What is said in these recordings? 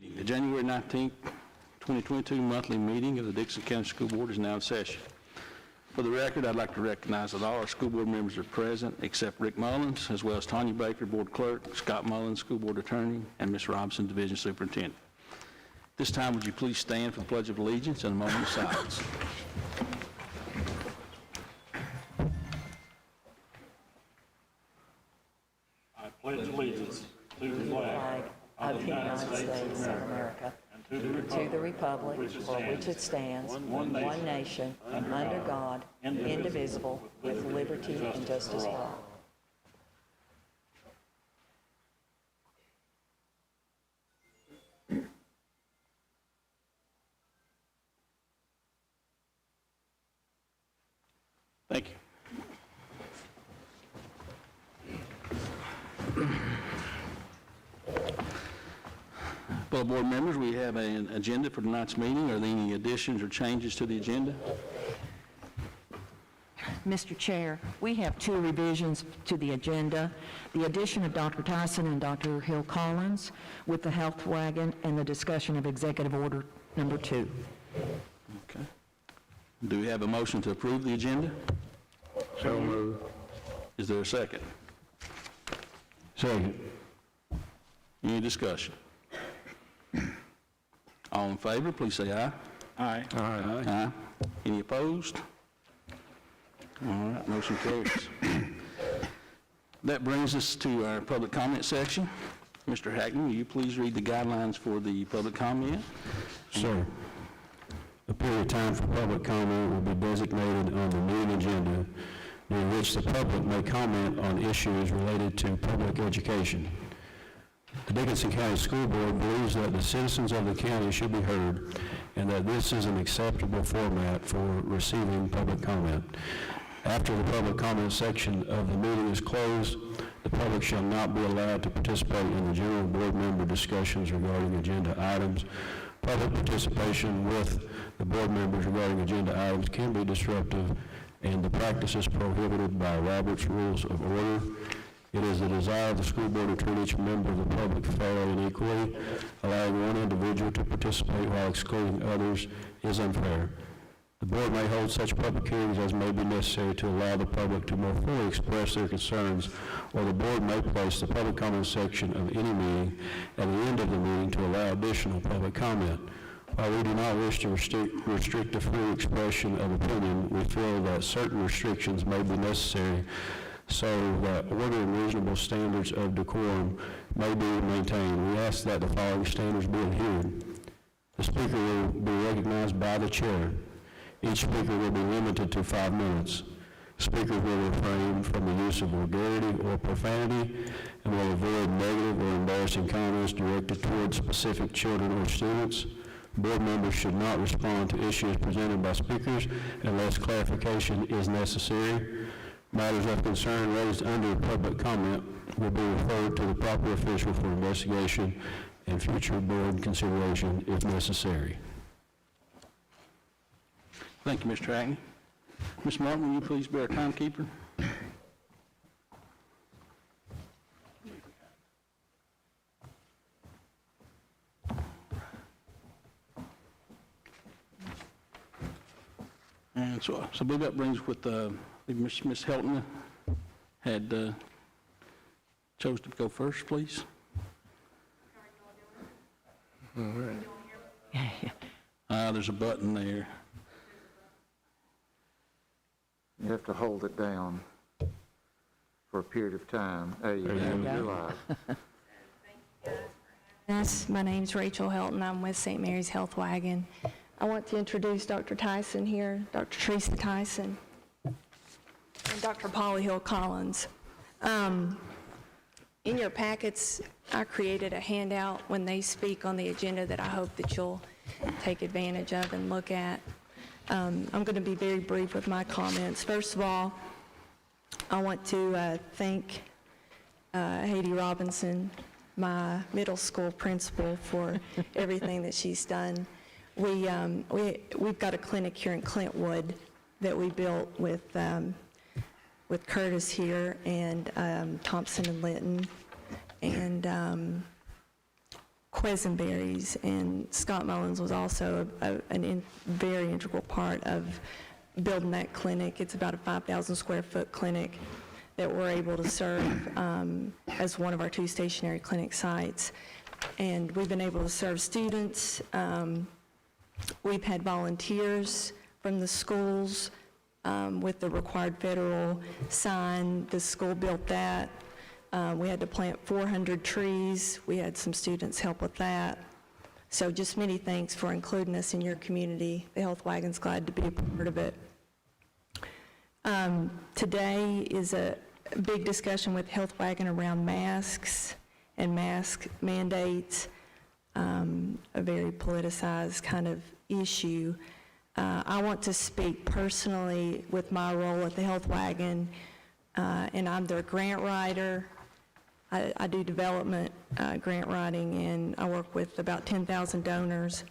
The January 19th, 2022 monthly meeting of the Dixon County School Board is now in session. For the record, I'd like to recognize that all our school board members are present except Rick Mullins, as well as Tanya Baker, Board Clerk, Scott Mullins, School Board Attorney, and Ms. Robinson, Division Superintendent. This time, would you please stand for the Pledge of Allegiance and a moment of silence. I pledge allegiance to the flag of the United States of America, and to the republic for which it stands, one nation, under God, indivisible, with liberty and justice for all. Thank you. Well, board members, we have an agenda for tonight's meeting. Are there any additions or changes to the agenda? Mr. Chair, we have two revisions to the agenda. The addition of Dr. Tyson and Dr. Hill Collins with the health wagon and the discussion of Executive Order Number 2. Okay. Do we have a motion to approve the agenda? So moved. Is there a second? Second. Any discussion? All in favor, please say aye. Aye. Aye. Aye. Any opposed? All right, motion carries. That brings us to our public comment section. Mr. Hackney, will you please read the guidelines for the public comment? Sir. A period of time for public comment will be designated on the meeting agenda during which the public may comment on issues related to public education. The Dickinson County School Board believes that the citizens of the county should be heard and that this is an acceptable format for receiving public comment. After the public comment section of the meeting is closed, the public shall not be allowed to participate in the general board member discussions regarding agenda items. Public participation with the board members regarding agenda items can be disruptive, and the practice is prohibited by Robert's Rules of Order. It is the desire of the school board to treat each member of the public fairly and equally. Allowing one individual to participate while excluding others is unfair. The board may hold such public hearings as may be necessary to allow the public to more fully express their concerns, or the board may place the public comment section of any meeting at the end of the meeting to allow additional public comment. While we do not wish to restrict the free expression of opinion, we feel that certain restrictions may be necessary so that order and reasonable standards of decorum may be maintained. We ask that the following standards be adhered. The speaker will be recognized by the chair. Each speaker will be limited to 5 minutes. Speakers will refrain from the use of vulgarity or profanity and will avoid negative or embarrassing comments directed towards specific children or students. Board members should not respond to issues presented by speakers unless clarification is necessary. Matters of concern raised under public comment will be referred to the proper official for investigation and future board consideration if necessary. Thank you, Mr. Hackney. Ms. Martin, will you please be our timekeeper? And so I believe that brings with Ms. Helton had chose to go first, please. All right. There's a button there. You have to hold it down for a period of time. There you go. You're live. Yes, my name's Rachel Helton. I'm with St. Mary's Health Wagon. I want to introduce Dr. Tyson here, Dr. Teresa Tyson, and Dr. Polly Hill Collins. In your packets, I created a handout when they speak on the agenda that I hope that you'll take advantage of and look at. I'm going to be very brief with my comments. First of all, I want to thank Haiti Robinson, my middle school principal, for everything that she's done. We've got a clinic here in Clintwood that we built with Curtis here and Thompson and Linton, and Quisenberry's, and Scott Mullins was also a very integral part of building that clinic. It's about a 5,000 square foot clinic that we're able to serve as one of our 2 stationary clinic sites. And we've been able to serve students. We've had volunteers from the schools with the required federal sign. The school built that. We had to plant 400 trees. We had some students help with that. So just many thanks for including us in your community. The Health Wagon's glad to be a part of it. Today is a big discussion with Health Wagon around masks and mask mandates, a very politicized kind of issue. I want to speak personally with my role at the Health Wagon, and I'm their grant writer. I do development grant writing, and I work with about 10,000 donors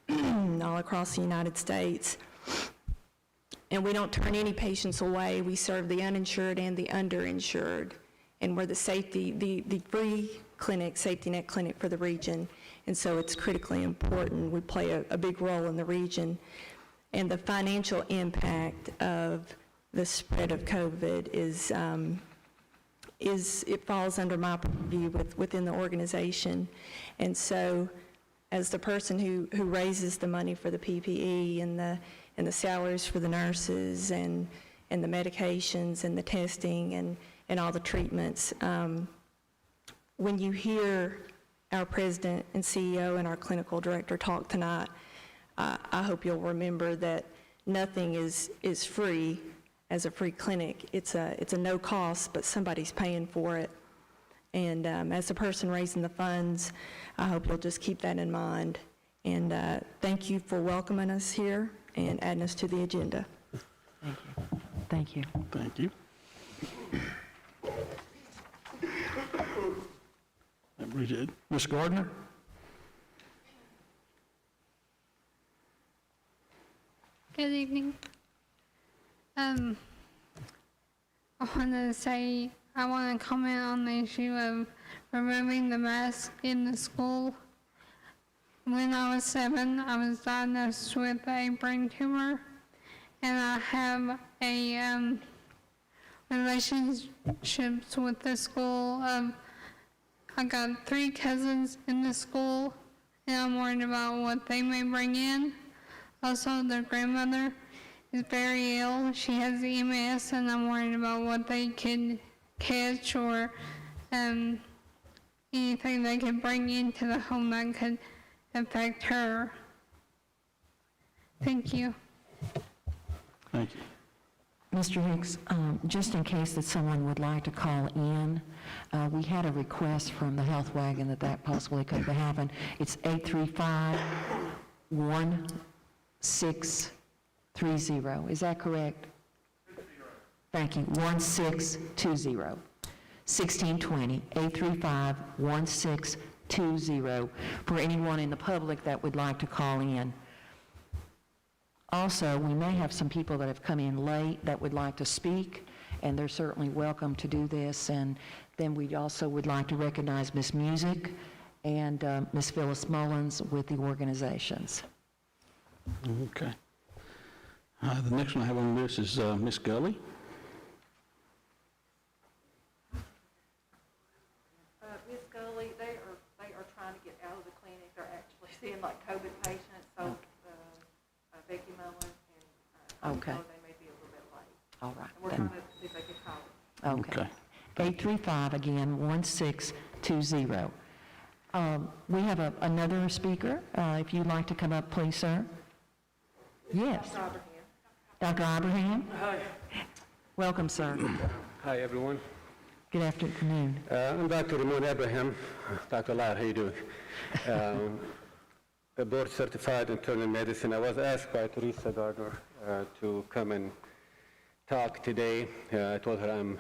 all across the United States. And we don't turn any patients away. We serve the uninsured and the underinsured. And we're the free clinic, safety net clinic for the region. And so it's critically important. We play a big role in the region. And the financial impact of the spread of COVID it falls under my purview within the organization. And so as the person who raises the money for the PPE and the salaries for the nurses and the medications and the testing and all the treatments, when you hear our president and CEO and our clinical director talk tonight, I hope you'll remember that nothing is free as a free clinic. It's a no cost, but somebody's paying for it. And as the person raising the funds, I hope you'll just keep that in mind. And thank you for welcoming us here and adding us to the agenda. Thank you. Thank you. Bridget. Ms. Gardner? Good evening. I want to comment on the issue of removing the mask in the school. When I was 7, I was diagnosed with a brain tumor, and I have a relationships with the school. I got 3 cousins in the school, and I'm worried about what they may bring in. Also, their grandmother is very ill. She has MS, and I'm worried about what they could catch or anything they could bring into the home that could affect her. Thank you. Thank you. Mr. Hicks, just in case that someone would like to call in, we had a request from the Health Wagon that possibly could happen. It's 835-1630. Is that correct? 60. Thank you. 1620. 1620. 835-1620 for anyone in the public that would like to call in. Also, we may have some people that have come in late that would like to speak, and they're certainly welcome to do this. And then we also would like to recognize Ms. Music and Ms. Phyllis Mullins with the organizations. Okay. The next one I have on the list is Ms. Gully. Ms. Gully, they are trying to get out of the clinic. They're actually seeing like COVID patients, so Becky Mullins and Okay. they may be a little bit late. All right. And we're trying to see if they can call them. Okay. 835, again, 1620. We have another speaker. If you'd like to come up, please, sir. Yes. Dr. Abraham? Hi. Welcome, sir. Hi, everyone. Good afternoon. I'm Dr. Ramon Abraham. Dr. Lar, how you doing? A board-certified internal medicine. I was asked by Teresa Gardner to come and talk today. I told her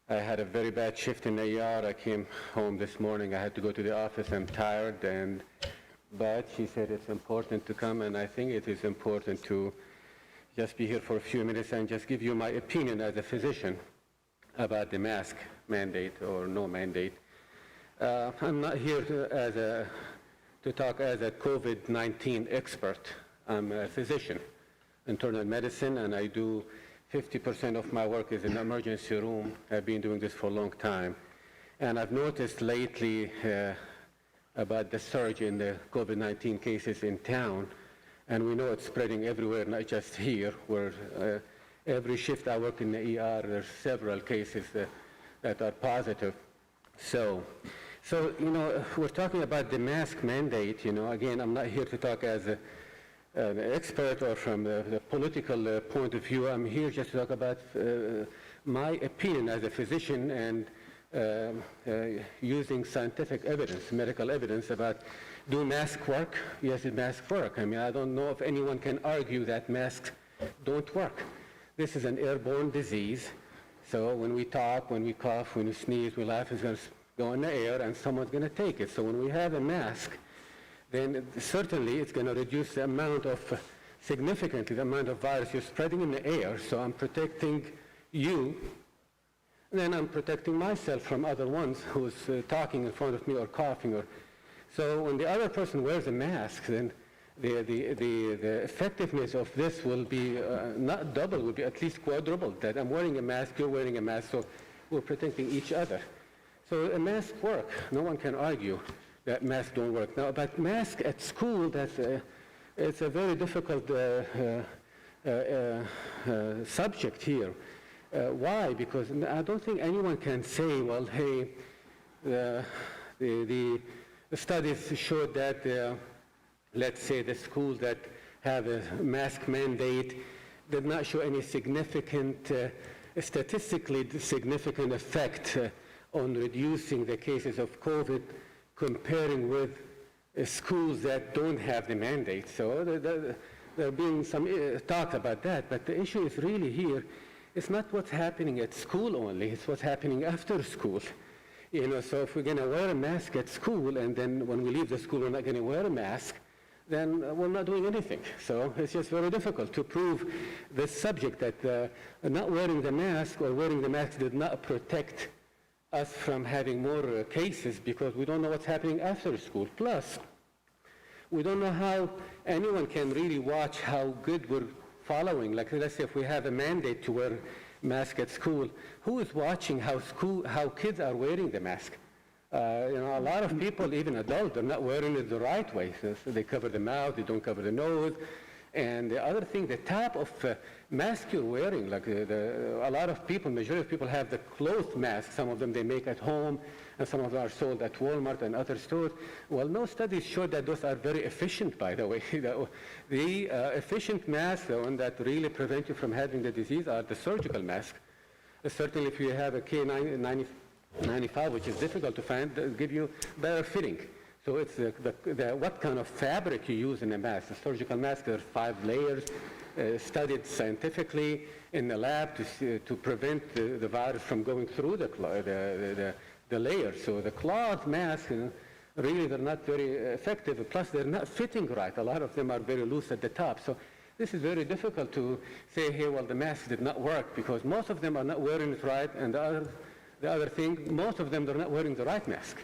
I had a very bad shift in AR. I came home this morning. I had to go to the office. I'm tired, but she said it's important to come, and I think it is important to just be here for a few minutes and just give you my opinion as a physician about the mask mandate or no mandate. I'm not here to talk as a COVID-19 expert. I'm a physician, internal medicine, and I do 50% of my work is in the emergency room. I've been doing this for a long time. And I've noticed lately about the surge in the COVID-19 cases in town. And we know it's spreading everywhere, not just here, where every shift I work in the ER, there's several cases that are positive. So, we're talking about the mask mandate. Again, I'm not here to talk as an expert or from the political point of view. I'm here just to talk about my opinion as a physician and using scientific evidence, medical evidence about do masks work? Yes, masks work. I mean, I don't know if anyone can argue that masks don't work. This is an airborne disease. So when we talk, when we cough, when we sneeze, we laugh, it's going to go in the air and someone's going to take it. So when we have a mask, then certainly it's going to reduce the amount of, significantly, the amount of virus you're spreading in the air. So I'm protecting you, and then I'm protecting myself from other ones who's talking in front of me or coughing. So when the other person wears a mask, then the effectiveness of this will be not double, will be at least quadruple. That I'm wearing a mask, you're wearing a mask, so we're protecting each other. So a mask work. No one can argue that masks don't work. Now, about masks at school, it's a very difficult subject here. Why? Because I don't think anyone can say, well, hey, the studies showed that, let's say, the schools that have a mask mandate did not show any significant, statistically significant effect on reducing the cases of COVID comparing with schools that don't have the mandate. So there have been some talk about that, but the issue is really here, it's not what's happening at school only, it's what's happening after school. So if we're going to wear a mask at school, and then when we leave the school we're not going to wear a mask, then we're not doing anything. So it's just very difficult to prove this subject that not wearing the mask or wearing the mask did not protect us from having more cases, because we don't know what's happening after school. Plus, we don't know how anyone can really watch how good we're following. Like, let's say if we have a mandate to wear mask at school, who is watching how kids are wearing the mask? A lot of people, even adults, they're not wearing it the right way. So they cover the mouth, they don't cover the nose. And the other thing, the type of mask you're wearing, like a lot of people, majority of people have the cloth masks. Some of them they make at home, and some of them are sold at Walmart and other stores. Well, no studies show that those are very efficient, by the way. The efficient masks, the one that really prevent you from having the disease, are the surgical masks. Certainly if you have a K95, which is difficult to find, they'll give you better fitting. So it's what kind of fabric you use in a mask. A surgical mask, there are 5 layers, studied scientifically in the lab to prevent the virus from going through the layers. So the cloth masks, really they're not very effective. Plus they're not fitting right. A lot of them are very loose at the top. So this is very difficult to say, hey, well, the mask did not work, because most of them are not wearing it right. And the other thing, most of them they're not wearing the right mask.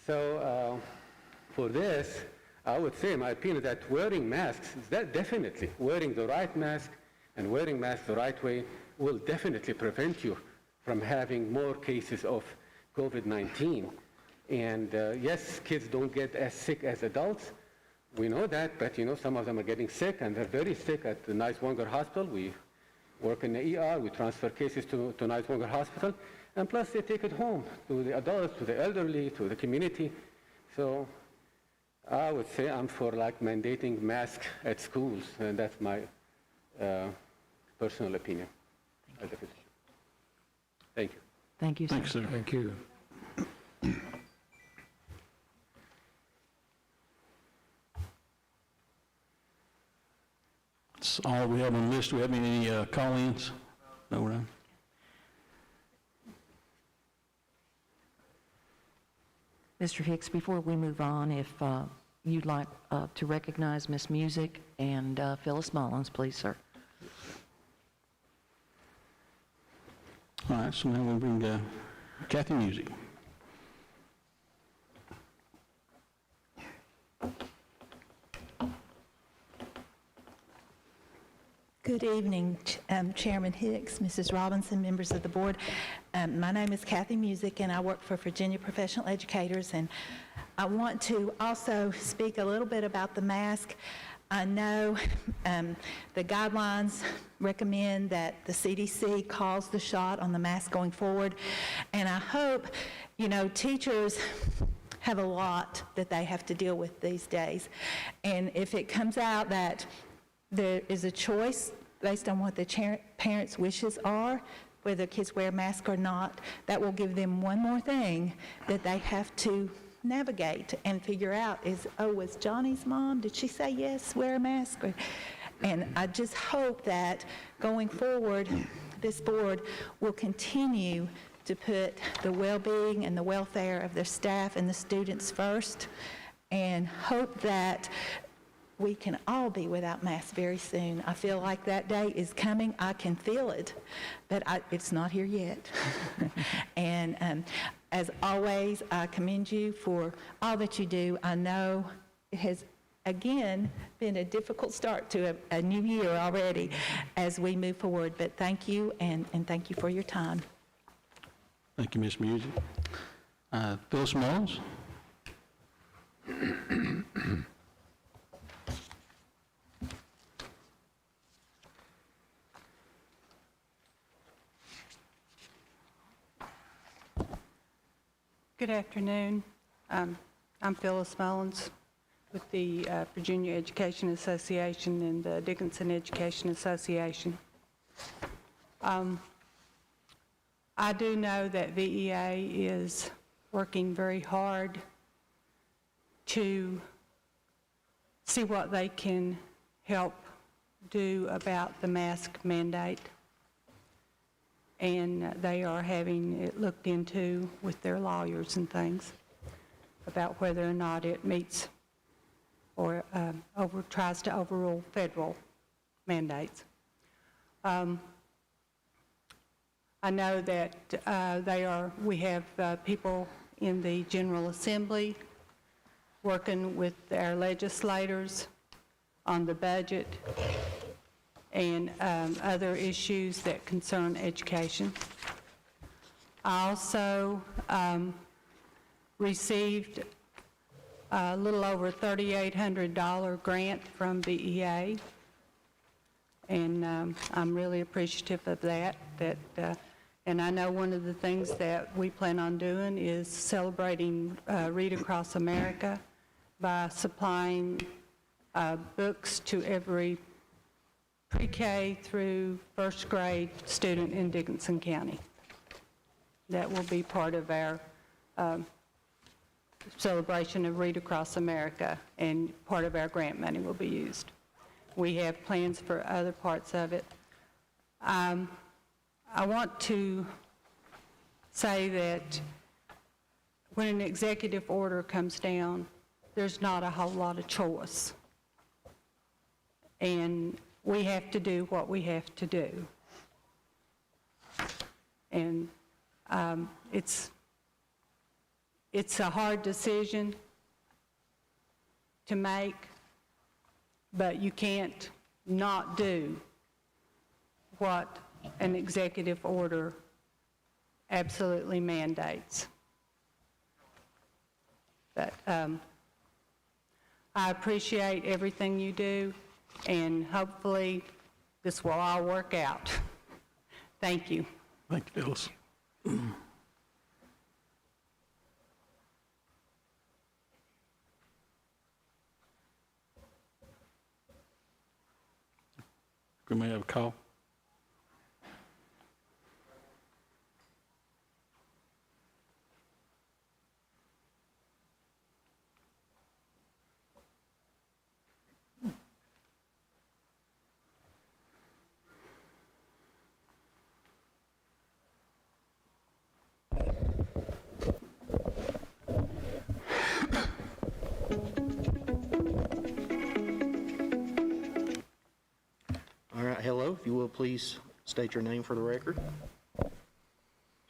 So for this, I would say, in my opinion, that wearing masks, that definitely, wearing the right mask and wearing masks the right way will definitely prevent you from having more cases of COVID-19. And yes, kids don't get as sick as adults. We know that, but some of them are getting sick, and they're very sick at the Niswonger Hospital. We work in the ER, we transfer cases to Niswonger Hospital, and plus they take it home to the adults, to the elderly, to the community. So I would say I'm for mandating masks at schools, and that's my personal opinion as a physician. Thank you. Thank you, sir. Thanks, sir. Thank you. That's all we have on the list. Do we have any call-ins? No, we're not. Mr. Hicks, before we move on, if you'd like to recognize Ms. Music and Phyllis Mullins, please, sir. All right, so now we'll bring Kathy Music. Good evening, Chairman Hicks, Mrs. Robinson, members of the board. My name is Kathy Music, and I work for Virginia Professional Educators, and I want to also speak a little bit about the mask. I know the guidelines recommend that the CDC calls the shot on the mask going forward, and I hope, teachers have a lot that they have to deal with these days, and if it comes out that there is a choice based on what the parents' wishes are, whether kids wear a mask or not, that will give them one more thing that they have to navigate and figure out was Johnny's mom, did she say yes, wear a mask? And I just hope that going forward, this board will continue to put the well-being and the welfare of their staff and the students first, and hope that we can all be without masks very soon. I feel like that day is coming. I can feel it, but it's not here yet. And as always, I commend you for all that you do. I know it has, again, been a difficult start to a new year already as we move forward, but thank you, and thank you for your time. Thank you, Ms. Music. Phyllis Mullins? Good afternoon. I'm Phyllis Mullins with the Virginia Education Association and the Dickinson Education Association. I do know that VEA is working very hard to see what they can help do about the mask mandate. And they are having it looked into with their lawyers and things about whether or not it meets or tries to overrule federal mandates. I know that we have people in the General Assembly working with our legislators on the budget and other issues that concern education. I also received a little over $3,800 grant from VEA, and I'm really appreciative of that. And I know one of the things that we plan on doing is celebrating Read Across America by supplying books to every pre-K through first grade student in Dickinson County. That will be part of our celebration of Read Across America, and part of our grant money will be used. We have plans for other parts of it. I want to say that when an executive order comes down, there's not a whole lot of choice. And we have to do what we have to do. And it's a hard decision to make, but you can't not do what an executive order absolutely mandates. But I appreciate everything you do, and hopefully this will all work out. Thank you. Thank you, Phyllis. We may have a call. Hello, if you will please state your name for the record.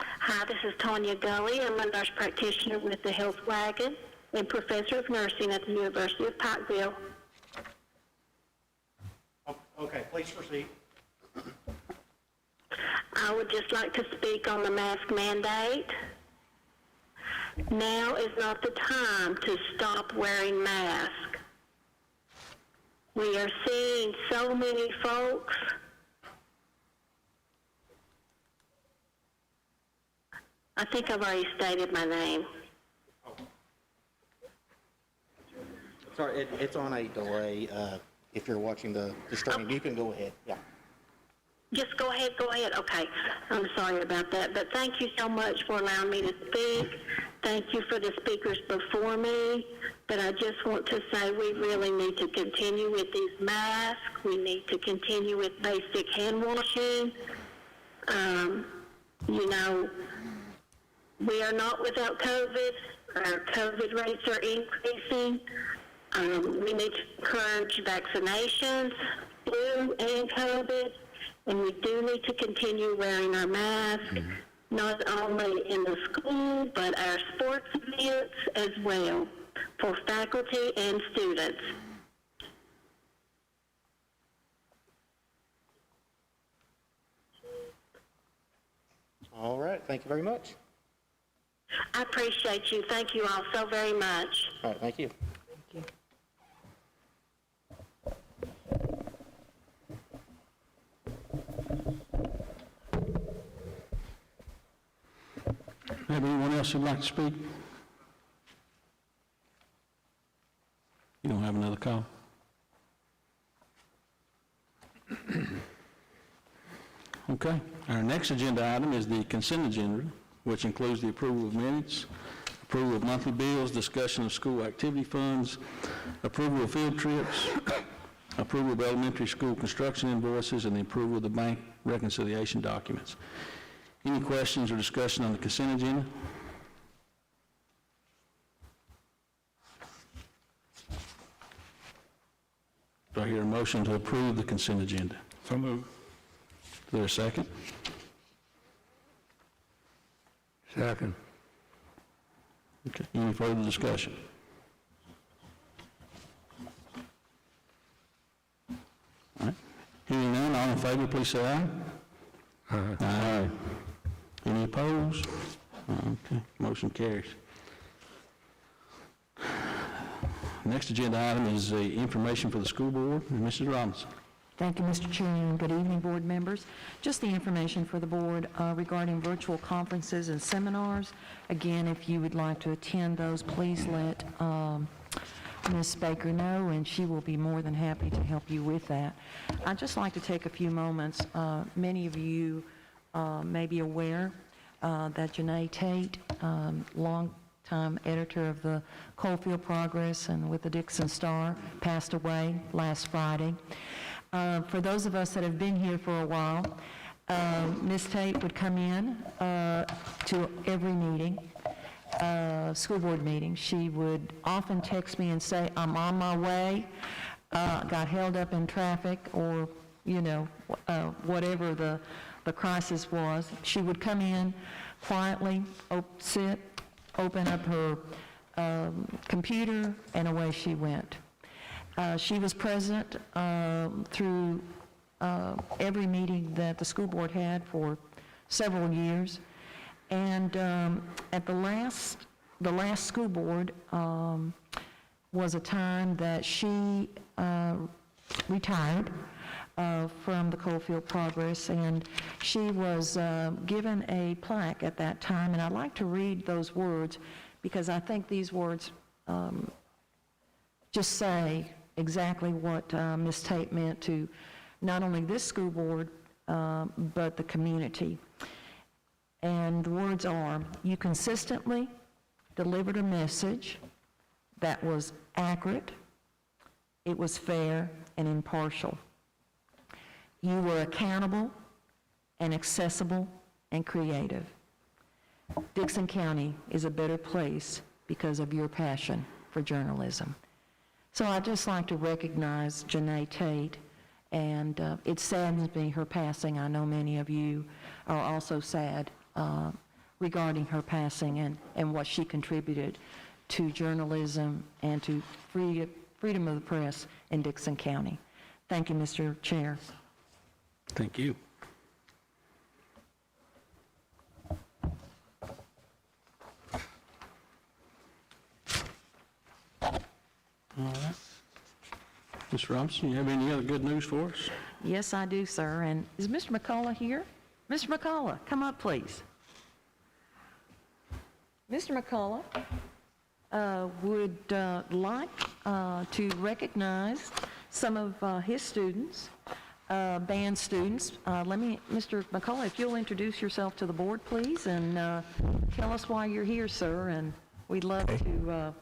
Hi, this is Tanya Gully. I'm a nurse practitioner with the Health Wagon and professor of nursing at the University of Pikeville. Okay, please proceed. I would just like to speak on the mask mandate. Now is not the time to stop wearing masks. We are seeing so many folks I think I've already stated my name. Sorry, it's on a delay. If you're watching the streaming, you can go ahead. Yeah. Just go ahead. Okay. I'm sorry about that, but thank you so much for allowing me to speak. Thank you for the speakers before me, but I just want to say we really need to continue with these masks. We need to continue with basic hand washing. You know, we are not without COVID. Our COVID rates are increasing. We need to encourage vaccinations, flu and COVID, and we do need to continue wearing our masks, not only in the school, but our sports events as well, for faculty and students. All right, thank you very much. I appreciate you. Thank you all so very much. All right, thank you. Have anyone else who'd like to speak? You don't have another call? Okay. Our next agenda item is the consent agenda, which includes the approval of minutes, approval of monthly bills, discussion of school activity funds, approval of field trips, approval of elementary school construction invoices, and the approval of the bank reconciliation documents. Any questions or discussion on the consent agenda? Do I hear a motion to approve the consent agenda? So moved. Is there a second? Second. Okay. Any further discussion? All right. Hearing none, all in favor, please say aye. Aye. Aye. Any opposed? Okay, motion carries. Next agenda item is information for the school board. Mrs. Robinson. Thank you, Mr. Chair, and good evening, board members. Just the information for the board regarding virtual conferences and seminars. Again, if you would like to attend those, please let Ms. Baker know, and she will be more than happy to help you with that. I'd just like to take a few moments. Many of you may be aware that Janae Tate, longtime editor of the Coalfield Progress and with the Dixon Star, passed away last Friday. For those of us that have been here for a while, Ms. Tate would come in to every meeting, school board meeting. She would often text me and say, I'm on my way, got held up in traffic, or, you know, whatever the crisis was. She would come in quietly, sit, open up her computer, and away she went. She was present through every meeting that the school board had for several years. And at the last school board was a time that she retired from the Coalfield Progress, and she was given a plaque at that time. And I'd like to read those words because I think these words just say exactly what Ms. Tate meant to not only this school board, but the community. And the words are, you consistently delivered a message that was accurate, it was fair and impartial. You were accountable and accessible and creative. Dixon County is a better place because of your passion for journalism. So I'd just like to recognize Janae Tate, and it saddens me, her passing. I know many of you are also sad regarding her passing and what she contributed to journalism and to freedom of the press in Dixon County. Thank you, Mr. Chair. Thank you. All right. Ms. Robinson, you have any other good news for us? Yes, I do, sir. And is Mr. McCullough here? Mr. McCullough, come up, please. Mr. McCullough would like to recognize some of his students, band students. Mr. McCullough, if you'll introduce yourself to the board, please, and tell us why you're here, sir, and we'd love to...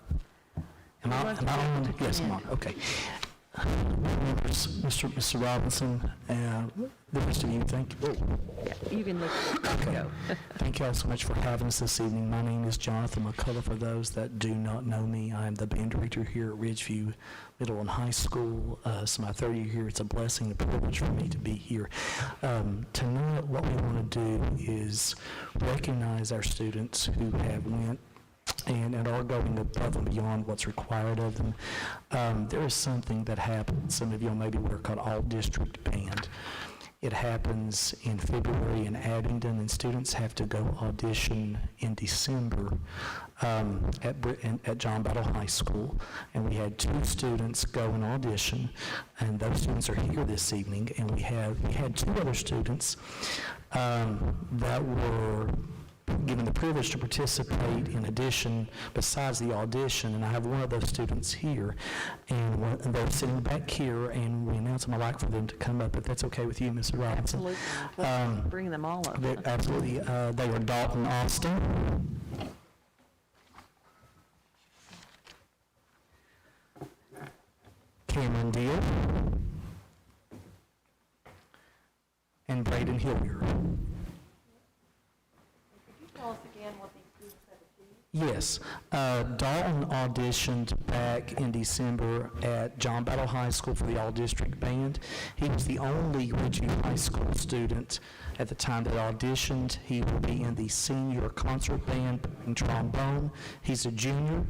Yes, I'm on. Okay. Members, Mr. Robinson, the rest of you, thank you. Yeah, you can go. Thank you all so much for having us this evening. My name is Jonathan McCullough. For those that do not know me, I am the band director here at Ridgeview Middle and High School. It's my third year here. It's a blessing and a privilege for me to be here. Tonight, what we want to do is recognize our students who have went and are going above and beyond what's required of them. There is something that happens, some of you may be aware, called All-District Band. It happens in February in Abingdon, and students have to go audition in December at John Battle High School. And we had 2 students go and audition, and those students are here this evening. And we had 2 other students that were given the privilege to participate in addition besides the audition, and I have one of those students here, and they're sitting back here, and we announced them. I'd like for them to come up, if that's okay with you, Mr. Robinson. Absolutely. Bring them all up. Absolutely. They are Dalton Austin, Cameron Deal, and Braden Hillier. Tell us again what these students have achieved. Yes. Dalton auditioned back in December at John Battle High School for the All-District Band. He was the only Ridgeview High School student at the time that auditioned. He will be in the senior concert band in trombone. He's a junior.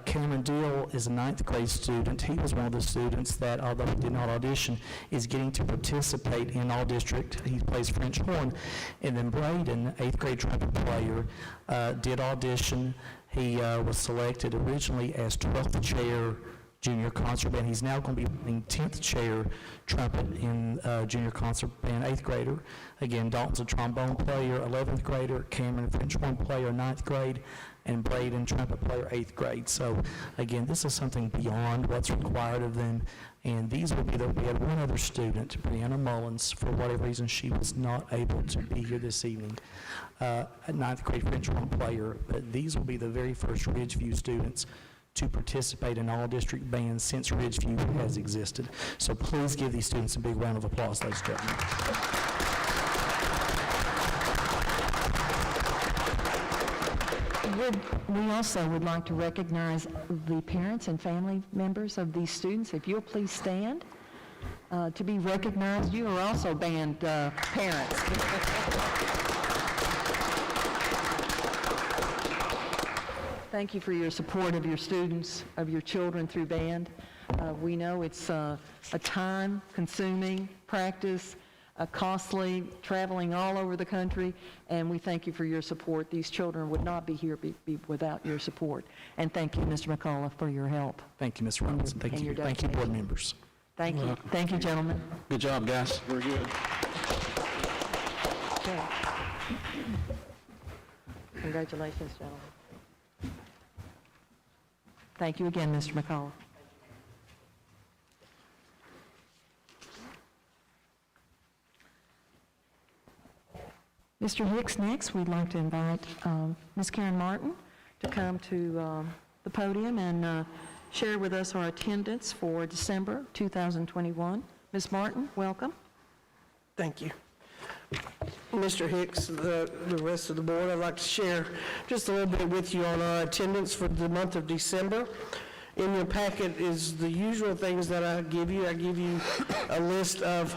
Cameron Deal is a 9th grade student. He was one of the students that, although he did not audition, is getting to participate in All-District. He plays French horn. And then Braden, 8th grade trumpet player, did audition. He was selected originally as 12th chair junior concert band. He's now going to be playing 10th chair trumpet in junior concert band, 8th grader. Again, Dalton's a trombone player, 11th grader, Cameron, French horn player, 9th grade, and Braden, trumpet player, 8th grade. So again, this is something beyond what's required of them. And these will be we had one other student, Brianna Mullins, for whatever reason she was not able to be here this evening, a 9th grade French horn player. But these will be the very first Ridgeview students to participate in all-district bands since Ridgeview has existed. So please give these students a big round of applause, ladies and gentlemen. We also would like to recognize the parents and family members of these students. If you'll please stand to be recognized. You are also band parents. Thank you for your support of your students, of your children through band. We know it's a time-consuming practice, costly, traveling all over the country, and we thank you for your support. These children would not be here without your support. And thank you, Mr. McCullough, for your help. Thank you, Ms. Robinson. Thank you. Thank you, board members. Thank you. Thank you, gentlemen. Good job, guys. Very good. Okay. Congratulations, gentlemen. Thank you again, Mr. McCullough. Mr. Hicks, next, we'd like to invite Ms. Karen Martin to come to the podium and share with us our attendance for December 2021. Ms. Martin, welcome. Thank you. Mr. Hicks, the rest of the board, I'd like to share just a little bit with you on our attendance for the month of December. In your packet is the usual things that I give you. I give you a list of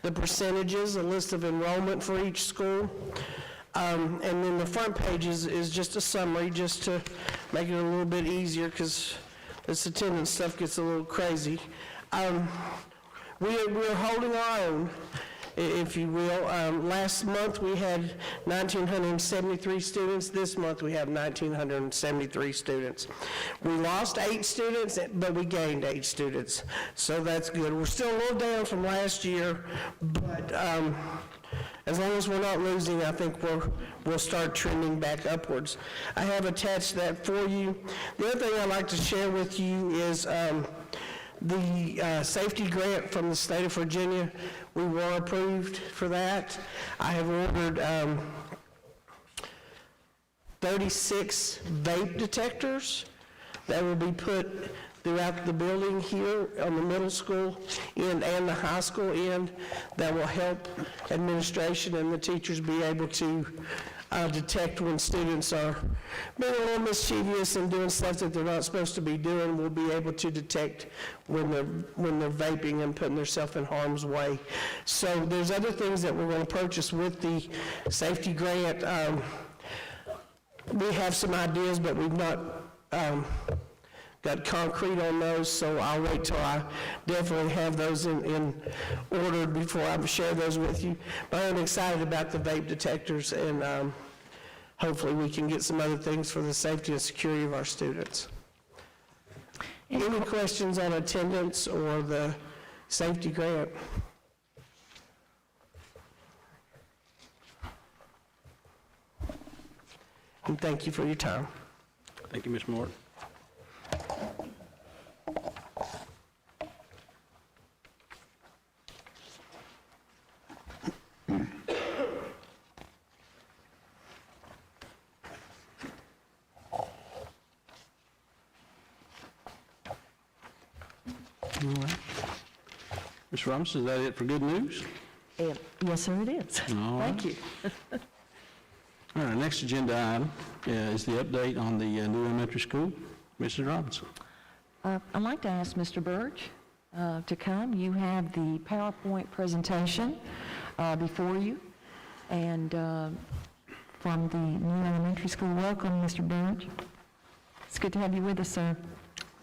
the percentages, a list of enrollment for each school. And then the front page is just a summary, just to make it a little bit easier, because this attendance stuff gets a little crazy. We're holding our own if you will. Last month, we had 1,973 students. This month, we have 1,973 students. We lost 8 students, but we gained 8 students, so that's good. We're still a little down from last year, but as long as we're not losing, I think we'll start trending back upwards. I have attached that for you. The other thing I'd like to share with you is the safety grant from the state of Virginia. We were approved for that. I have ordered 36 vape detectors that will be put throughout the building here on the middle school end and the high school end that will help administration and the teachers be able to detect when students are being a little mischievous and doing stuff that they're not supposed to be doing. We'll be able to detect when they're vaping and putting themselves in harm's way. So there's other things that we're going to purchase with the safety grant. We have some ideas, but we've not got concrete on those, so I'll wait till I definitely have those in order before I share those with you. But I'm excited about the vape detectors, and hopefully we can get some other things for the safety and security of our students. Any questions on attendance or the safety grant? And thank you for your time. Thank you, Ms. Morton. All right. Ms. Robinson, is that it for good news? Yes, sir, it is. All right. Thank you. All right, next agenda item is the update on the new elementary school. Mrs. Robinson. I'd like to ask Mr. Birch to come. You have the PowerPoint presentation before you, and from the new elementary school. Welcome, Mr. Birch. It's good to have you with us, sir.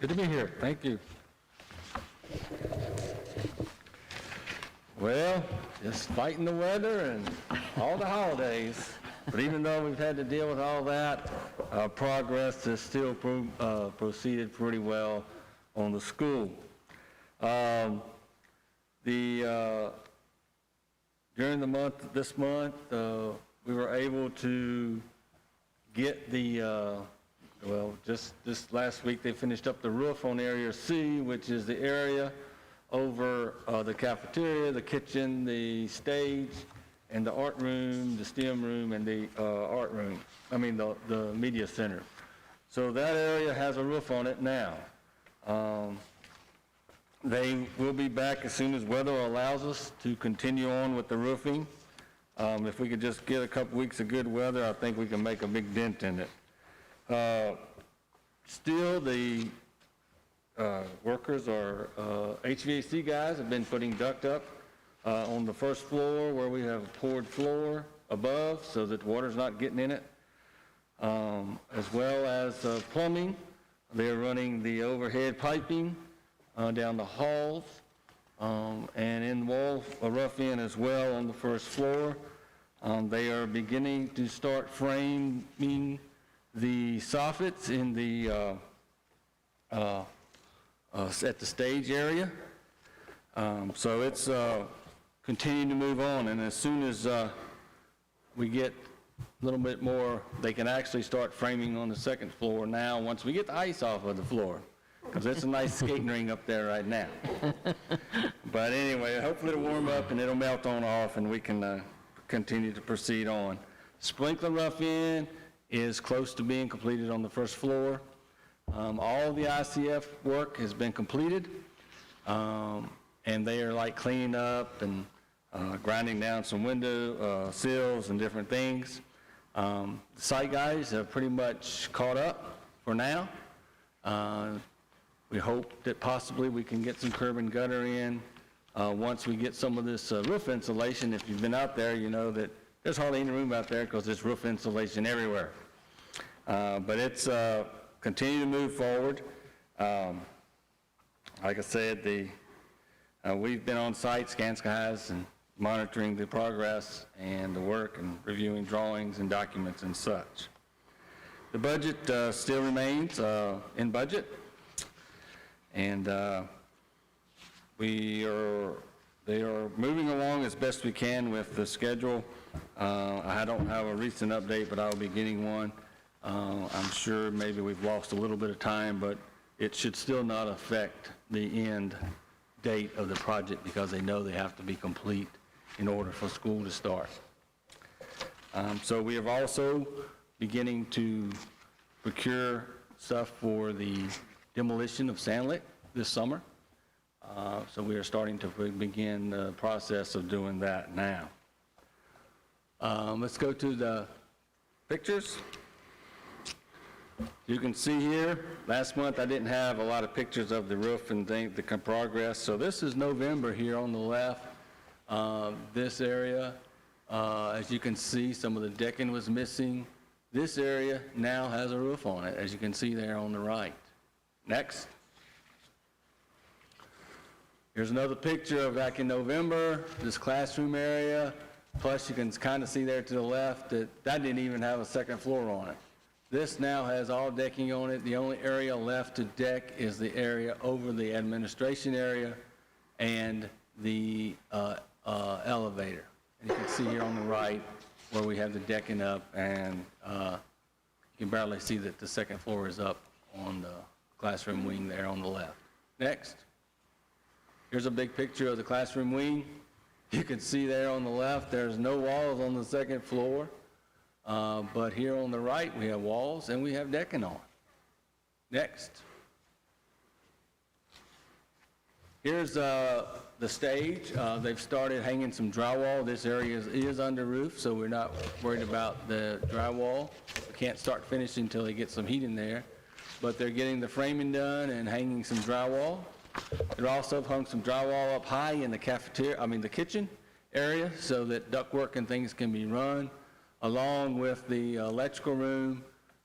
Good to be here. Thank you. Well, just fighting the weather and all the holidays. But even though we've had to deal with all that, our progress has still proceeded pretty well on the school. During this month, we were able to get just this last week they finished up the roof on Area C, which is the area over the cafeteria, the kitchen, the stage, and the art room, the STEM room, and the art room, the media center. So that area has a roof on it now. They will be back as soon as weather allows us to continue on with the roofing. If we could just get a couple weeks of good weather, I think we can make a big dent in it. Still, the workers or HVAC guys have been putting duct up on the first floor where we have a poured floor above so that water's not getting in it, as well as plumbing. They're running the overhead piping down the halls and in the wall, a rough in as well on the first floor. They are beginning to start framing the soffits in the at the stage area. So it's continuing to move on, and as soon as we get a little bit more, they can actually start framing on the second floor now once we get the ice off of the floor, because it's a nice skating ring up there right now. But anyway, hopefully it'll warm up and it'll melt on off and we can continue to proceed on. Sprinkler rough-in is close to being completed on the first floor. All the ICF work has been completed, and they are like cleaning up and grinding down some window sills and different things. The site guys have pretty much caught up for now. We hope that possibly we can get some curb and gutter in once we get some of this roof insulation. If you've been out there, you know that there's hardly any room out there because there's roof insulation everywhere. But it's continue to move forward. Like I said, we've been on site, Skanska has, and monitoring the progress and the work and reviewing drawings and documents and such. The budget still remains in budget, and they are moving along as best we can with the schedule. I don't have a recent update, but I'll be getting one. I'm sure maybe we've lost a little bit of time, but it should still not affect the end date of the project because they know they have to be complete in order for school to start. So we have also beginning to procure stuff for the demolition of Sandlick this summer. So we are starting to begin the process of doing that now. Let's go to the pictures. You can see here, last month I didn't have a lot of pictures of the roof and the progress. So this is November here on the left. This area, as you can see, some of the decking was missing. This area now has a roof on it, as you can see there on the right. Next. Here's another picture of back in November, this classroom area. Plus you can kind of see there to the left that didn't even have a second floor on it. This now has all decking on it. The only area left to deck is the area over the administration area and the elevator. And you can see here on the right where we have the decking up, and you can barely see that the second floor is up on the classroom wing there on the left. Next. Here's a big picture of the classroom wing. You can see there on the left, there's no walls on the second floor. But here on the right, we have walls and we have decking on. Next. Here's the stage. They've started hanging some drywall. This area is under roof, so we're not worried about the drywall. We can't start finishing until they get some heat in there. But they're getting the framing done and hanging some drywall. They also hung some drywall up high in the the kitchen area, so that ductwork and things can be run, along with the electrical room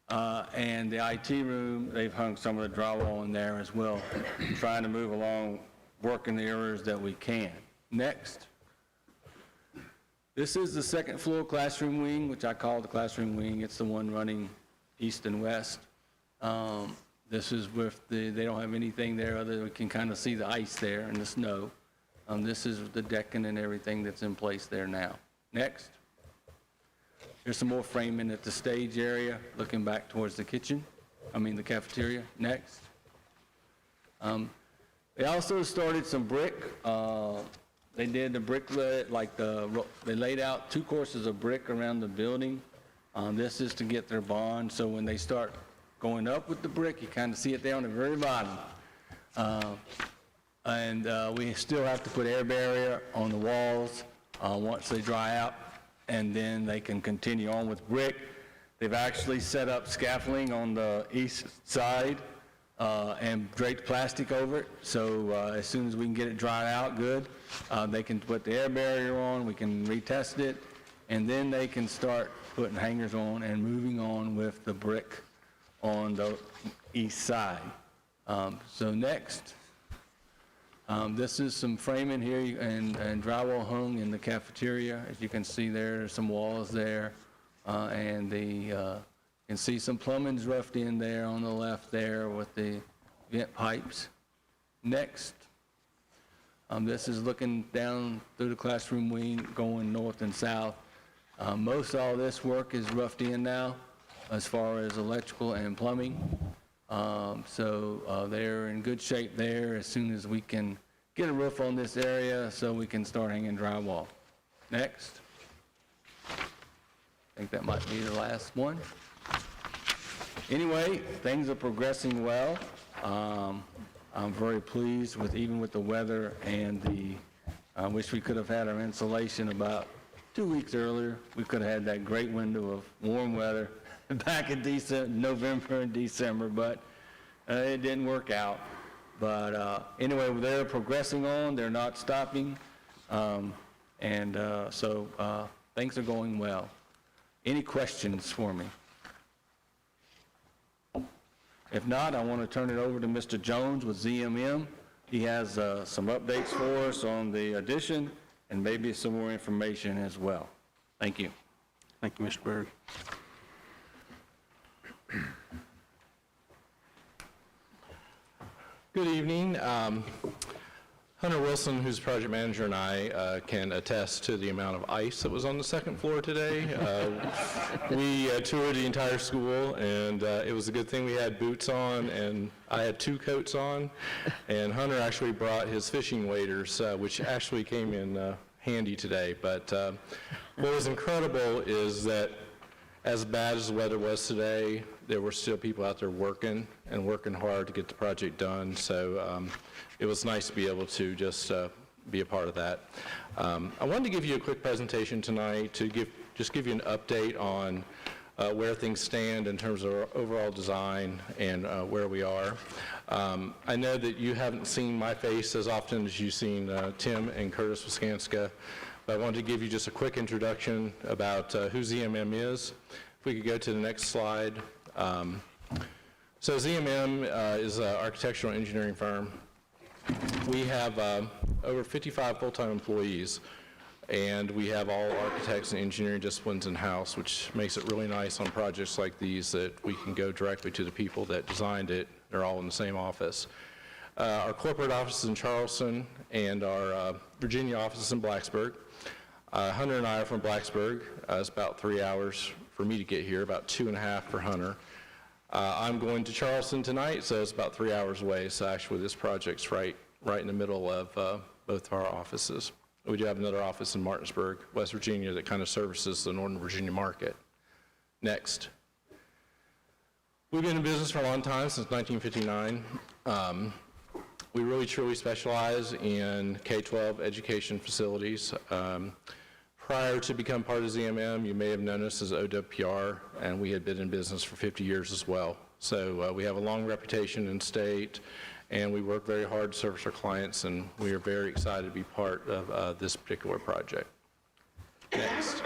and the IT room. They've hung some of the drywall in there as well, trying to move along, working the areas that we can. Next. This is the second floor classroom wing, which I call the classroom wing. It's the one running east and west. This is with they don't have anything there other than we can kind of see the ice there and the snow. This is the decking and everything that's in place there now. Next. Here's some more framing at the stage area, looking back towards the the cafeteria. Next. They also started some brick. They did the brick, they laid out 2 courses of brick around the building. This is to get their bond, so when they start going up with the brick, you kind of see it there on the very bottom. We still have to put air barrier on the walls once they dry out, and then they can continue on with brick. They've actually set up scaffolding on the east side and draped plastic over it, so as soon as we can get it dried out good, they can put the air barrier on, we can retest it, and then they can start putting hangers on and moving on with the brick on the east side. So next, this is some framing here and drywall hung in the cafeteria. As you can see there's some walls there, and you can see some plumbing's roughed in there on the left there with the vent pipes. Next, this is looking down through the classroom wing going north and south. Most all this work is roughed in now as far as electrical and plumbing. So they're in good shape there as soon as we can get a roof on this area so we can start hanging drywall. Next. I think that might be the last one. Anyway, things are progressing well. I'm very pleased even with the weather, and I wish we could have had our insulation about 2 weeks earlier. We could have had that great window of warm weather back in November and December, but it didn't work out. But anyway, they're progressing on. They're not stopping. So things are going well. Any questions for me? If not, I want to turn it over to Mr. Jones with ZMM. He has some updates for us on the addition, and and maybe some more information as well. Thank you. Thank you, Mr. Berg. Good evening. Hunter Wilson, who's project manager, and I can attest to the amount of ice that was on the second floor today. We toured the entire school, and it was a good thing we had boots on, and I had 2 coats on, and Hunter actually brought his fishing waders, which actually came in handy today. But what was incredible is that as bad as the weather was today, there were still people out there working and working hard to get the project done. So it was nice to be able to just be a part of that. I wanted to give you a quick presentation tonight to just give you an update on where things stand in terms of our overall design and where we are. I know that you haven't seen my face as often as you've seen Tim and Curtis Wiskanska, but I wanted to give you just a quick introduction about who ZMM is. If we could go to the next slide. So ZMM is an architectural engineering firm. We have over 55 full-time employees, and we have all architects and engineering disciplines in-house, which makes it really nice on projects like these that we can go directly to the people that designed it. They're all in the same office. Our corporate office is in Charleston, and our Virginia office is in Blacksburg. Hunter and I are from Blacksburg. It's about 3 hours for me to get here, about 2.5 for Hunter. I'm going to Charleston tonight, so it's about 3 hours away. So actually this project's right in the middle of both of our offices. We do have another office in Martinsburg, West Virginia, that kind of services the Northern Virginia market. Next. We've been in business for a long time, since 1959. We really truly specialize in K-12 education facilities. Prior to becoming part of ZMM, you may have known us as OWPR, and we had been in business for 50 years as well. So we have a long reputation in state, and we work very hard to service our clients, and we are very excited to be part of this particular project. Next.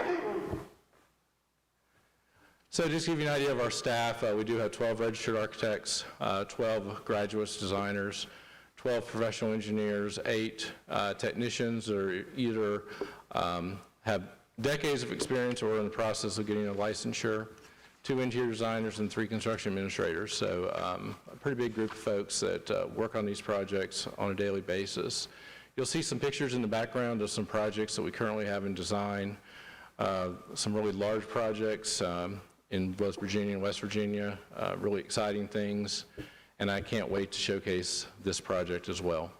So just to give you an idea of our staff, we do have 12 registered architects, 12 graduates, designers, 12 professional engineers, 8 technicians, or either have decades of experience or are in the process of getting a licensure, 2 interior designers, and 3 construction administrators. So a pretty big group of folks that work on these projects on a daily basis. You'll see some pictures in the background of some projects that we currently have in design, some really large projects in both Virginia and West Virginia, really exciting things, and I can't wait to showcase this project as well.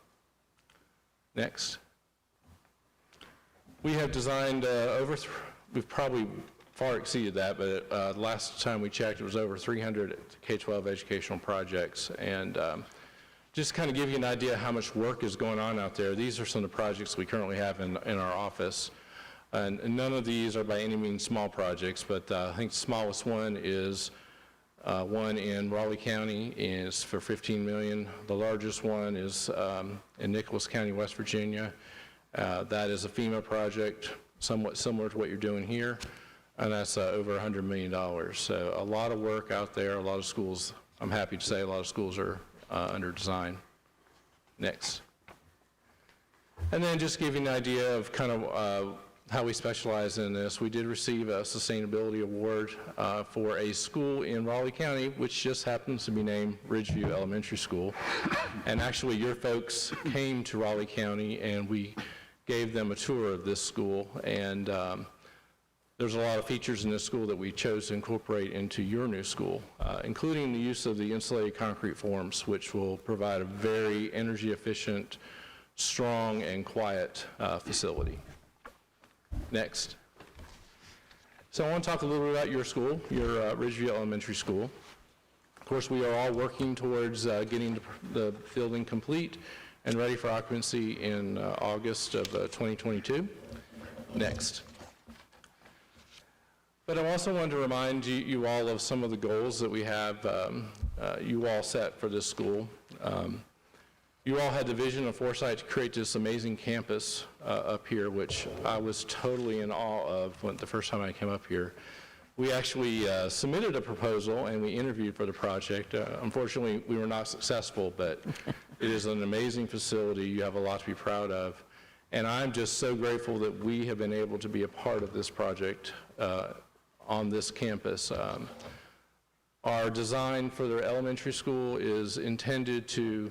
Next. We have designed we've probably far exceeded that, but last time we checked, it was over 300 K-12 educational projects. And just kind of give you an idea how much work is going on out there. These are some of the projects we currently have in our office. And none of these are by any means small projects, but I think the smallest one is one in Raleigh County, is for $15 million. The largest one is in Nicholas County, West Virginia. That is a FEMA project, somewhat similar to what you're doing here, and that's over $100 million. So a lot of work out there, a lot of schools, I'm happy to say a lot of schools are under design. Next. And then just give you an idea of kind of how we specialize in this. We did receive a sustainability award for a school in Raleigh County, which just happens to be named Ridgeview Elementary School. And actually your folks came to Raleigh County and we gave them a tour of this school, and there's a lot of features in this school that we chose to incorporate into your new school, including the use of the insulated concrete forms, which will provide a very energy efficient, strong, and quiet facility. Next. So I want to talk a little bit about your school, your Ridgeview Elementary School. Of course, we are all working towards getting the building complete and ready for occupancy in August of 2022. Next. But I also wanted to remind you all of some of the goals that we have you all set for this school. You all had the vision and foresight to create this amazing campus up here, which I was totally in awe of the first time I came up here. We actually submitted a proposal and we interviewed for the project. Unfortunately, we were not successful, but it is an amazing facility. You have a lot to be proud of. And I'm just so grateful that we have been able to be a part of this project on this campus. Our design for their elementary school is intended to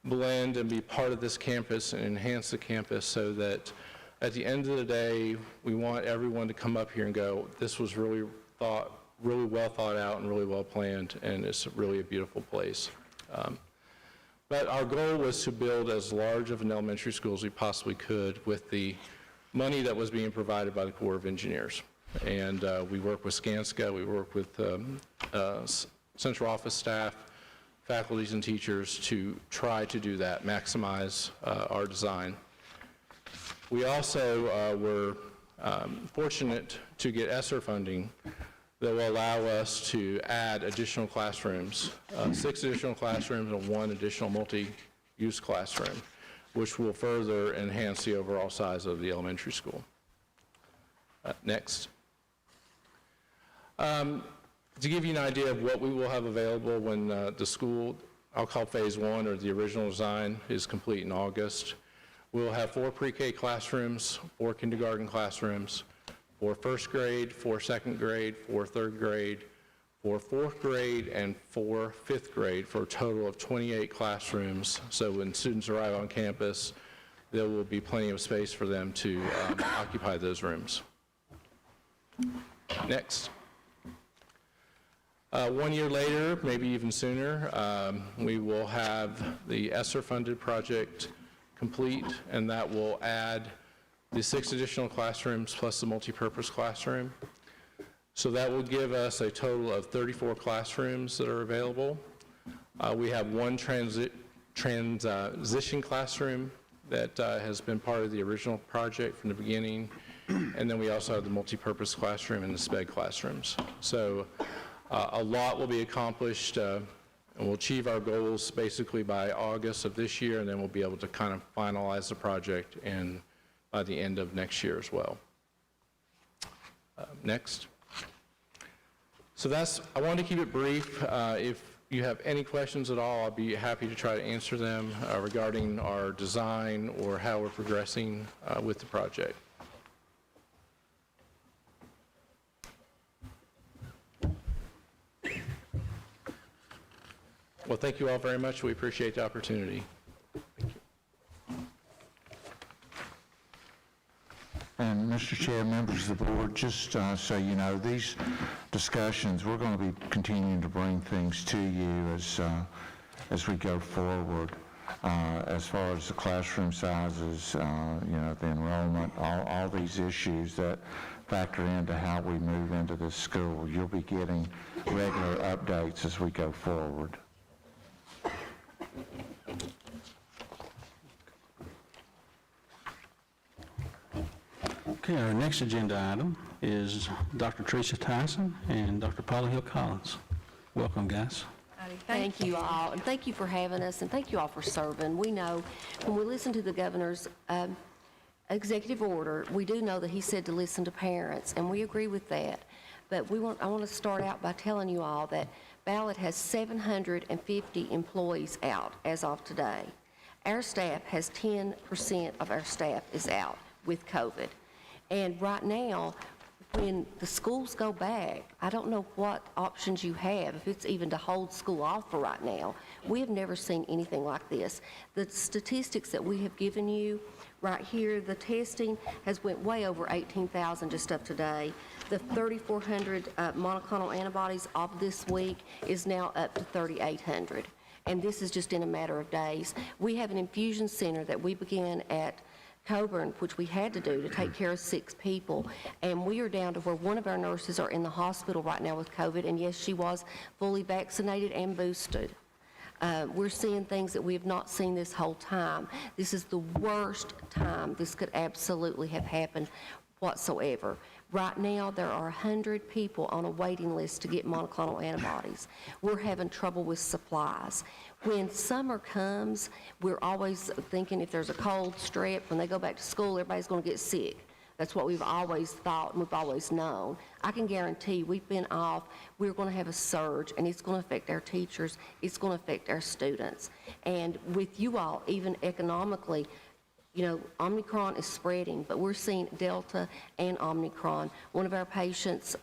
blend and be part of this campus and enhance the campus so that at the end of the day, we want everyone to come up here and go, this was really well thought out and really well planned, and it's really a beautiful place. But our goal was to build as large of an elementary school as we possibly could with the money that was being provided by the Corps of Engineers. And we work with Skanska, we work with central office staff, faculties and teachers to try to do that, maximize our design. We also were fortunate to get ESSER funding that will allow us to add additional classrooms, 6 additional classrooms and 1 additional multi-use classroom, which will further enhance the overall size of the elementary school. Next. To give you an idea of what we will have available when the school, I'll call phase 1 or the original design, is complete in August, we'll have 4 pre-K classrooms, 4 kindergarten classrooms, 4 first grade, 4 second grade, 4 third grade, 4 fourth grade, and 4 fifth grade for a total of 28 classrooms. So when students arrive on campus, there will be plenty of space for them to occupy those rooms. Next. 1 year later, maybe even sooner, we will have the ESSER-funded project complete, and that will add the 6 additional classrooms plus the multipurpose classroom. So that will give us a total of 34 classrooms that are available. We have 1 transition classroom that has been part of the original project from the beginning, and then we also have the multipurpose classroom and the SPED classrooms. So a lot will be accomplished, and we'll achieve our goals basically by August of this year, and then we'll be able to kind of finalize the project and by the end of next year as well. Next. So I wanted to keep it brief. If you have any questions at all, I'll be happy to try to answer them regarding our design or how we're progressing with the project. Well, thank you all very much. We appreciate the opportunity. Thank you. And Mr. Chair, members of the board, just so you know, these discussions, we're going to be continuing to bring things to you as we go forward. As far as the classroom sizes, the enrollment, all these issues that factor into how we move into this school. You'll be getting regular updates as we go forward. Okay, our next agenda item is Dr. Teresa Tyson and Dr. Paula Hill Collins. Welcome, guys. Thank you all, and thank you for having us, and thank you all for serving. We know when we listen to the governor's executive order, we do know that he said to listen to parents, and we agree with that. But I want to start out by telling you all that Ballot has 750 employees out as of today. Our staff has 10% of our staff is out with COVID. And right now, when the schools go back, I don't know what options you have, if it's even to hold school off for right now. We have never seen anything like this. The statistics that we have given you right here, the testing has went way over 18,000 just up today. The 3,400 monoclonal antibodies of this week is now up to 3,800. And this is just in a matter of days. We have an infusion center that we began at Coburn, which we had to do to take care of 6 people, and we are down to where one of our nurses are in the hospital right now with COVID, and yes, she was fully vaccinated and boosted. We're seeing things that we have not seen this whole time. This is the worst time this could absolutely have happened whatsoever. Right now, there are 100 people on a waiting list to get monoclonal antibodies. We're having trouble with supplies. When summer comes, we're always thinking if there's a cold, strep, when they go back to school, everybody's going to get sick. That's what we've always thought and we've always known. I can guarantee we've been off, we're going to have a surge, and it's going to affect our teachers, it's going to affect our students. And with you all, even economically, You know, Omicron is spreading, but we're seeing Delta and Omicron. One of our patients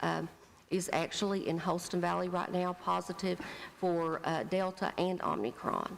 is actually in Holston Valley right now, positive for Delta and Omicron.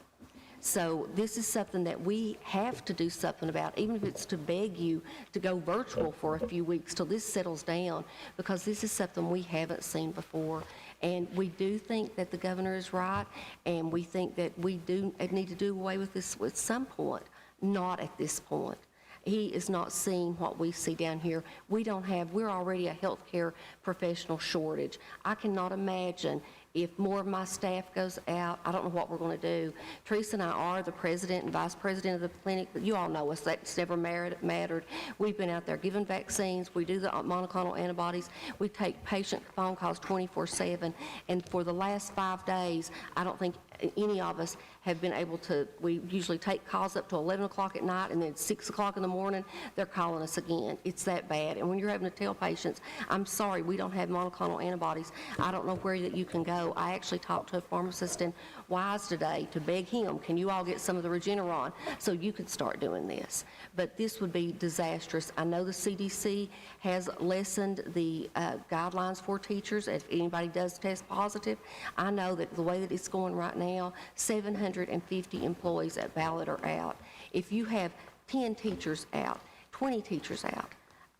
So this is something that we have to do something about, even if it's to beg you to go virtual for a few weeks till this settles down, because this is something we haven't seen before. And we do think that the governor is right, and we think that we do need to do away with this at some point, not at this point. He is not seeing what we see down here. We're already a healthcare professional shortage. I cannot imagine if more of my staff goes out, I don't know what we're going to do. Teresa and I are the president and vice president of the clinic, but you all know us, that's never mattered. We've been out there giving vaccines. We do the monoclonal antibodies. We take patient phone calls 24/7. And for the last 5 days, I don't think any of us have been able to, we usually take calls up to 11 o'clock at night, and then 6 o'clock in the morning, they're calling us again. It's that bad. And when you're having to tell patients, I'm sorry, we don't have monoclonal antibodies, I don't know where that you can go. I actually talked to a pharmacist in Wise today to beg him, can you all get some of the Regeneron so you could start doing this? But this would be disastrous. I know the CDC has lessened the guidelines for teachers if anybody does test positive. I know that the way that it's going right now, 750 employees at Ballard are out. If you have 10 teachers out, 20 teachers out,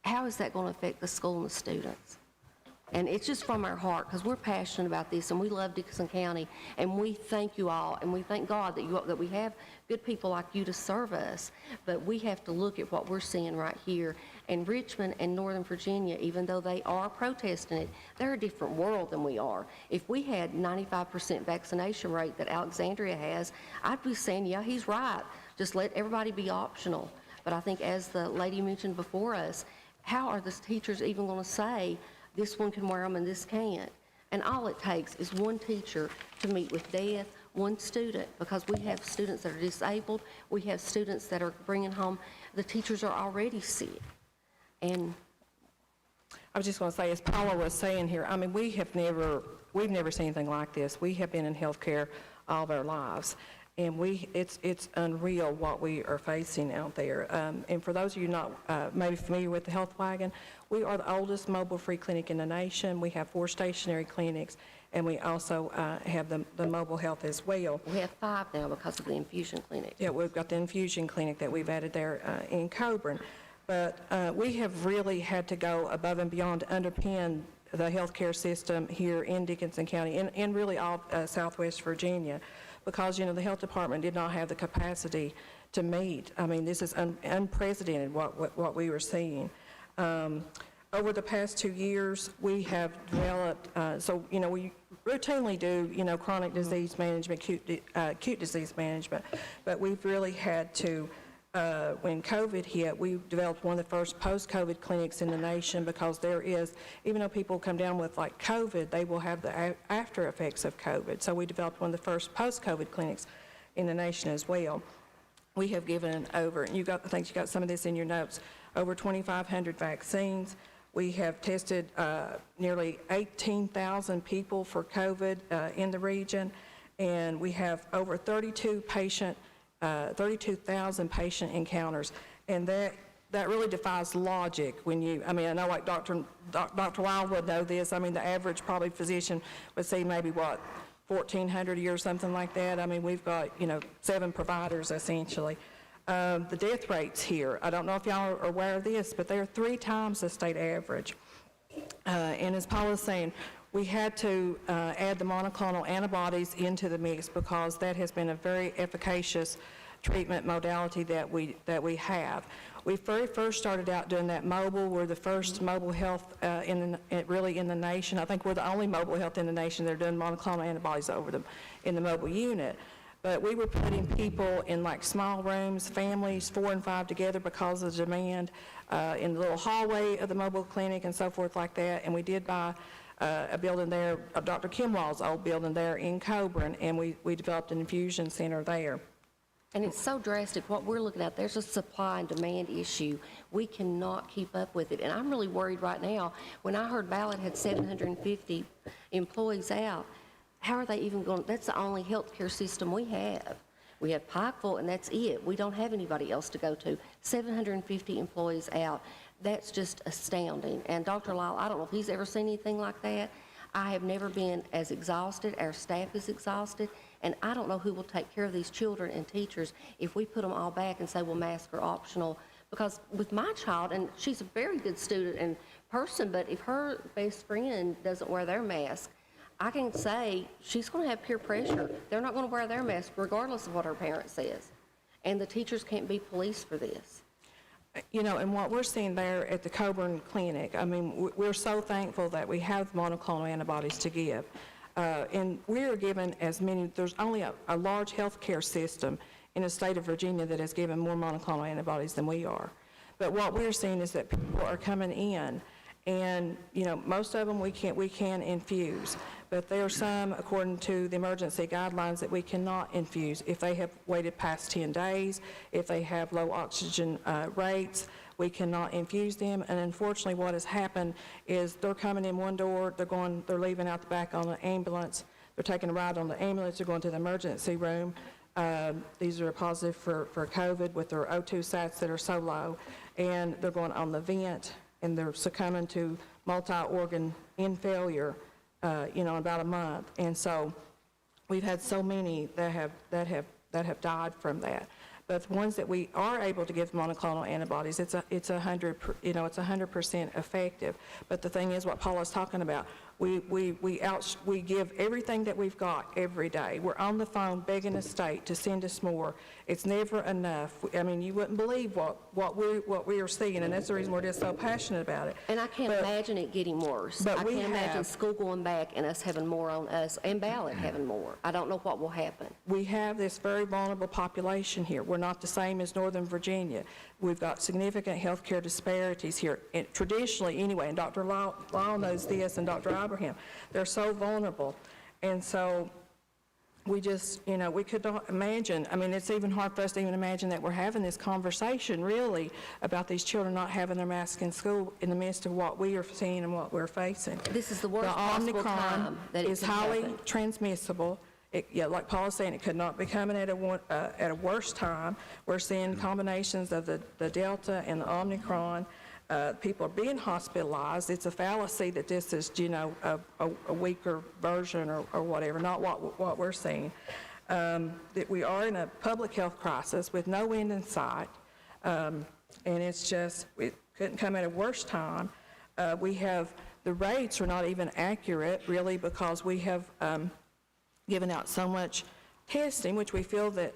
how is that going to affect the school and the students? And it's just from our heart, because we're passionate about this, and we love Dickinson County, and we thank you all, and we thank God that we have good people like you to serve us. But we have to look at what we're seeing right here. And Richmond and Northern Virginia, even though they are protesting it, they're a different world than we are. If we had 95% vaccination rate that Alexandria has, I'd be saying, yeah, he's right. Just let everybody be optional. But I think, as the lady mentioned before us, how are the teachers even going to say, this one can wear them and this can't? And all it takes is one teacher to meet with death, one student, because we have students that are disabled, we have students that are bringing home, the teachers are already sick. And I was just going to say, as Paula was saying here, I mean, we've never seen anything like this. We have been in healthcare all of our lives, and it's unreal what we are facing out there. And for those of you not maybe familiar with the Health Wagon, we are the oldest mobile-free clinic in the nation. We have 4 stationary clinics, and we also have the mobile health as well. We have 5 now because of the infusion clinic. Yeah, we've got the infusion clinic that we've added there in Coburn. But we have really had to go above and beyond to underpin the healthcare system here in Dickinson County and really all Southwest Virginia, because, you know, the health department did not have the capacity to meet. I mean, this is unprecedented what we were seeing. Over the past 2 years, we have developed, so, you know, we routinely do, you know, chronic disease management, acute disease management, but we've really had to, when COVID hit, we developed one of the first post-COVID clinics in the nation, because there is, even though people come down with like COVID, they will have the after effects of COVID. So we developed one of the first post-COVID clinics in the nation as well. We have given over, and I think you got some of this in your notes, over 2,500 vaccines. We have tested nearly 18,000 people for COVID in the region, and we have over 32,000 patient encounters, and that really defies logic when you, I mean, I know like Dr. Wild would know this. I mean, the average probably physician would see maybe, 1,400 a year or something like that. I mean, we've got, 7 providers essentially. The death rates here, I don't know if y'all are aware of this, but they're 3 times the state average. And as Paul was saying, we had to add the monoclonal antibodies into the mix, because that has been a very efficacious treatment modality that we have. We very first started out doing that mobile. We're the first mobile health really in the nation. I think we're the only mobile health in the nation that are doing monoclonal antibodies over them in the mobile unit. But we were putting people in like small rooms, families, 4 and 5 together, because of the demand in the little hallway of the mobile clinic and so forth like that. And we did buy a building there, Dr. Kimwall's old building there in Coburn, and we developed an infusion center there. And it's so drastic. What we're looking at, there's a supply and demand issue. We cannot keep up with it. And I'm really worried right now. When I heard Ballard had 750 employees out, how are they even going? That's the only healthcare system we have. We have Pikeville, and that's it. We don't have anybody else to go to. 750 employees out. That's just astounding. And Dr. Lyle, I don't know if he's ever seen anything like that. I have never been as exhausted. Our staff is exhausted. And I don't know who will take care of these children and teachers if we put them all back and say, well, masks are optional. Because with my child, and she's a very good student and person, but if her best friend doesn't wear their mask, I can say she's going to have peer pressure. They're not going to wear their mask regardless of what her parent says. And the teachers can't be policed for this. You know, and what we're seeing there at the Coburn Clinic, I mean, we're so thankful that we have monoclonal antibodies to give. And we are given as many, there's only a large healthcare system in the state of Virginia that has given more monoclonal antibodies than we are. But what we're seeing is that people are coming in, and, you know, most of them we can infuse. But there are some, according to the emergency guidelines, that we cannot infuse. If they have waited past 10 days, if they have low oxygen rates, we cannot infuse them. And unfortunately, what has happened is they're coming in one door, they're leaving out the back on an ambulance, they're taking a ride on the ambulance, they're going to the emergency room. These are positive for COVID with their O2 sats that are so low, and they're going on the vent, and they're succumbing to multi-organ failure, in about a month. And so we've had so many that have died from that. But the ones that we are able to give monoclonal antibodies, it's 100% effective. But the thing is, what Paula's talking about, we give everything that we've got every day. We're on the phone begging the state to send us more. It's never enough. I mean, you wouldn't believe what we are seeing, and that's the reason we're just so passionate about it. And I can't imagine it getting worse. I can't imagine school going back and us having more on us, and Ballot having more. I don't know what will happen. We have this very vulnerable population here. We're not the same as Northern Virginia. We've got significant health care disparities here, and traditionally anyway, and Dr. Lyle knows this, and Dr. Abraham, they're so vulnerable. And so we just, we could not imagine, I mean, it's even hard for us to even imagine that we're having this conversation, really, about these children not having their masks in school in the midst of what we are seeing and what we're facing. This is the worst possible time that it is can highly happen. Transmissible. Like Paula's saying, it could not be coming at a worse time. We're seeing combinations of the Delta and the Omicron. People are being hospitalized. It's a fallacy that this is, a weaker version or whatever, not what we're seeing. That we are in a public health crisis with no end in sight. And it's just, it couldn't come at a worse time. The rates are not even accurate, really, because we have given out so much testing, which we feel that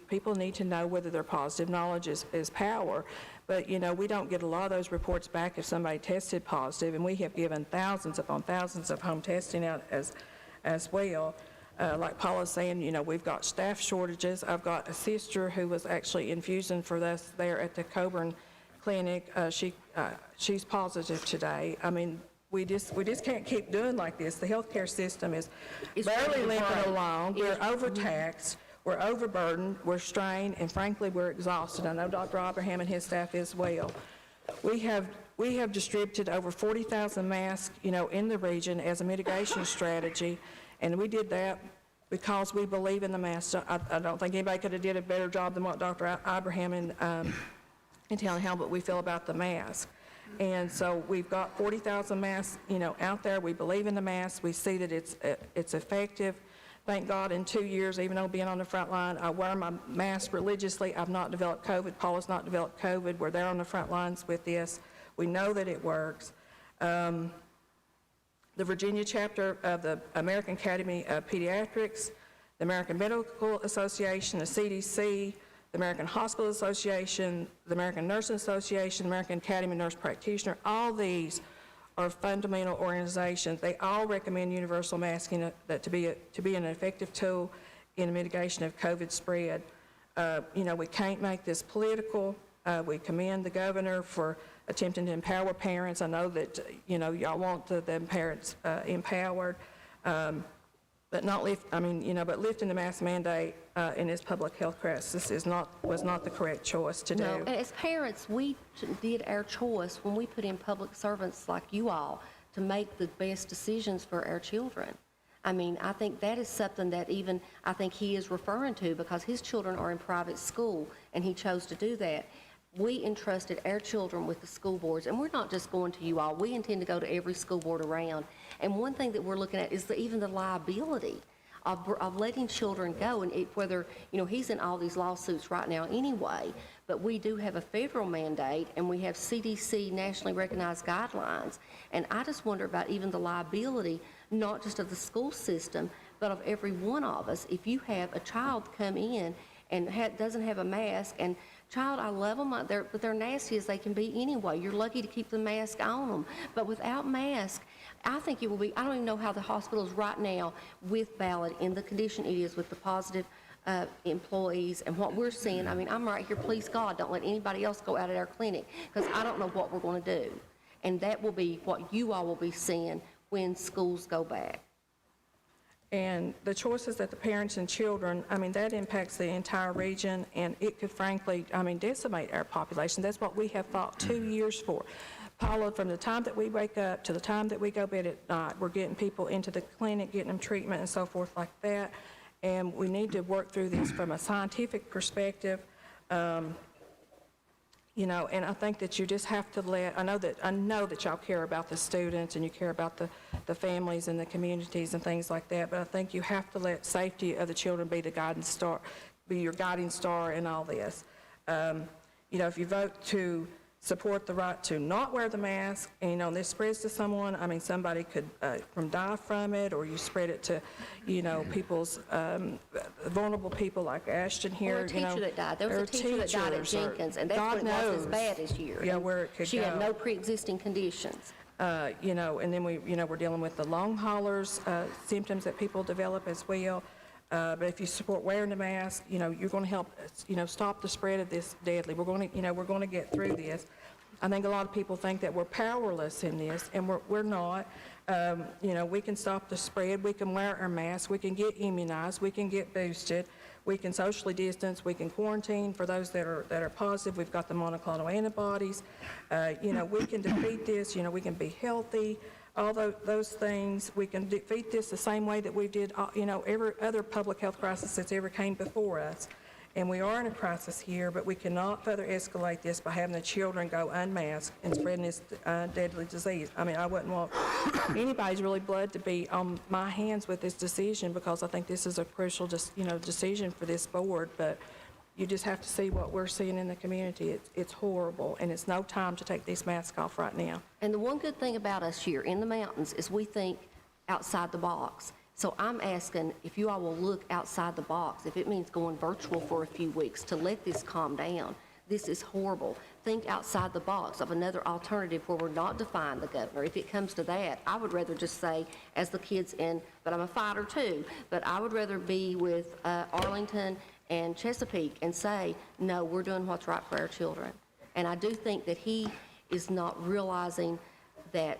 people need to know whether they're positive. Knowledge is power. But, we don't get a lot of those reports back if somebody tested positive, and we have given thousands upon thousands of home testing out as well. Like Paula's saying, we've got staff shortages. I've got a sister who was actually infusing for us there at the Coburn Clinic. She's positive today. I mean, we just can't keep doing like this. The healthcare system is barely limping along. We're overtaxed. We're overburdened, we're strained, and frankly, we're exhausted. I know Dr. Abraham and his staff as well. We have distributed over 40,000 masks, in the region as a mitigation strategy, and we did that because we believe in the masks. I don't think anybody could have did a better job than what Dr. Abraham and telling how what we feel about the mask. And so we've got 40,000 masks, out there. We believe in the masks. We see that it's effective. Thank God in 2 years, even though being on the front line, I wear my mask religiously. I've not developed COVID. Paula's not developed COVID. We're there on the front lines with this. We know that it works. The Virginia chapter of the American Academy of Pediatrics, the American Medical Association, the CDC, the American Hospital Association, the American Nursing Association, the American Academy of Nurse Practitioner, all these are fundamental organizations. They all recommend universal masking to be an effective tool in the mitigation of COVID spread. We can't make this political. We commend the governor for attempting to empower parents. I know that y'all want the parents empowered, but but lifting the mask mandate in this public health crisis was not the correct choice to do. No, and as parents, we did our choice when we put in public servants like you all to make the best decisions for our children. I mean, I think that is something that even, I think he is referring to because his children are in private school and he chose to do that. We entrusted our children with the school boards, and we're not just going to you all. We intend to go to every school board around. And one thing that we're looking at is even the liability of letting children go, and whether, you know, he's in all these lawsuits right now anyway, but we do have a federal mandate, and we have CDC nationally recognized guidelines. And I just wonder about even the liability, not just of the school system, but of every one of us. If you have a child come in and doesn't have a mask, and child, I love them, but they're nasty as they can be anyway. You're lucky to keep the mask on them. But without mask, I think it will be, I don't even know how the hospital is right now with Ballard in the condition it is with the positive employees and what we're seeing. I mean, I'm right here, please God, don't let anybody else go out of our clinic because I don't know what we're going to do. And that will be what you all will be seeing when schools go back. And the choices that the parents and children, I mean, that impacts the entire region, and it could frankly, I mean, decimate our population. That's what we have fought 2 years for. Paula, from the time that we wake up to the time that we go to bed at night, we're getting people into the clinic, getting them treatment and so forth like that. And we need to work through this from a scientific perspective. You know, and I think that you just have to I know that y'all care about the students and you care about the families and the communities and things like that, but I think you have to let safety of the children be the guidance star, be your guiding star in all this. You know, if you vote to support the right to not wear the mask, and you know, this spreads to someone, I mean, somebody could die from it, or you spread it to, you know, people's vulnerable people like Ashton here. Or a teacher that died. There was a teacher that died at Jenkins, and that's God when it was as knows. bad as here. Yeah, where it could She go. had no pre-existing conditions. You know, and then we're dealing with the long haulers, symptoms that people develop as well. But if you support wearing the mask, you know, you're going to help, you know, stop the spread of this deadly. We're going to get through this. I think a lot of people think that we're powerless in this, and we're not. You know, we can stop the spread. We can wear our masks. We can get immunized. We can get boosted. We can socially distance. We can quarantine for those that are positive. We've got the monoclonal antibodies. You know, we can defeat this. You know, we can be healthy. All those things, we can defeat this the same way that we did, you know, every other public health crisis that's ever came before us. And we are in a crisis here, but we cannot further escalate this by having the children go unmasked and spreading this deadly disease. I mean, I wouldn't want anybody's really blood to be on my hands with this decision, because I think this is a crucial, decision for this board. But you just have to see what we're seeing in the community. It's horrible, and it's no time to take these masks off right now. And the one good thing about us here in the mountains is we think outside the box. So I'm asking if you all will look outside the box, if it means going virtual for a few weeks to let this calm down. This is horrible. Think outside the box of another alternative where we're not defying the governor. If it comes to that, I would rather just say, as the kids but I'm a fighter too, but I would rather be with Arlington and Chesapeake and say, no, we're doing what's right for our children. And I do think that he is not realizing that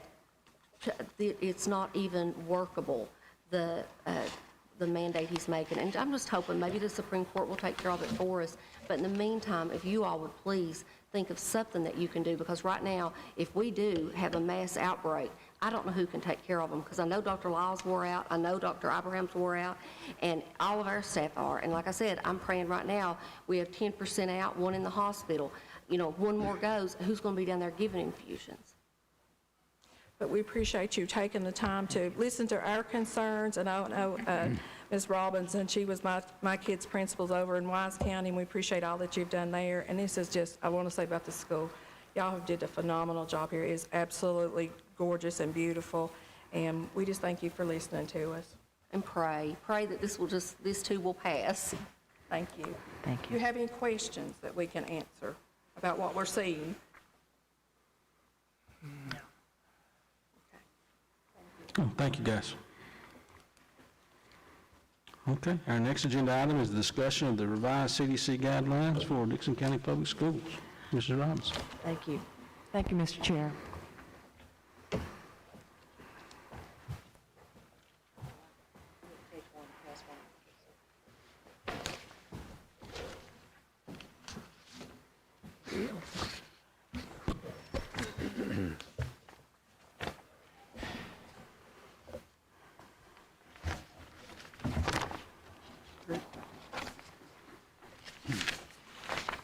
it's not even workable, the mandate he's making. And I'm just hoping maybe the Supreme Court will take care of it for us. But in the meantime, if you all would please think of something that you can do, because right now, if we do have a mass outbreak, I don't know who can take care of them, because I know Dr. Lyles wore out, I know Dr. Abrahams wore out, and all of our staff are. And like I said, I'm praying right now, we have 10% out, one in the hospital. You know, one more goes, who's going to be down there giving infusions? But we appreciate you taking the time to listen to our concerns. And I know Ms. Robinson, she was my kid's principal over in Wise County, and we appreciate all that you've done there. And this is just, I want to say about the school, y'all have did a phenomenal job here. It is absolutely gorgeous and beautiful, and we just thank you for listening to us. And pray that this too will pass. Thank you. Thank Do you have any questions that we can answer about what we're seeing? No. Oh, thank you, guys. Okay, our next agenda item is the discussion of the revised CDC guidelines for Dixon County Public Schools. Mrs. Robinson. Thank you. Thank you, Mr. Chair.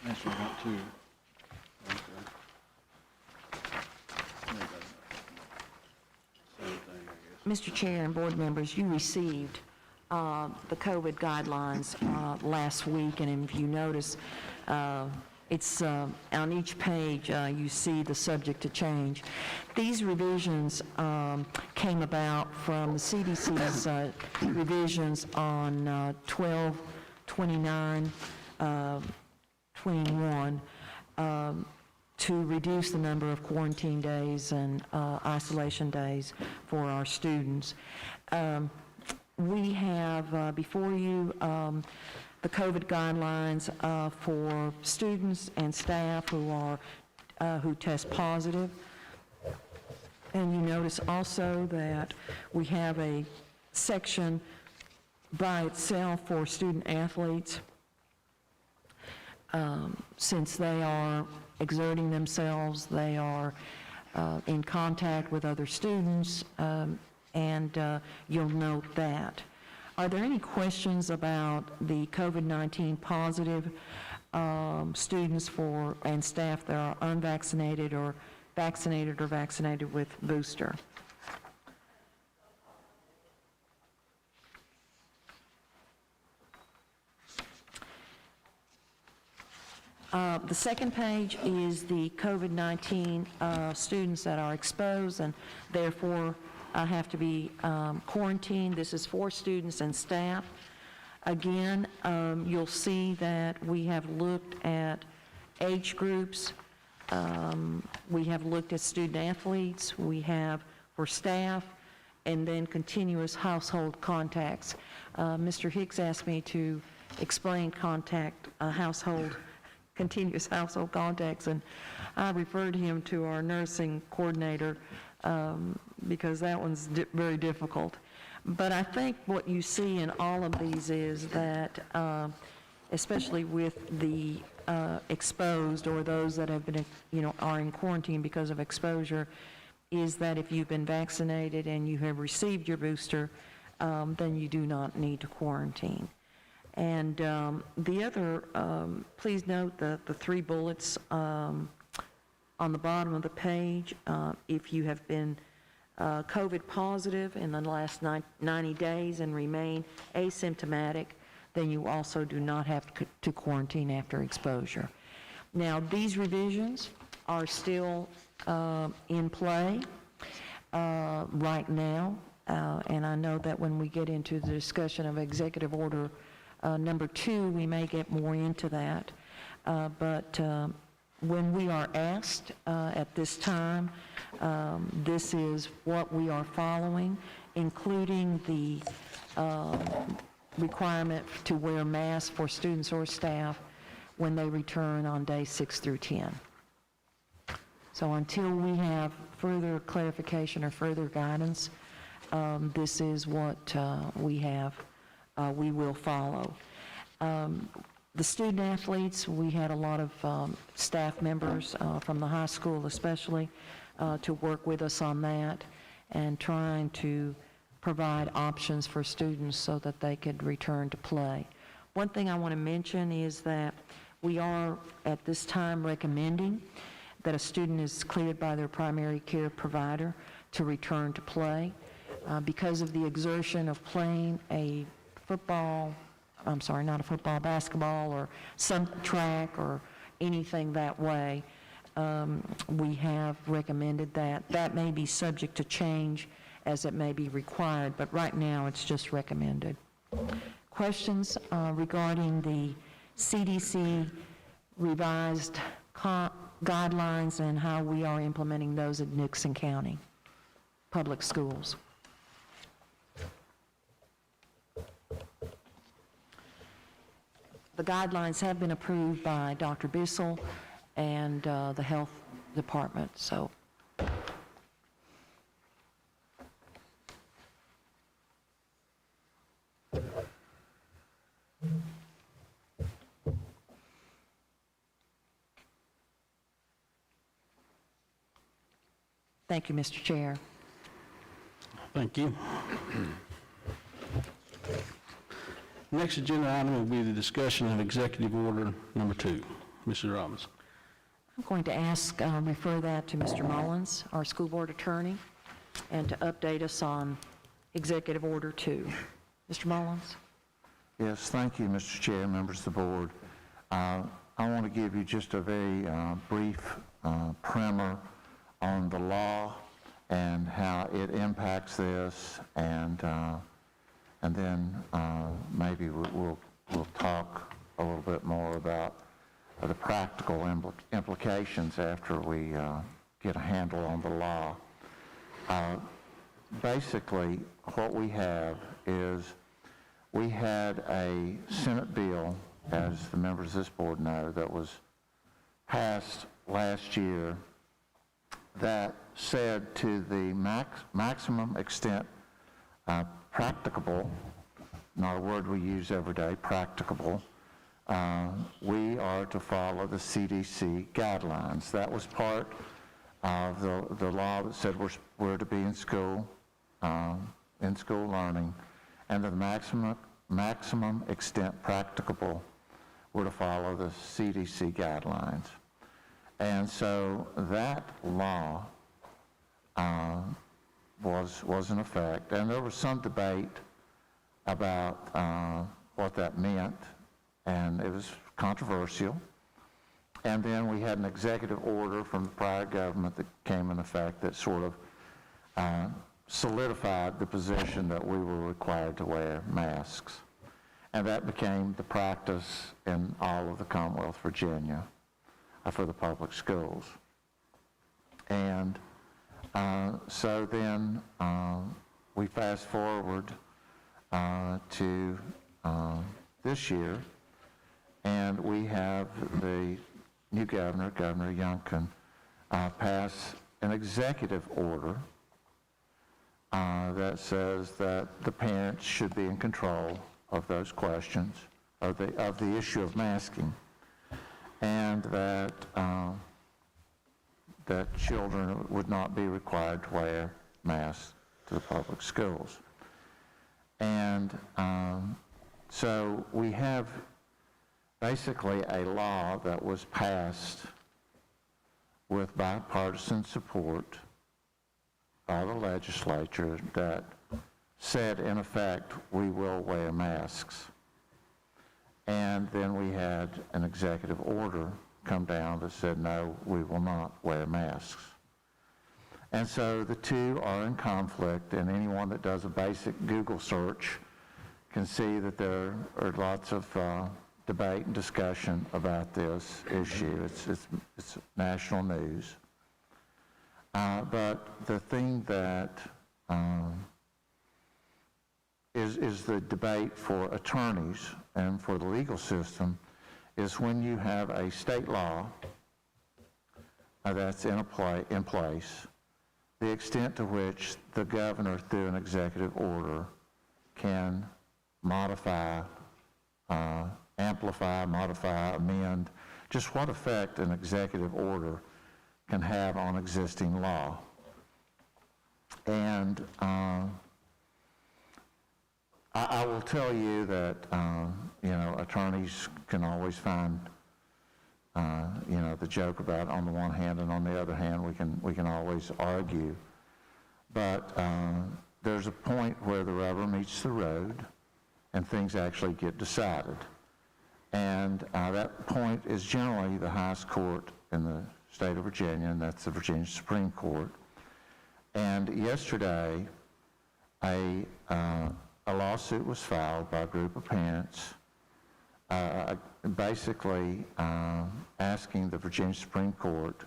Actually, I got two. Mr. Chair and board members, you received the COVID guidelines last week, and if you notice, it's on each page, you see the subject to change. These revisions came about from the CDC's revisions on 12/29/21 to reduce the number of quarantine days and isolation days for our students. We have before you the COVID guidelines for students and staff who test positive. And you notice also that we have a section by itself for student athletes. Since they are exerting themselves, they are in contact with other students, and you'll note that. Are there any questions about the COVID-19 positive students and staff that are unvaccinated or vaccinated with booster? The second page is the COVID-19 students that are exposed and therefore have to be quarantined. This is for students and staff. Again, you'll see that we have looked at age groups. We have looked at student athletes. We have for staff, and then continuous household contacts. Mr. Hicks asked me to explain continuous household contacts, and I referred him to our nursing coordinator because that one's very difficult. But I think what you see in all of these is that, especially with the exposed or those that have been, are in quarantine because of exposure, is that if you've been vaccinated and you have received your booster, then you do not need to quarantine. And the other, please note the three bullets on the bottom of the page. If you have been COVID positive in the last 90 days and remain asymptomatic, then you also do not have to quarantine after exposure. Now, these revisions are still in play right now, and I know that when we get into the discussion of Executive Order number 2, we may get more into that. But when we are asked at this time, this is what we are following, including the requirement to wear masks for students or staff when they return on days 6 through 10. So until we have further clarification or further guidance, this is what we will follow. The student athletes, we had a lot of staff members from the high school especially to work with us on that and trying to provide options for students so that they could return to play. One thing I want to mention is that we are at this time recommending that a student is cleared by their primary care provider to return to play because of the exertion of playing a basketball or some track or anything that way. We have recommended that. That may be subject to change as it may be required, but right now it's just recommended. Questions regarding the CDC revised guidelines and how we are implementing those at Nixon County Public Schools? The guidelines have been approved by Dr. Bissell and the health department, so. Thank you, Mr. Chair. Thank you. Next agenda item will be the discussion of Executive Order number 2. Mrs. Robinson. I'm going to refer that to Mr. Mullins, our school board attorney, and to update us on Executive Order 2. Mr. Mullins? Yes, thank you, Mr. Chair, members of the board. I want to give you just a very brief primer on the law and how it impacts this, and then maybe we'll talk a little bit more about the practical implications after we get a handle on the law. Basically, what we have is we had a Senate bill, as the members of this board know, that was passed last year that said to the maximum extent practicable, not a word we use every day, practicable, we are to follow the CDC guidelines. That was part of the law that said we're to be in school learning, and the maximum extent practicable, we're to follow the CDC guidelines. And so that law was in effect, and there was some debate about what that meant, and it was controversial. And then we had an executive order from the prior government that came in effect that sort of solidified the position that we were required to wear masks. And that became the practice in all of the Commonwealth of Virginia for the public schools. And so then we fast forward to this year, and we have the new governor, Governor Youngkin, pass an executive order that says that the parents should be in control of those questions, of the issue of masking, and that that children would not be required to wear masks to the public schools. And so we have basically a law that was passed with bipartisan support by the legislature that said, in effect, we will wear masks. And then we had an executive order come down that said, no, we will not wear masks. And so the two are in conflict, and anyone that does a basic Google search can see that there are lots of debate and discussion about this issue. It's national news. But the thing that is the debate for attorneys and for the legal system is when you have a state law that's in place, the extent to which the governor, through an executive order, can modify, amplify, modify, amend, just what effect an executive order can have on existing law. And I will tell you that, attorneys can always find, the joke about on the one hand, and on the other hand, we can always argue. But there's a point where the rubber meets the road and things actually get decided. And that point is generally the highest court in the state of Virginia, and that's the Virginia Supreme Court. And yesterday, a lawsuit was filed by a group of parents basically asking the Virginia Supreme Court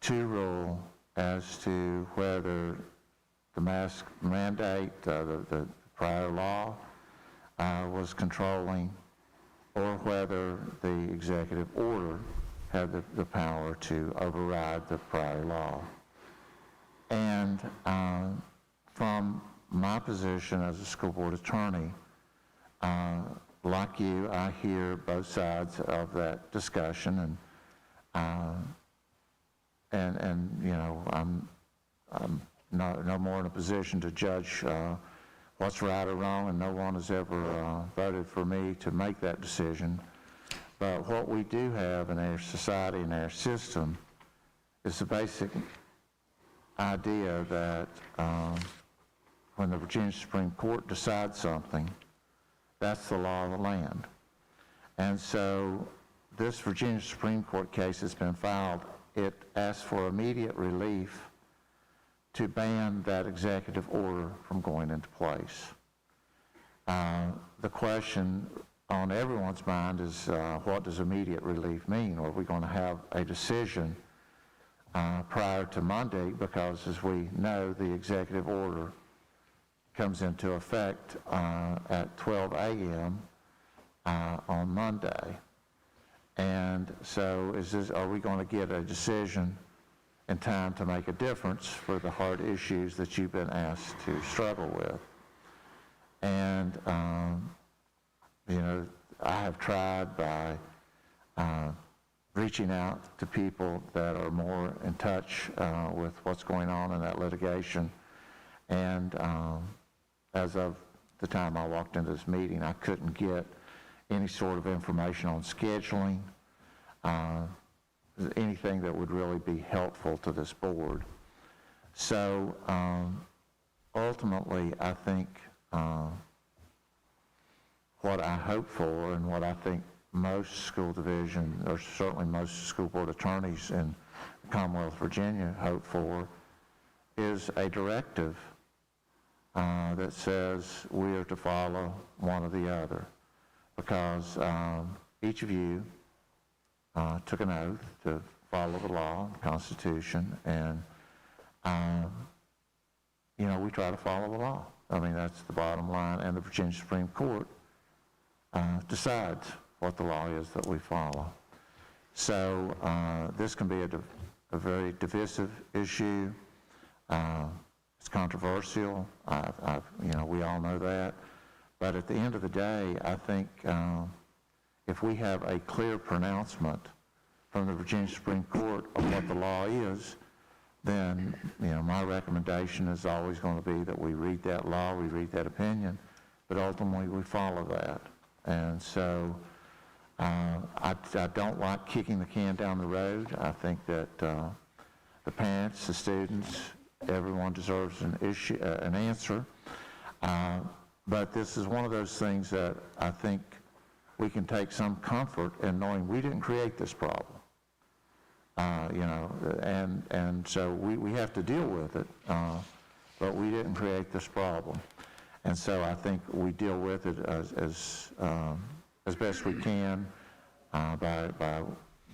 to rule as to whether the mask mandate, the prior law, was controlling, or whether the executive order had the power to override the prior law. And from my position as a school board attorney, like you, I hear both sides of that discussion, and I'm no more in a position to judge what's right or wrong, and no one has ever voted for me to make that decision. But what we do have in our society and our system is the basic idea that when the Virginia Supreme Court decides something, that's the law of the land. And so this Virginia Supreme Court case has been filed. It asks for immediate relief to ban that executive order from going into place. The question on everyone's mind is what does immediate relief mean? Are we going to have a decision prior to Monday? Because as we know, the executive order comes into effect at 12 a.m. On Monday. And so are we going to get a decision in time to make a difference for the hard issues that you've been asked to struggle with? And, you know, I have tried by reaching out to people that are more in touch with what's going on in that litigation. And as of the time I walked into this meeting, I couldn't get any sort of information on scheduling, anything that would really be helpful to this board. So ultimately, I think what I hope for and what I think most school division, or certainly most school board attorneys in the Commonwealth of Virginia hope for, is a directive that says we are to follow one or the other. Because each of you took an oath to follow the law, the Constitution, and, you know, we try to follow the law. I mean, that's the bottom line, and the Virginia Supreme Court decides what the law is that we follow. So this can be a very divisive issue. It's controversial. You know, we all know that. But at the end of the day, I think if we have a clear pronouncement from the Virginia Supreme Court of what the law is, then, you know, my recommendation is always going to be that we read that law, we read that opinion, but ultimately we follow that. And so I don't like kicking the can down the road. I think that the parents, the students, everyone deserves an answer. But this is one of those things that I think we can take some comfort in knowing we didn't create this problem. You know, and so we have to deal with it, but we didn't create this problem. And so I think we deal with it as best we can by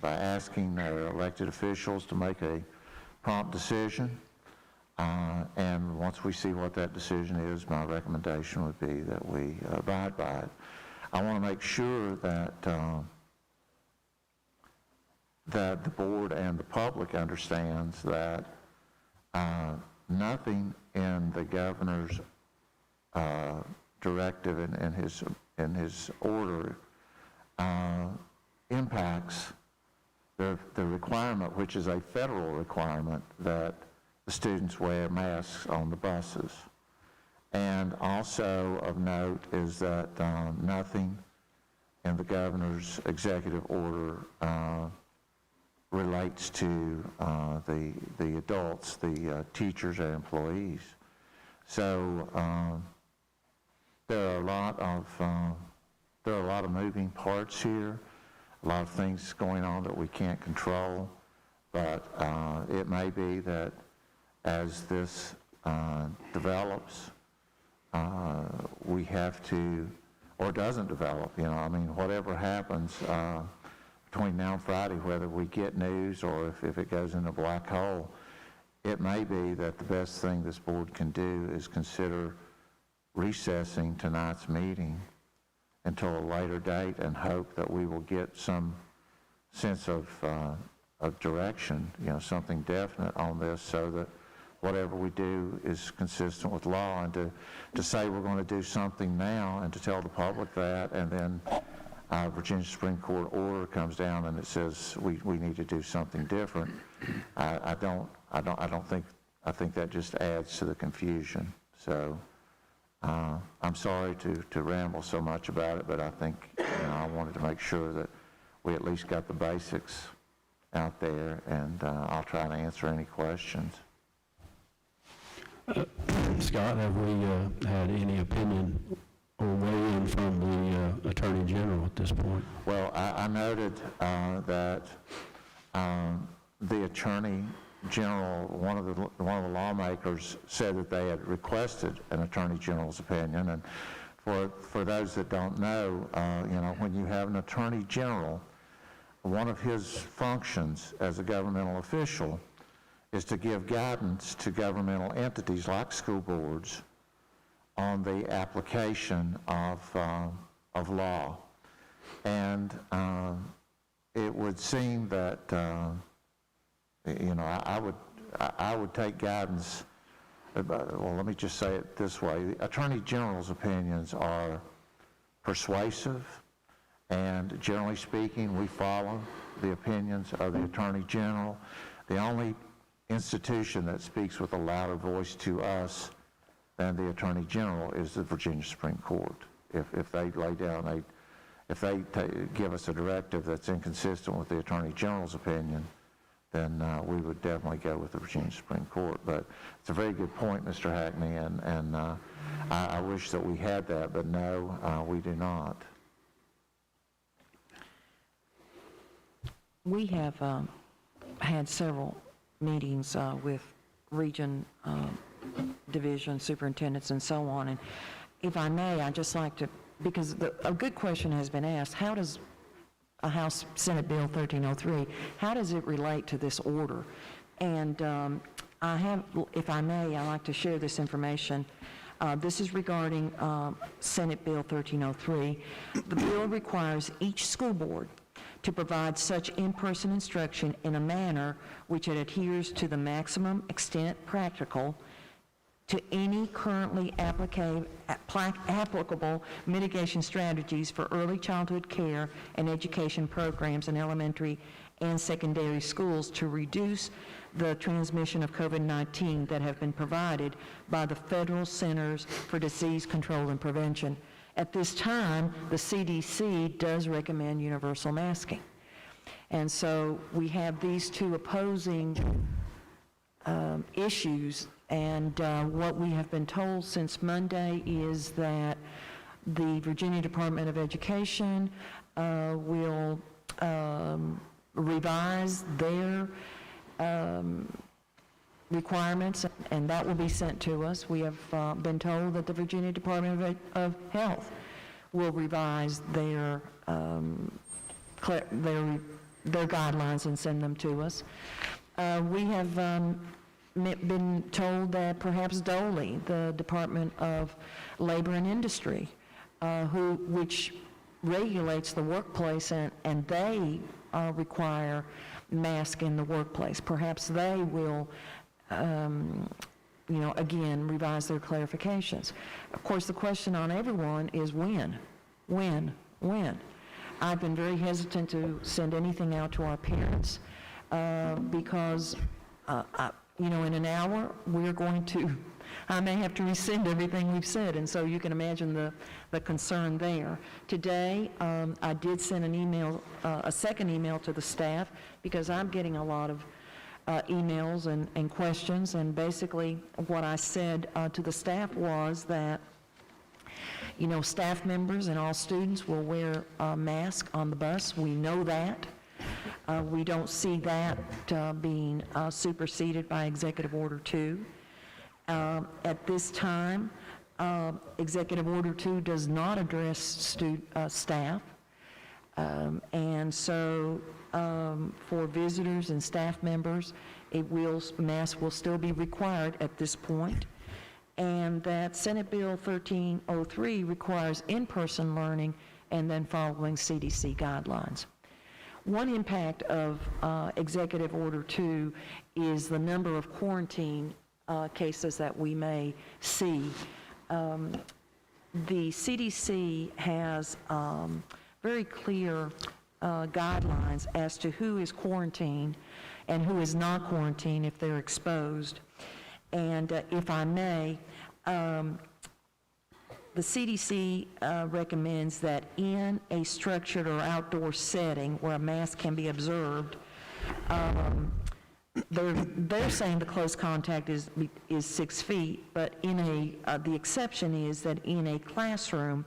asking our elected officials to make a prompt decision. And once we see what that decision is, my recommendation would be that we abide by it. I want to make sure that that the board and the public understands that nothing in the governor's directive in his order impacts the requirement, which is a federal requirement, that the students wear masks on the buses. And also of note is that nothing in the governor's executive order relates to the adults, the teachers and employees. So there are a lot of moving parts here, a lot of things going on that we can't control, but it may be that as this develops, we have to, or doesn't develop, you know, I mean, whatever happens between now and Friday, whether we get news or if it goes in a black hole, it may be that the best thing this board can do is consider recessing tonight's meeting until a later date and hope that we will get some sense of direction, you know, something definite on this, so that whatever we do is consistent with law. And to say we're going to do something now and to tell the public that, and then Virginia Supreme Court order comes down and it says we need to do something different, I think that just adds to the confusion. So I'm sorry to ramble so much about it, but I think, you know, I wanted to make sure that we at least got the basics out there, and I'll try to answer any questions. Scott, have we had any opinion or weigh-in from the Attorney General at this point? Well, I noted that the Attorney General, one of the lawmakers, said that they had requested an Attorney General's opinion. And for those that don't know, when you have an Attorney General, one of his functions as a governmental official is to give guidance to governmental entities like school boards on the application of law. And it would seem that I would take guidance. Well, let me just say it this way: the Attorney General's opinions are persuasive, and generally speaking, we follow the opinions of the Attorney General. The only institution that speaks with a louder voice to us than the Attorney General is the Virginia Supreme Court. If they lay down if they give us a directive that's inconsistent with the Attorney General's opinion, then we would definitely go with the Virginia Supreme Court. But it's a very good point, Mr. Hackney, and I wish that we had that, but no, we do not. We have had several meetings with region, division superintendents and so on, and if I may, I'd just like to, because a good question has been asked, how does House Senate Bill 1303, how does it relate to this order? And I have, if I may, I'd like to share this information. This is regarding Senate Bill 1303. The bill requires each school board to provide such in-person instruction in a manner which it adheres to the maximum extent practical to any currently applicable mitigation strategies for early childhood care and education programs in elementary and secondary schools to reduce the transmission of COVID-19 that have been provided by the Federal Centers for Disease Control and Prevention. At this time, the CDC does recommend universal masking. And so we have these two opposing issues, and what we have been told since Monday is that the Virginia Department of Education will revise their requirements, and that will be sent to us. We have been told that the Virginia Department of Health will revise their guidelines and send them to us. We have been told that perhaps DOLE, the Department of Labor and Industry, which regulates the workplace, and they require masks in the workplace. Perhaps they will, again, revise their clarifications. Of course, the question on everyone is when? When? I've been very hesitant to send anything out to our parents because, in an hour, I may have to rescind everything we've said, and so you can imagine the concern there. Today, I did send an email, a second email to the staff, because I'm getting a lot of emails and questions, and basically what I said to the staff was that, staff members and all students will wear a mask on the bus. We know that. We don't see that being superseded by Executive Order 2. At this time, Executive Order 2 does not address staff, and so for visitors and staff members, masks will still be required at this point, and that Senate Bill 1303 requires in-person learning and then following CDC guidelines. One impact of Executive Order 2 is the number of quarantine cases that we may see. The CDC has very clear guidelines as to who is quarantined and who is not quarantined if they're exposed. And if I may, the CDC recommends that in a structured or outdoor setting where a mask can be observed, they're saying the close contact is 6 feet, but the exception is that in a classroom,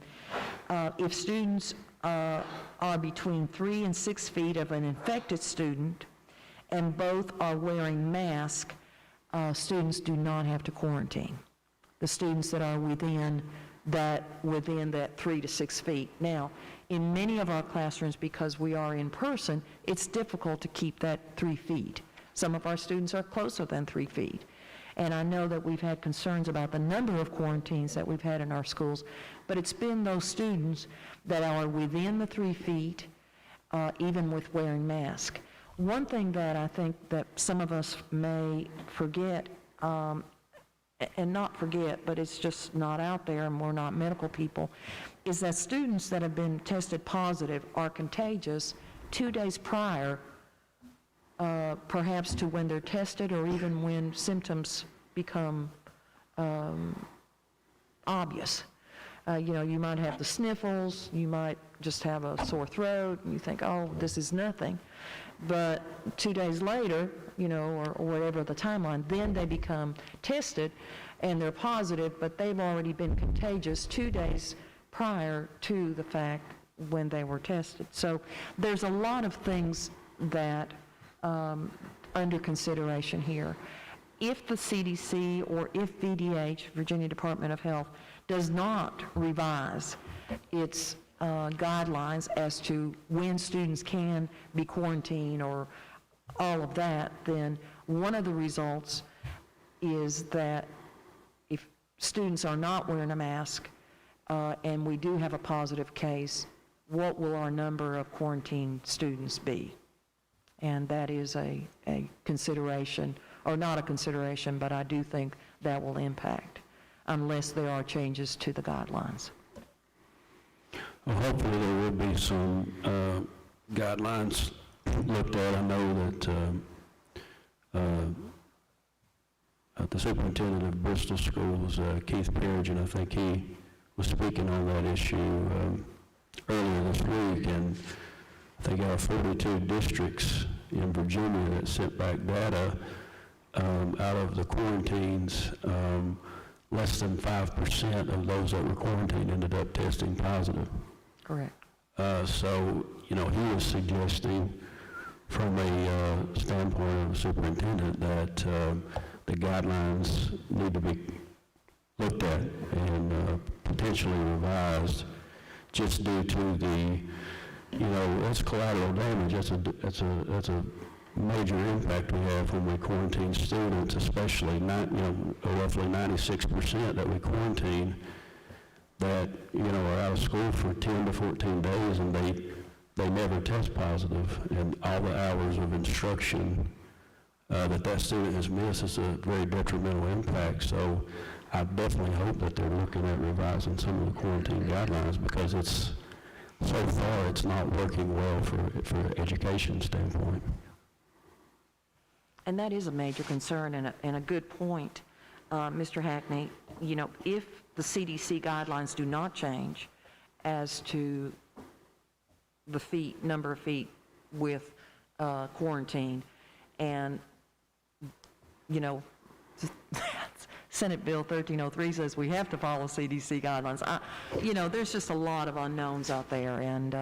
if students are between 3 and 6 feet of an infected student and both are wearing masks, students do not have to quarantine. The students that are within that 3 to 6 feet. Now, in many of our classrooms, because we are in person, it's difficult to keep that 3 feet. Some of our students are closer than 3 feet. And I know that we've had concerns about the number of quarantines that we've had in our schools, but it's been those students that are within the 3 feet, even with wearing masks. One thing that I think that some of us may forget, and not forget, but it's just not out there and we're not medical people, is that students that have been tested positive are contagious 2 days prior, perhaps to when they're tested or even when symptoms become obvious. You might have the sniffles, you might just have a sore throat, and you think, oh, this is nothing. But 2 days later, or whatever the timeline, then they become tested and they're positive, but they've already been contagious 2 days prior to the fact when they were tested. So there's a lot of things that under consideration here. If the CDC or if VDH, Virginia Department of Health, does not revise its guidelines as to when students can be quarantined or all of that, then one of the results is that if students are not wearing a mask and we do have a positive case, what will our number of quarantined students be? And that is a consideration, or not a consideration, but I do think that will impact, unless there are changes to the guidelines. Well, hopefully there will be some guidelines looked at. I know that the superintendent of Bristol Schools, Keith Perrigan, I think he was speaking on that issue earlier this week, and I think out of 42 districts in Virginia that sent back data, out of the quarantines, less than 5% of those that were quarantined ended up testing positive. Correct. So, he was suggesting from a standpoint of the superintendent that the guidelines need to be looked at and potentially revised just due to the, that's collateral damage. That's a major impact we have when we quarantine students, especially roughly 96% that we quarantine that are out of school for 10 to 14 days and they never test positive, and all the hours of instruction that student has missed is a very detrimental impact. So I definitely hope that they're looking at revising some of the quarantine guidelines, because so far it's not working well for an education standpoint. And that is a major concern and a good point, Mr. Hackney. If the CDC guidelines do not change as to the number of feet with quarantine, and, Senate Bill 1303 says we have to follow CDC guidelines. There's just a lot of unknowns out there, and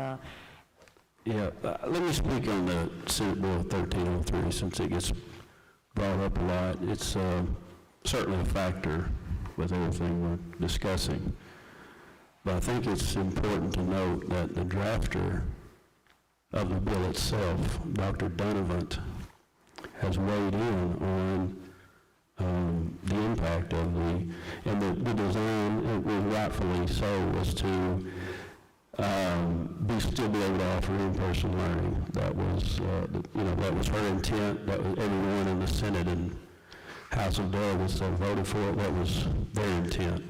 let me speak on the Senate Bill 1303 since it gets brought up a lot. It's certainly a factor with everything we're discussing. But I think it's important to note that the drafter of the bill itself, Dr. Donovan, has weighed in on the impact of the design, rightfully so, was to still be able to offer in-person learning. That was, that was her intent. That was everyone in the Senate and House of Delegates that voted for it. That was their intent.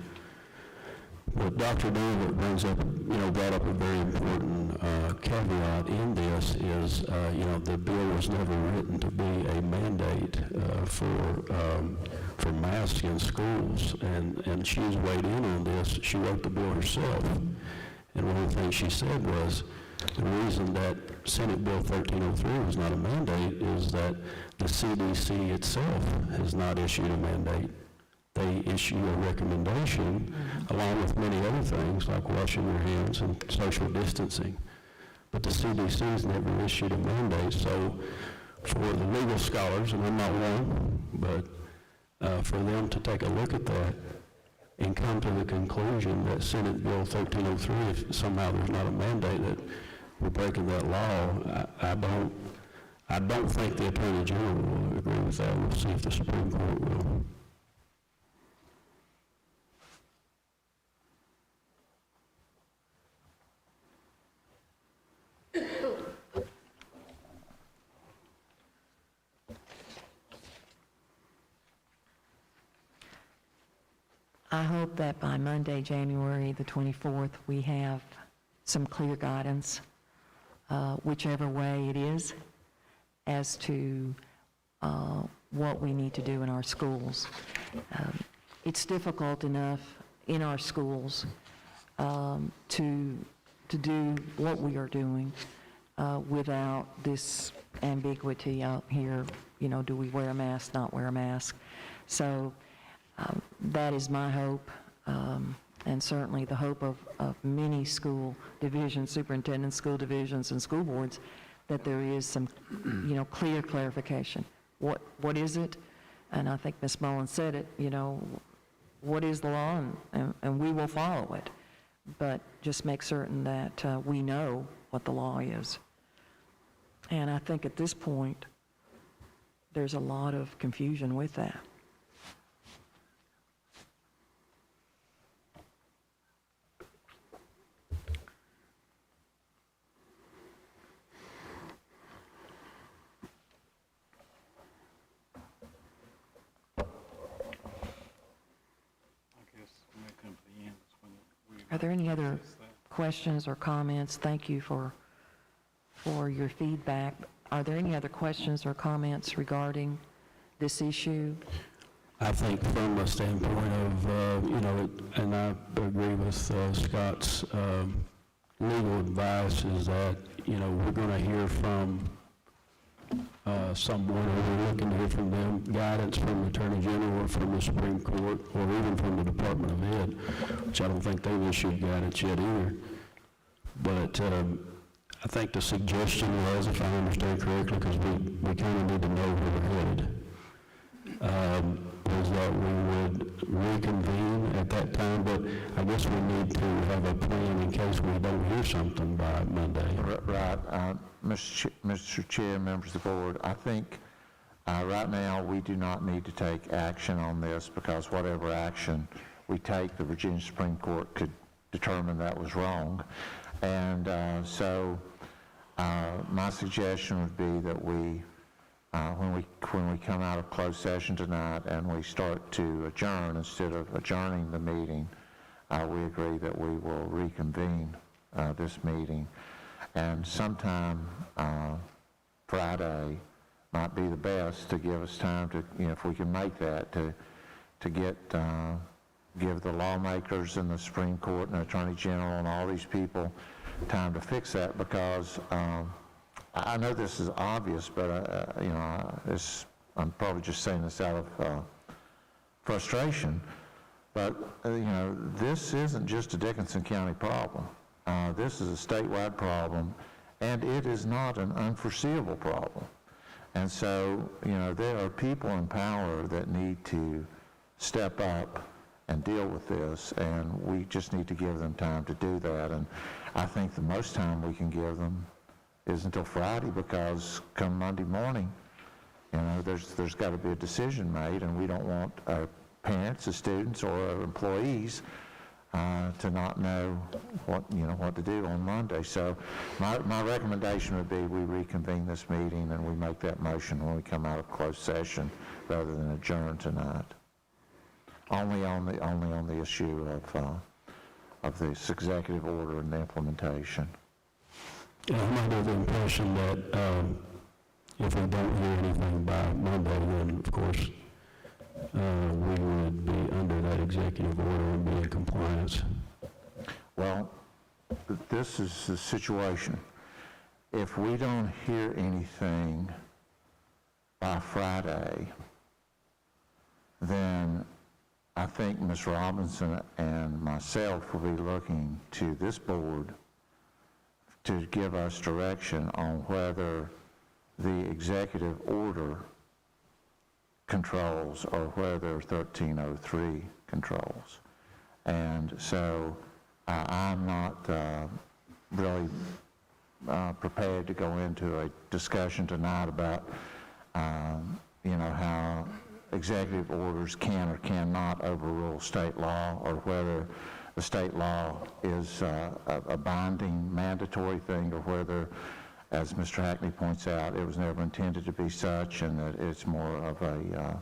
What Dr. David brings up, brought up a very important caveat in this is, the bill was never written to be a mandate for masks in schools, and she's weighed in on this. She wrote the bill herself, and one of the things she said was the reason that Senate Bill 1303 was not a mandate is that the CDC itself has not issued a mandate. They issue a recommendation along with many other things like washing your hands and social distancing. But the CDC has never issued a mandate. So for the legal scholars, and I'm not one, but for them to take a look at that and come to the conclusion that Senate Bill 1303, if somehow there's not a mandate, that we're breaking that law, I don't think the Attorney General will agree with that. We'll see if the Supreme Court will. I hope that by Monday, January the 24th, we have some clear guidance, whichever way it is, as to what we need to do in our schools. It's difficult enough in our schools to do what we are doing without this ambiguity out here, do we wear a mask, not wear a mask? So that is my hope, and certainly the hope of many school divisions, superintendents, school divisions, and school boards, that there is some, clear clarification. What is it? And I think Ms. Mullins said it, what is the law, and we will follow it. But just make certain that we know what the law is. And I think at this point, there's a lot of confusion with that. Are there any other questions or comments? Thank you for your feedback. Are there any other questions or comments regarding this issue? I think from a standpoint of, and I agree with Scott's legal advice is that, we're going to hear from someone, or we're looking to hear from them, guidance from the Attorney General or from the Supreme Court or even from the Department of Ed, which I don't think they've issued guidance yet either. But I think the suggestion was, if I understand correctly, because we kind of need to know where we're headed, was that we would reconvene at that time, but I guess we need to have a plan in case we don't hear something by Monday. Right. Mr. Chair, members of the board, I think right now we do not need to take action on this because whatever action we take, the Virginia Supreme Court could determine that was wrong. And so my suggestion would be that we, when we come out of closed session tonight and we start to adjourn, instead of adjourning the meeting, we agree that we will reconvene this meeting. And sometime Friday might be the best to give us time to, if we can make that, to give the lawmakers and the Supreme Court and the Attorney General and all these people time to fix that, because I know this is obvious, but I'm probably just saying this out of frustration. But this isn't just a Dickinson County problem. This is a statewide problem, and it is not an unforeseeable problem. And so, there are people in power that need to step up and deal with this, and we just need to give them time to do that. And I think the most time we can give them is until Friday, because come Monday morning, there's got to be a decision made, and we don't want our parents, the students, or our employees to not know what to do on Monday. So my recommendation would be we reconvene this meeting and we make that motion when we come out of closed session rather than adjourn tonight. Only on the issue this executive order and the implementation. I'm under the impression that if we don't hear anything by Monday, then of course we would be under that executive order and be in compliance. Well, this is the situation. If we don't hear anything by Friday, then I think Ms. Robinson and myself will be looking to this board to give us direction on whether the executive order controls or whether 1303 controls. And so I'm not really prepared to go into a discussion tonight about, how executive orders can or cannot overrule state law, or whether the state law is a binding, mandatory thing, or whether, as Mr. Hackney points out, it was never intended to be such, and that it's more of a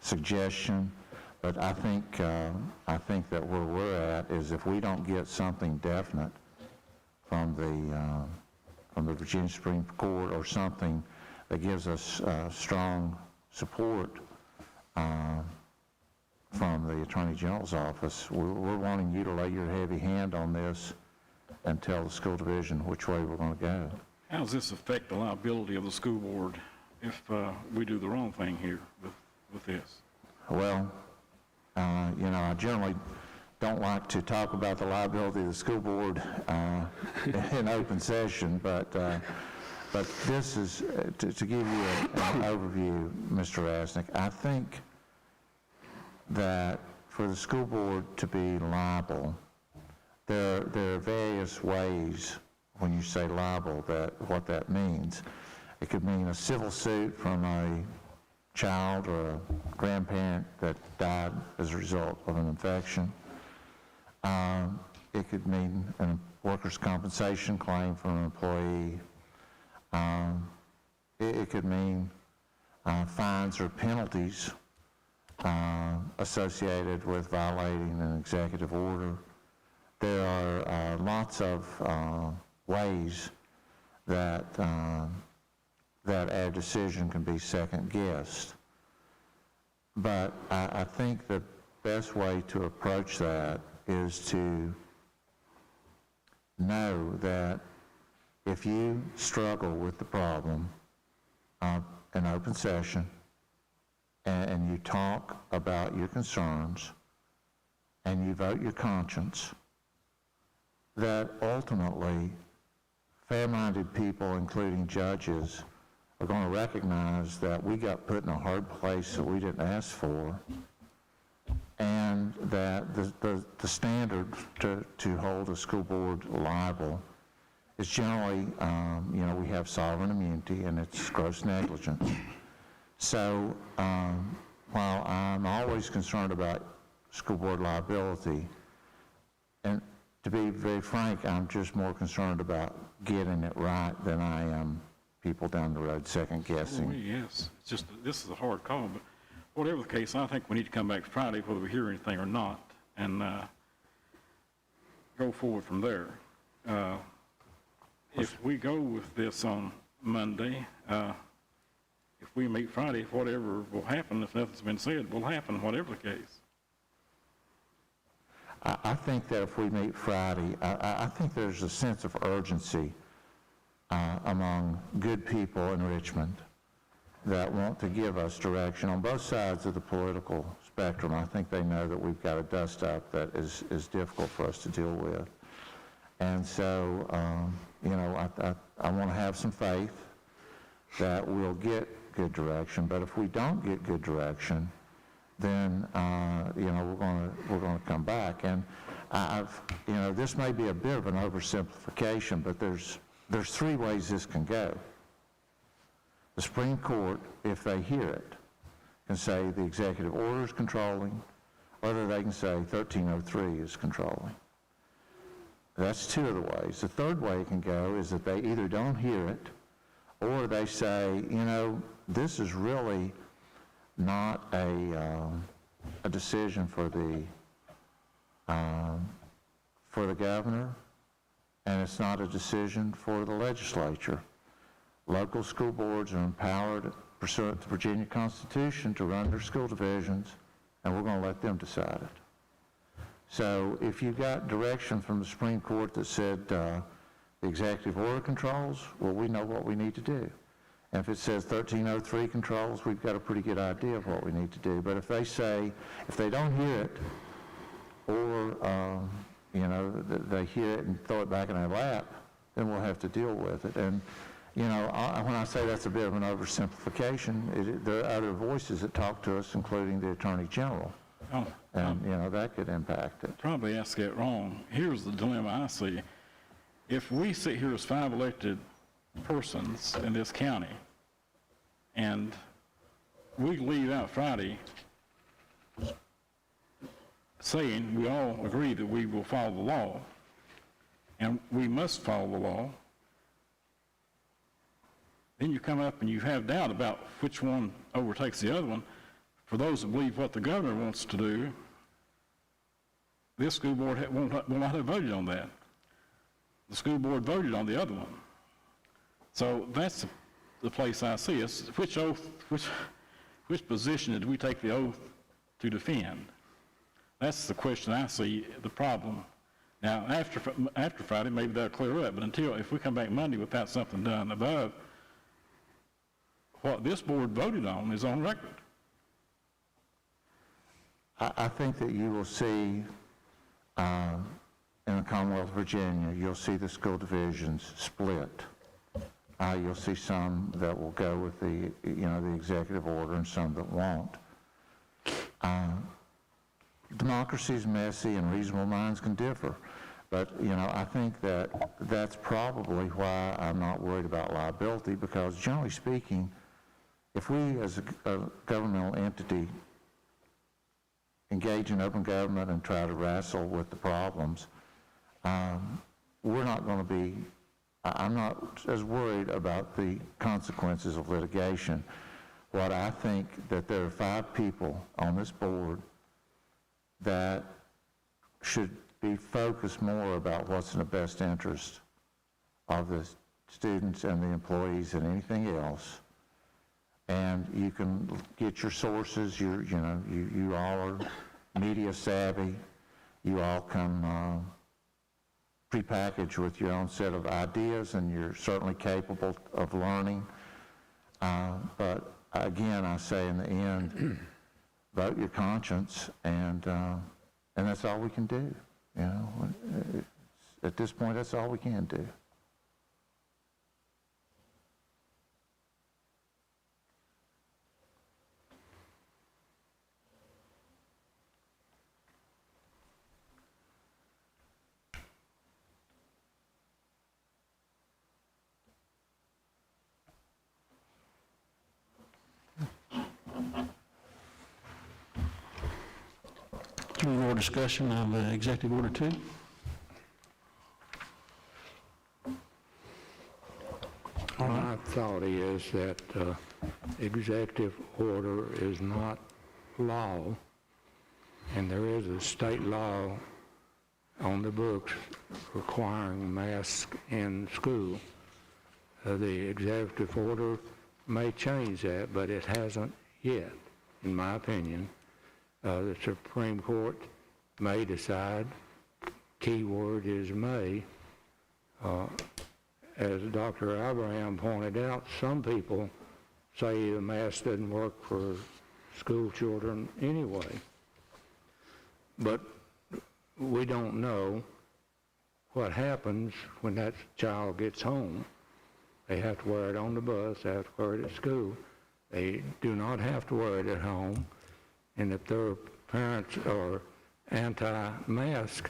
suggestion. But I think that where we're at is if we don't get something definite from the Virginia Supreme Court, or something that gives us strong support from the Attorney General's office, we're wanting you to lay your heavy hand on this and tell the school division which way we're going to go. How does this affect the liability of the school board if we do the wrong thing here with this? Well, I generally don't like to talk about the liability of the school board in open session, but this is, to give you an overview, Mr. Rasnick, I think that for the school board to be liable, there are various ways when you say liable what that means. It could mean a civil suit from a child or a grandparent that died as a result of an infection. It could mean a workers' compensation claim from an employee. It could mean fines or penalties associated with violating an executive order. There are lots of ways that a decision can be second-guessed. But I think the best way to approach that is to know that if you struggle with the problem in open session and you talk about your concerns and you vote your conscience, that ultimately fair-minded people, including judges, are going to recognize that we got put in a hard place that we didn't ask for, and that the standard to hold a school board liable is generally, we have sovereign immunity, and it's gross negligence. So while I'm always concerned about school board liability, and to be very frank, I'm just more concerned about getting it right than I am people down the road second guessing. Oh, yes, it's just, this is a hard call, but whatever the case, I think we need to come back Friday, whether we hear anything or not, and go forward from there. If we go with this on Monday, if we meet Friday, whatever will happen, if nothing's been said, will happen, whatever the case. I think that if we meet Friday, I think there's a sense of urgency among good people in Richmond that want to give us direction on both sides of the political spectrum. I think they know that we've got a dust up that is difficult for us to deal with. And so, I want to have some faith that we'll get good direction. But if we don't get good direction, then we're going to come back. And this may be a bit of an oversimplification, but there's three ways this can go. The Supreme Court, if they hear it, can say the executive order is controlling, or they can say 1303 is controlling. That's two of the ways. The third way it can go is that they either don't hear it, or they say, this is really not a decision for for the governor, and it's not a decision for the legislature. Local school boards are empowered pursuant to the Virginia Constitution to run their school divisions, and we're going to let them decide it. So if you got direction from the Supreme Court that said the executive order controls, well, we know what we need to do. And if it says 1303 controls, we've got a pretty good idea of what we need to do. But if they say, if they don't hear it, or they hear it and throw it back in our lap, then we'll have to deal with it. And when I say that's a bit of an oversimplification, there are other voices that talk to us, including the Attorney General. And that could impact it. Probably asked it wrong. Here's the dilemma I see. If we sit here as 5 elected persons in this county, and we leave out Friday saying we all agree that we will follow the law, and we must follow the law, then you come up and you have doubt about which one overtakes the other one. For those that believe what the governor wants to do, this school board will not have voted on that. The school board voted on the other one. So that's the place I see us. Which position did we take the oath to defend? That's the question I see, the problem. Now, after Friday, maybe that'll clear up, but if we come back Monday without something done above, what this board voted on is on record. I think that you will see in the Commonwealth of Virginia, you'll see the school divisions split. You'll see some that will go with the executive order and some that won't. Democracy is messy and reasonable minds can differ. But, I think that that's probably why I'm not worried about liability, because generally speaking, if we as a governmental entity engage in open government and try to wrestle with the problems, we're not going to be, I'm not as worried about the consequences of litigation. What I think that there are 5 people on this board that should be focused more about what's in the best interest of the students and the employees than anything else. And you can get your sources, you all are media savvy, you all come prepackaged with your own set of ideas, and you're certainly capable of learning. But again, I say in the end, vote your conscience, and that's all we can do. At this point, that's all we can do. Any more discussion of Executive Order 2? My thought is that executive order is not law, and there is a state law on the books requiring masks in school. The executive order may change that, but it hasn't yet, in my opinion. The Supreme Court may decide, key word is may. As Dr. Abraham pointed out, some people say the mask doesn't work for school children anyway. But we don't know what happens when that child gets home. They have to wear it on the bus, they have to wear it at school. They do not have to wear it at home. And if their parents are anti-mask,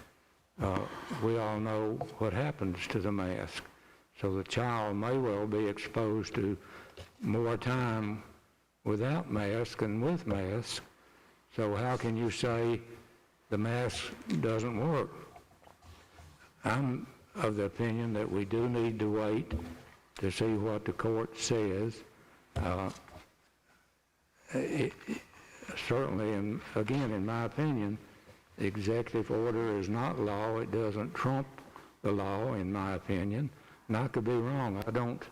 we all know what happens to the mask. So the child may well be exposed to more time without mask than with mask. So how can you say the mask doesn't work? I'm of the opinion that we do need to wait to see what the court says. Certainly, and again, in my opinion, The executive order is not law. It doesn't trump the law, in my opinion. And I could be wrong. I don't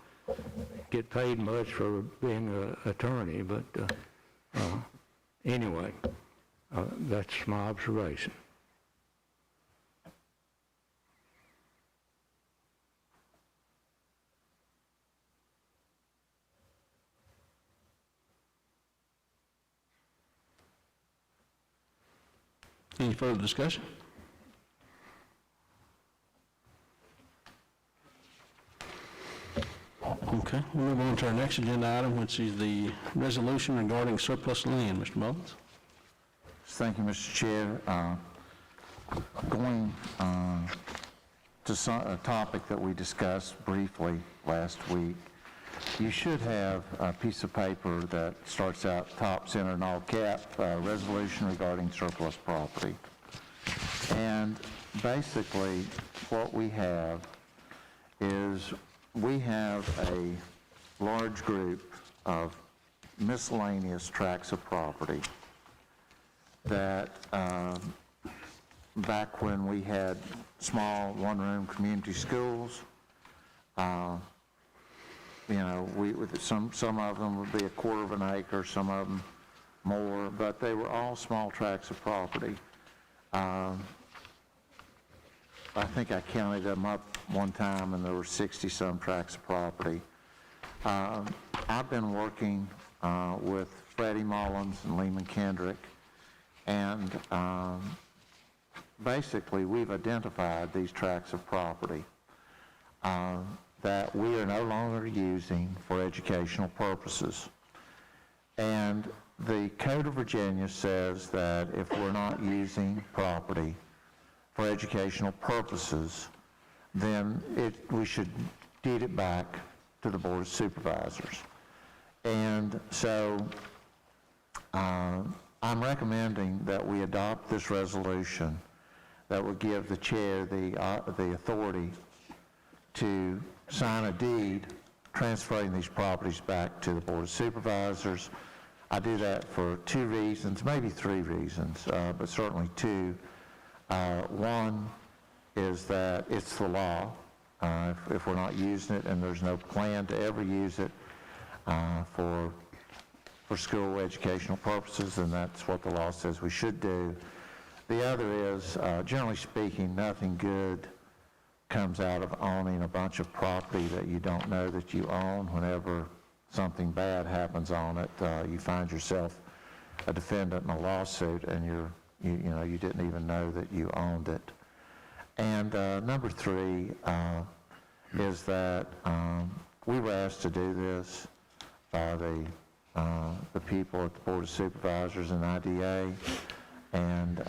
get paid much for being an attorney, but anyway, that's my observation. Any further discussion? Okay, we'll move on to our next agenda item, which is the resolution regarding surplus land. Mr. Mullins? Thank you, Mr. Chair. Going to a topic that we discussed briefly last week, you should have a piece of paper that starts out top center in all cap, resolution regarding surplus property. And basically what we have is we have a large group of miscellaneous tracts of property that back when we had small one-room community schools, some of them would be a quarter of an acre, some of them more, but they were all small tracts of property. I think I counted them up one time, and there were 60-some tracts of property. I've been working with Freddie Mullins and Lehman Kendrick, and basically we've identified these tracts of property that we are no longer using for educational purposes. And the Code of Virginia says that if we're not using property for educational purposes, then we should deed it back to the Board of Supervisors. And so I'm recommending that we adopt this resolution that will give the chair the authority to sign a deed transferring these properties back to the Board of Supervisors. I do that for two reasons, maybe three reasons, but certainly two. One is that it's the law. If we're not using it and there's no plan to ever use it for school educational purposes, then that's what the law says we should do. The other is, generally speaking, nothing good comes out of owning a bunch of property that you don't know that you own. Whenever something bad happens on it, you find yourself a defendant in a lawsuit, and you didn't even know that you owned it. And number three is that we were asked to do this by the people at the Board of Supervisors and IDA, and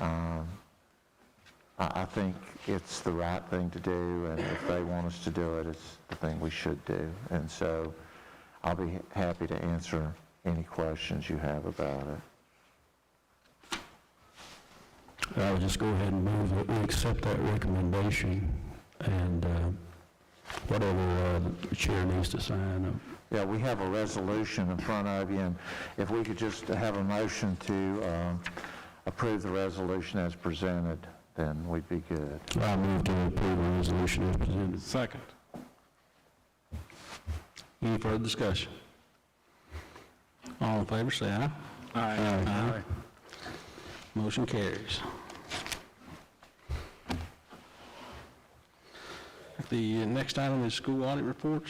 I think it's the right thing to do, and if they want us to do it, it's the thing we should do. And so I'll be happy to answer any questions you have about it. I would just go ahead and move that we accept that recommendation, and whatever the chair needs to sign. Yeah, we have a resolution in front of you, and if we could just have a motion to approve the resolution as presented, then we'd be good. I move to approve the resolution as presented. Second. Any further discussion? All in favor, say aye. Aye. Aye. Motion carries. The next item is school audit reports.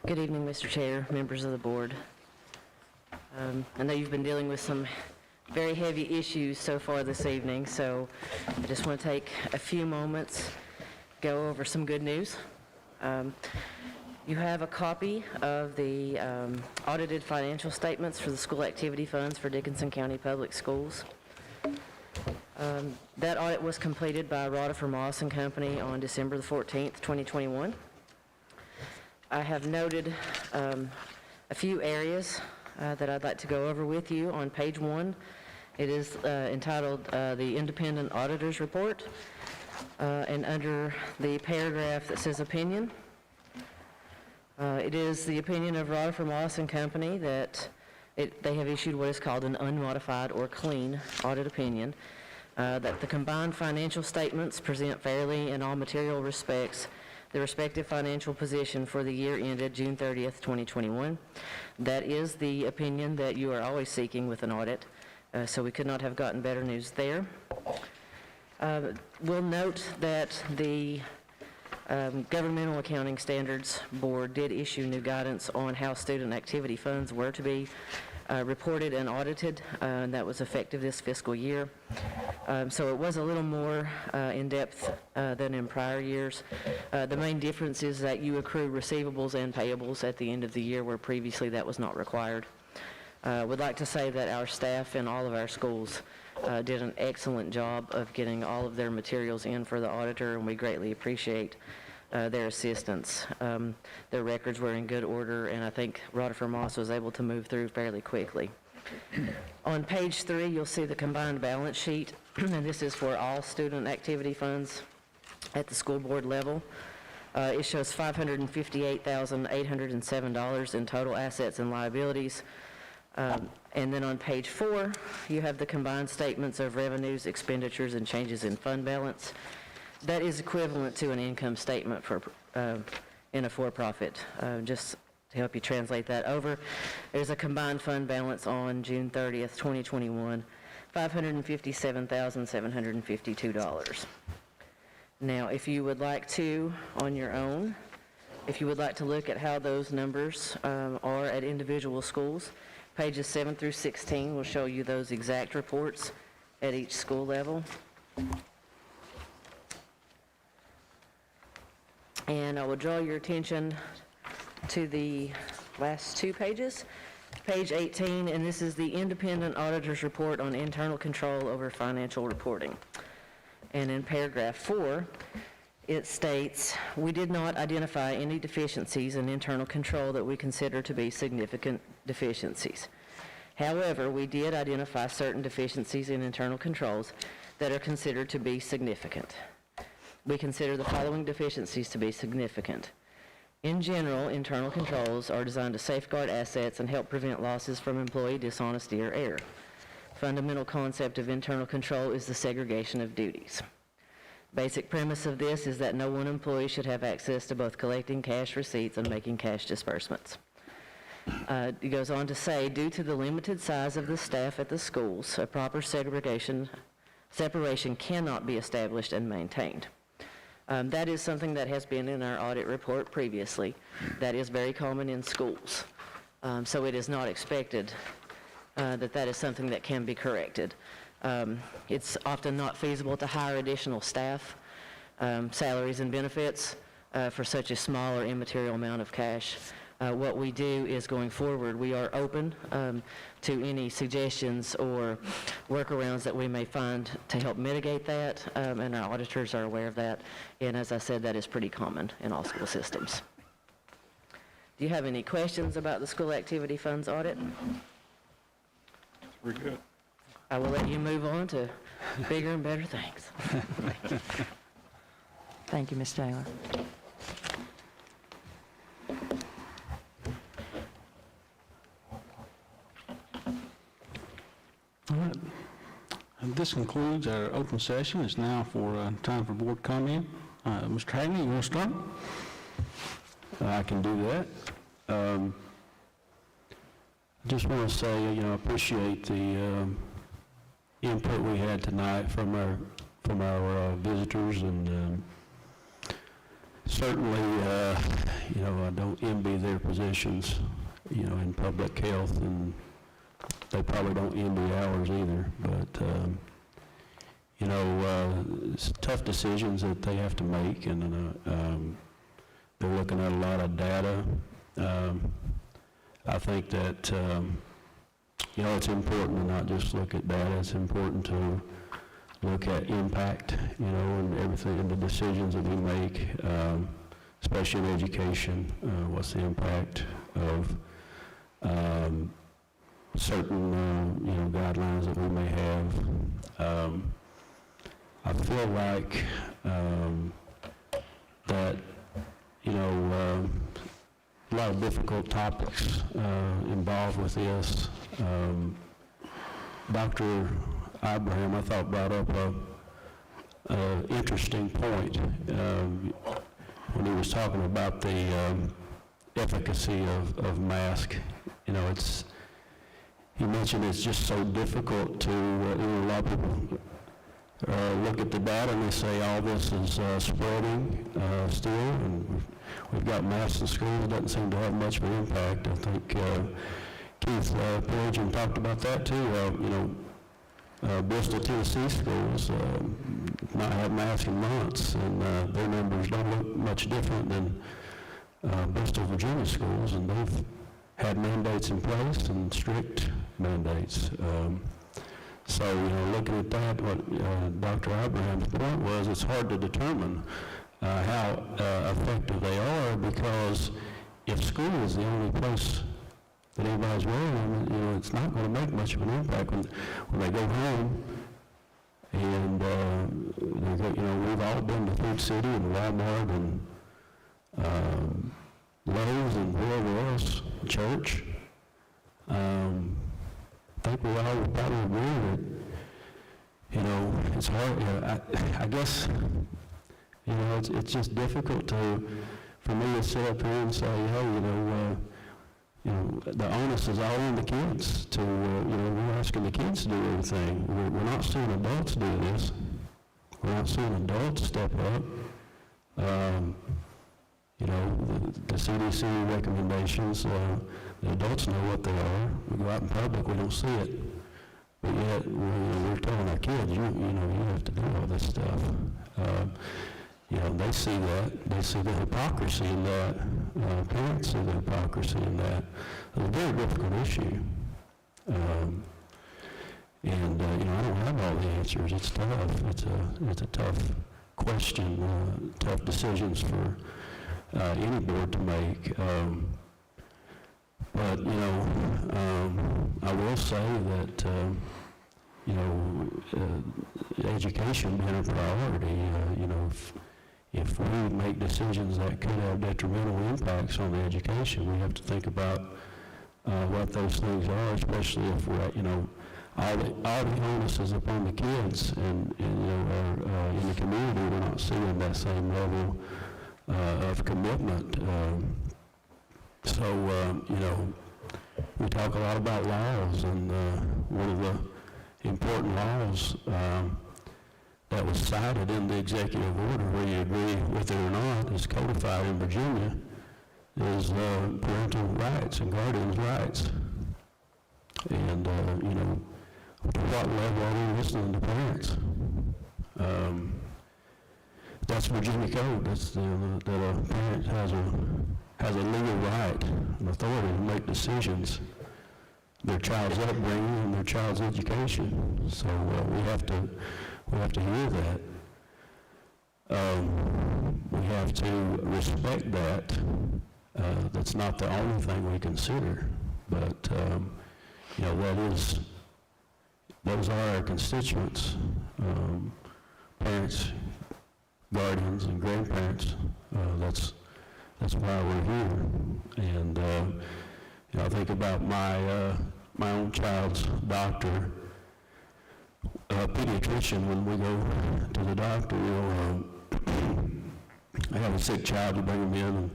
Good evening, Mr. Chair, members of the board. I know you've been dealing with some very heavy issues so far this evening, so I just want to take a few moments, go over some good news. You have a copy of the audited financial statements for the school activity funds for Dickinson County Public Schools. That audit was completed by Roddifer Moss and Company on December the 14th, 2021. I have noted a few areas that I'd like to go over with you. On page 1, It is entitled the Independent Auditor's Report, and under the paragraph that says opinion, it is the opinion of Rutherford Moss and Company that they have issued what is called an unmodified or clean audit opinion, that the combined financial statements present fairly in all material respects the respective financial position for the year ended June 30th, 2021. That is the opinion that you are always seeking with an audit, so we could not have gotten better news there. We'll note that the Governmental Accounting Standards Board did issue new guidance on how student activity funds were to be reported and audited, and that was effective this fiscal year. So it was a little more in-depth than in prior years. The main difference is that you accrue receivables and payables at the end of the year, where previously that was not required. Would like to say that our staff in all of our schools did an excellent job of getting all of their materials in for the auditor, and we greatly appreciate their assistance. Their records were in good order, and I think Rutherford Moss was able to move through fairly quickly. On page 3, you'll see the combined balance sheet, and this is for all student activity funds at the school board level. It shows $558,807 in total assets and liabilities. And then on page 4, you have the combined statements of revenues, expenditures, and changes in fund balance. That is equivalent to an income statement for in a for-profit. Just to help you translate that over, there's a combined fund balance on June 30th, 2021, $557,752. Now, if you would like to, on your own, if you would like to look at how those numbers are at individual schools, pages 7 through 16 will show you those exact reports at each school level. And I will draw your attention to the last 2 pages. Page 18, and this is the Independent Auditor's Report on Internal Control over Financial Reporting. And in paragraph 4, it states, we did not identify any deficiencies in internal control that we consider to be significant deficiencies. However, we did identify certain deficiencies in internal controls that are considered to be significant. We consider the following deficiencies to be significant. In general, internal controls are designed to safeguard assets and help prevent losses from employee dishonesty or error. Fundamental concept of internal control is the segregation of duties. Basic premise of this is that no one employee should have access to both collecting cash receipts and making cash disbursements. It goes on to say, due to the limited size of the staff at the schools, a proper separation cannot be established and maintained. That is something that has been in our audit report previously. That is very common in schools. So it is not expected that is something that can be corrected. It's often not feasible to hire additional staff, salaries and benefits for such a small or immaterial amount of cash. What we do is, going forward, we are open to any suggestions or workarounds that we may find to help mitigate that, and our auditors are aware of that. And as I said, that is pretty common in all school systems. Do you have any questions about the school activity funds audit? We're good. I will let you move on to bigger and better things. Thank you, Ms. Taylor. All right. And this concludes our open session. It's now for time for board comment. Mr. Hagney, you want to start? I can do that. I just want to say, I appreciate the input we had tonight from our visitors, and certainly, I don't envy their positions, in public health, and they probably don't envy ours either. But it's tough decisions that they have to make, and they're looking at a lot of data. I think that, it's important to not just look at data. It's important to look at impact, and everything, and the decisions that we make, especially in education. What's the impact of, certain, guidelines that we may have. I feel like that, a lot of difficult topics involved with this. Dr. Abraham, I thought, brought up a interesting point when he was talking about the efficacy of mask. He mentioned it's just so difficult to, a lot of people look at the data and they say all this is spreading still, and we've got masks in schools. It doesn't seem to have much of an impact. I think Keith Pillagin talked about that too. Bristol, Tennessee schools not have masks in months, and their numbers don't look much different than Bristol, Virginia schools, and they've had mandates in place and strict mandates. So, looking at that, what Dr. Abraham's point was, it's hard to determine how effective they are, because if school is the only place that anybody's wearing them, it's not going to make much of an impact when they go home. And we've all been to Food City and Walmart and Lowe's and wherever else, church. I think we all would probably agree that, it's hard. I guess, it's just difficult for me to sit up here and say, hey, the onus is all on the kids to, we're asking the kids to do everything. We're not seeing adults do this. We're not seeing adults step up. The CDC recommendations, the adults know what they are. We go out in public, we don't see it. But yet, we're telling our kids, you have to do all this stuff. They see that. They see the hypocrisy in that. Parents see the hypocrisy in that. It's a very difficult issue. I don't have all the answers. It's tough. It's a tough question, tough decisions for any board to make. But, I will say that, education being a priority, if we make decisions that could have detrimental impacts on the education, we have to think about what those things are, especially if we're, all the onus is upon the kids, and in the community, we're not seeing that same level of commitment. We talk a lot about laws, and one of the important laws that was cited in the executive order, whether you agree with it or not, is codified in Virginia, is parental rights and guardians' rights. And, to what level are we listening to parents? That's Virginia code. That's that a parent has a legal right and authority to make decisions, their child's upbringing and their child's education. So we have to hear that. We have to respect that. That's not the only thing we consider, but those are our constituents, parents, guardians, and grandparents. That's why we're here. And I think about my own child's doctor, pediatrician. When we go to the doctor, I have a sick child, you bring him in, and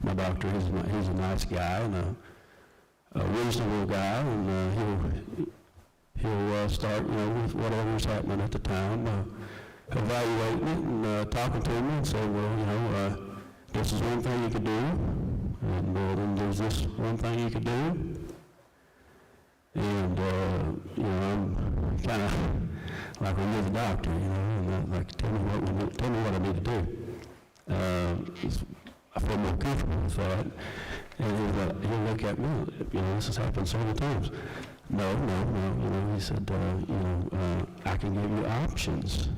my doctor, he's a nice guy and a reasonable guy, and he'll start, with whatever's happening at the time, evaluating it and talking to me and saying, well, this is one thing you could do, and then there's this one thing you could do. And, I'm kind of like when you're the doctor, and like, tell me what I need to do. I feel more comfortable with that. And he'll look at me, this has happened several times. No, he said, I can give you options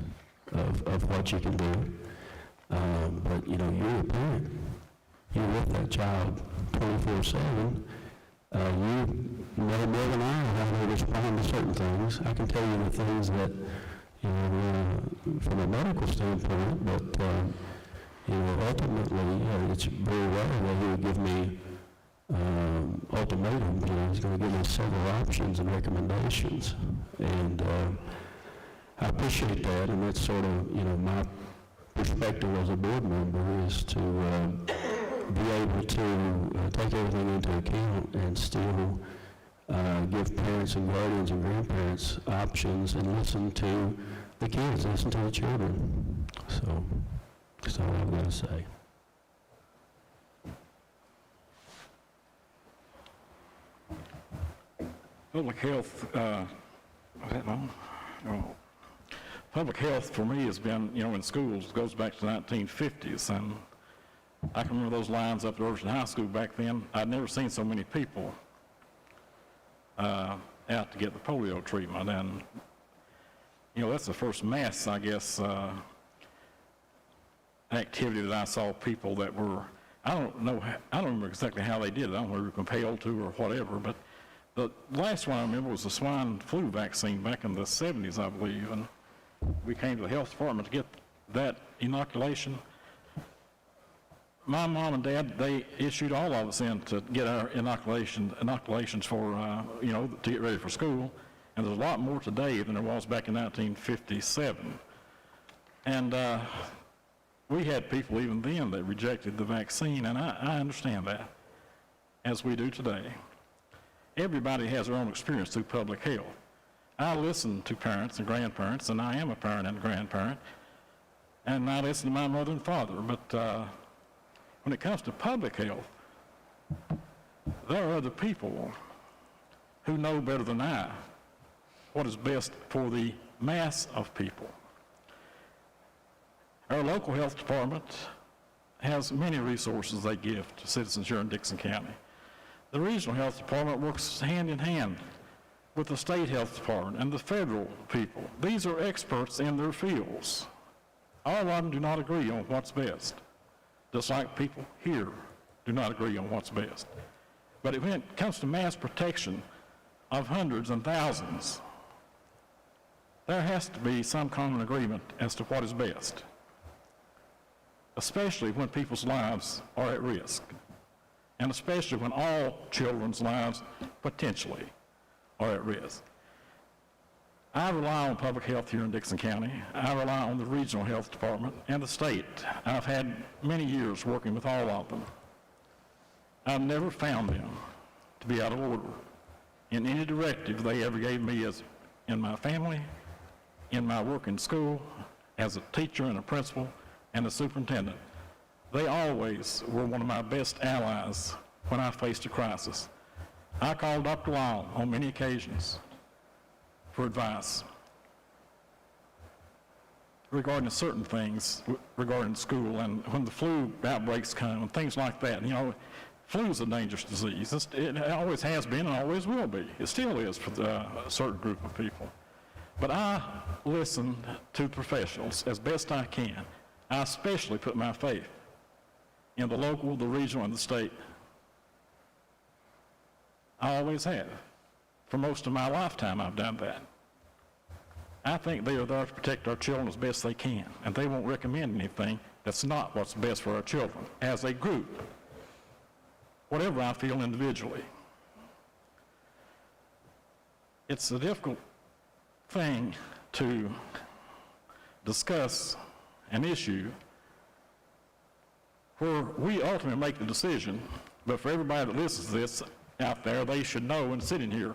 of what you can do. But, you're a parent. You're with that child 24/7. You know more than I respond to certain things. I can tell you the things that, you know, from a medical standpoint, but, you know, ultimately, it's very rare that he would give me ultimatums. You know, he's going to give me several options and recommendations. And I appreciate that, and that's sort of, you know, my perspective as a board member is to be able to take everything into account and still give parents and guardians and grandparents options and listen to the kids, listen to the children. So that's all I've got to say. Public health, public health for me has been, you know, in schools, goes back to the 1950s, and I can remember those lines up at Overton High School back then. I'd never seen so many people out to get the polio treatment, and, you know, that's the first mass, I guess, activity that I saw people that were, I don't remember exactly how they did it. I don't know if they were compelled to or whatever, but the last one I remember was the swine flu vaccine back in the 70s, I believe, and we came to the health department to get that inoculation. My mom and dad, they issued all of us in to get our inoculations for, you know, to get ready for school, and there's a lot more today than there was back in 1957. And we had people even then that rejected the vaccine, and I understand that, as we do today. Everybody has their own experience through public health. I listen to parents and grandparents, and I am a parent and a grandparent, and I listen to my mother and father, but when it comes to public health, there are other people who know better than I what is best for the mass of people. Our local health department has many resources they give to citizens here in Dixon County. The regional health department works hand in hand with the state health department and the federal people. These are experts in their fields. All of them do not agree on what's best, just like people here do not agree on what's best. But when it comes to mass protection of hundreds and thousands, there has to be some common agreement as to what is best, especially when people's lives are at risk, and especially when all children's lives potentially are at risk. I rely on public health here in Dixon County. I rely on the regional health department and the state. I've had many years working with all of them. I've never found them to be out of order in any directive they ever gave me as in my family, in my work in school, as a teacher and a principal and a superintendent. They always were one of my best allies when I faced a crisis. I called Dr. Lyle on many occasions for advice regarding certain things regarding school, and when the flu outbreaks come and things like that. You know, flu is a dangerous disease. It always has been and always will be. It still is for a certain group of people. But I listen to professionals as best I can. I especially put my faith in the local, the regional, and the state. I always have. For most of my lifetime, I've done that. I think they are there to protect our children as best they can, and they won't recommend anything that's not what's best for our children as a group, whatever I feel individually. It's a difficult thing to discuss an issue where we ultimately make the decision, but for everybody that listens to this out there, they should know and sitting here,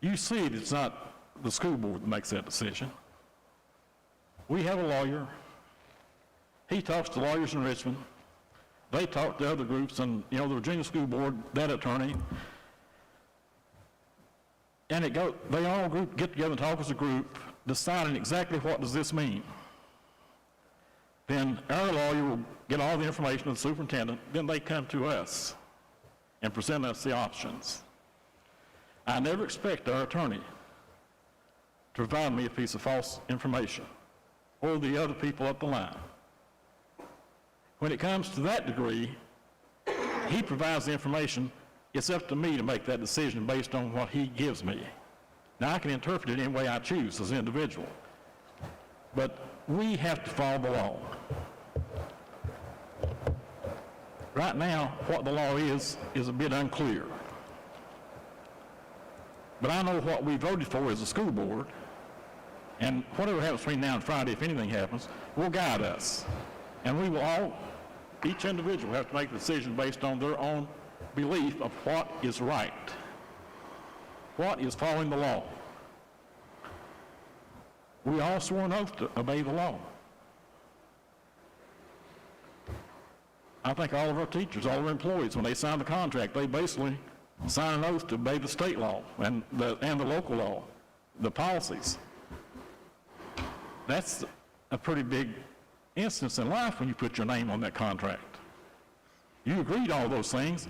you see that it's not the school board that makes that decision. We have a lawyer. He talks to lawyers in Richmond. They talk to other groups, and, you know, the Virginia School Board, that attorney, and they all get together and talk as a group, deciding exactly what does this mean. Then our lawyer will get all the information to the superintendent, then they come to us and present us the options. I never expect our attorney to provide me a piece of false information or the other people up the line. When it comes to that degree, he provides the information. It's up to me to make that decision based on what he gives me. Now, I can interpret it any way I choose as an individual, but we have to follow the law. Right now, what the law is a bit unclear. But I know what we voted for as a school board, and whatever happens between now and Friday, if anything happens, will guide us. And we will all, each individual, have to make a decision based on their own belief of what is right. What is following the law? We all swore an oath to obey the law. I think all of our teachers, all of our employees, when they sign the contract, they basically sign an oath to obey the state law and the local law, the policies. That's a pretty big instance in life when you put your name on that contract. You agreed to all those things,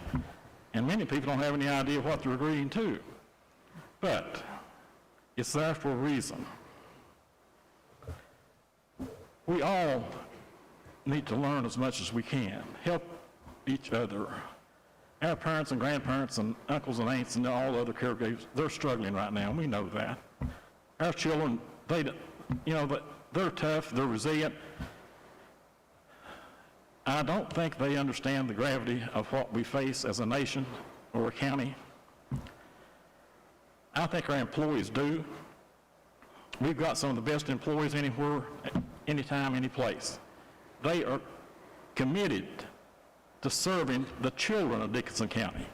and many people don't have any idea what they're agreeing to. But it's there for a reason. We all need to learn as much as we can, help each other. Our parents and grandparents and uncles and aunts and all the other caregivers, they're struggling right now, and we know that. Our children, they're tough, they're resilient. I don't think they understand the gravity of what we face as a nation or a county. I think our employees do. We've got some of the best employees anywhere, anytime, any place. They are committed to serving the children of Dickinson County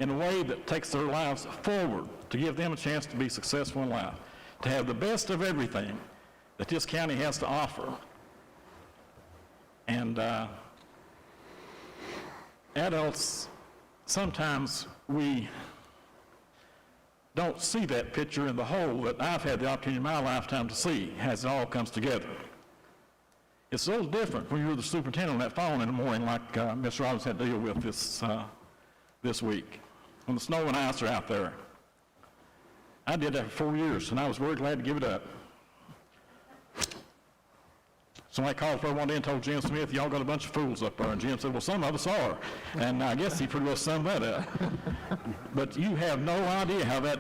in a way that takes their lives forward, to give them a chance to be successful in life, to have the best of everything that this county has to offer. And adults, sometimes we don't see that picture in the whole that I've had the opportunity in my lifetime to see as it all comes together. It's a little different when you're the superintendent on that phone in the morning, like Ms. Robbins had to deal with this week, when the snow and ice are out there. I did that for 4 years, and I was very glad to give it up. Somebody called for one day and told Jim Smith, y'all got a bunch of fools up there. And Jim said, well, some of us are. And I guess he pretty well summed that up. But you have no idea how that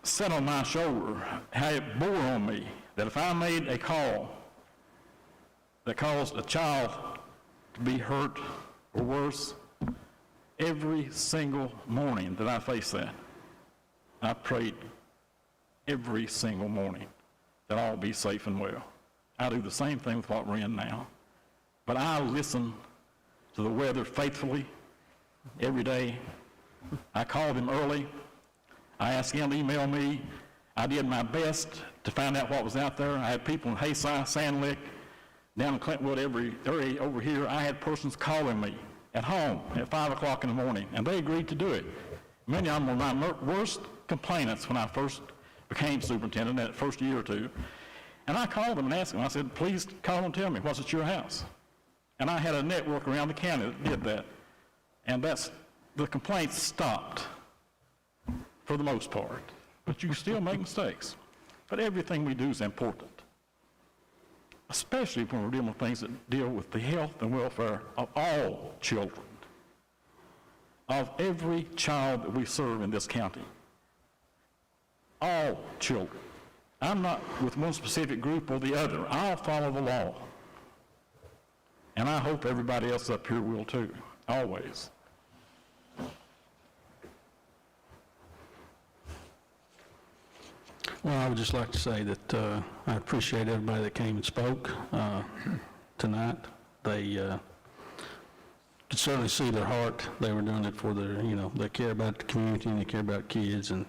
sat on my shoulder, how it bore on me, that if I made a call that caused a child to be hurt or worse, every single morning that I faced that, I prayed every single morning that all be safe and well. I do the same thing with what we're in now. But I listen to the weather faithfully every day. I called him early. I asked him to email me. I did my best to find out what was out there. I had people in Hayside, Sand Lick, down in Clintwood, every area over here. I had persons calling me at home at 5 o'clock in the morning, and they agreed to do it. Many of them were my worst complainants when I first became superintendent, that first year or two. And I called them and asked them, I said, please call and tell me, what's at your house? And I had a network around the county that did that. And the complaints stopped for the most part. But you still make mistakes. But everything we do is important, especially when we're dealing with things that deal with the health and welfare of all children, of every child that we serve in this county. All children. I'm not with one specific group or the other. I'll follow the law. And I hope everybody else up here will too, always. Well, I would just like to say that I appreciate everybody that came and spoke tonight. They could certainly see their heart. They were doing it for their, they care about the community and they care about kids and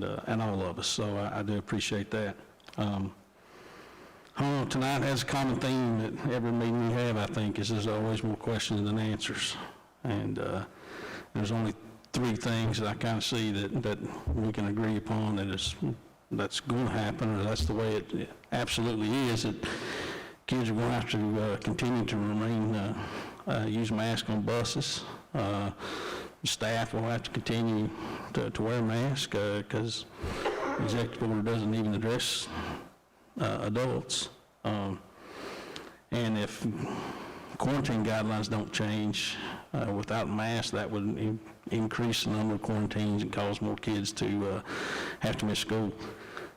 all of us. So I do appreciate that. Tonight has a common theme that every meeting we have, I think, is there's always more questions than answers. And there's only 3 things that I kind of see that we can agree upon that's going to happen, or that's the way it absolutely is, that kids are going to have to continue to remain use masks on buses. Staff will have to continue to wear masks because the executive order doesn't even address adults. And if quarantine guidelines don't change, without masks, that would increase the number of quarantines and cause more kids to have to miss school.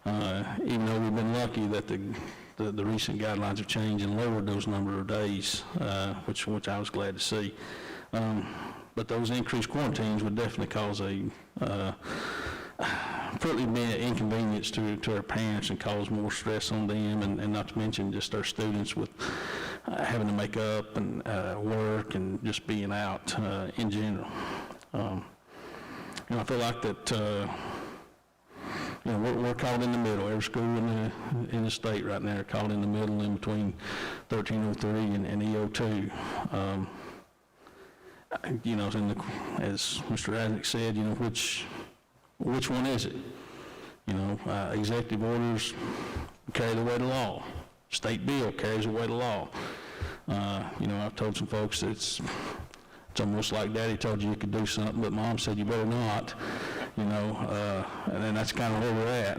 Even though we've been lucky that the recent guidelines have changed and lowered those number of days, which I was glad to see. But those increased quarantines would definitely cause partly be an inconvenience to our parents and cause more stress on them, and not to mention just our students with having to make up and work and just being out in general. I feel like that we're caught in the middle. Every school in the state right now are caught in the middle in between 1303 and EO2. As Mr. Resnick said, which one is it? Executive orders carry the weight of law. State bill carries the weight of law. I've told some folks that it's almost like Daddy told you could do something, but Mom said you better not. And that's kind of where we're at.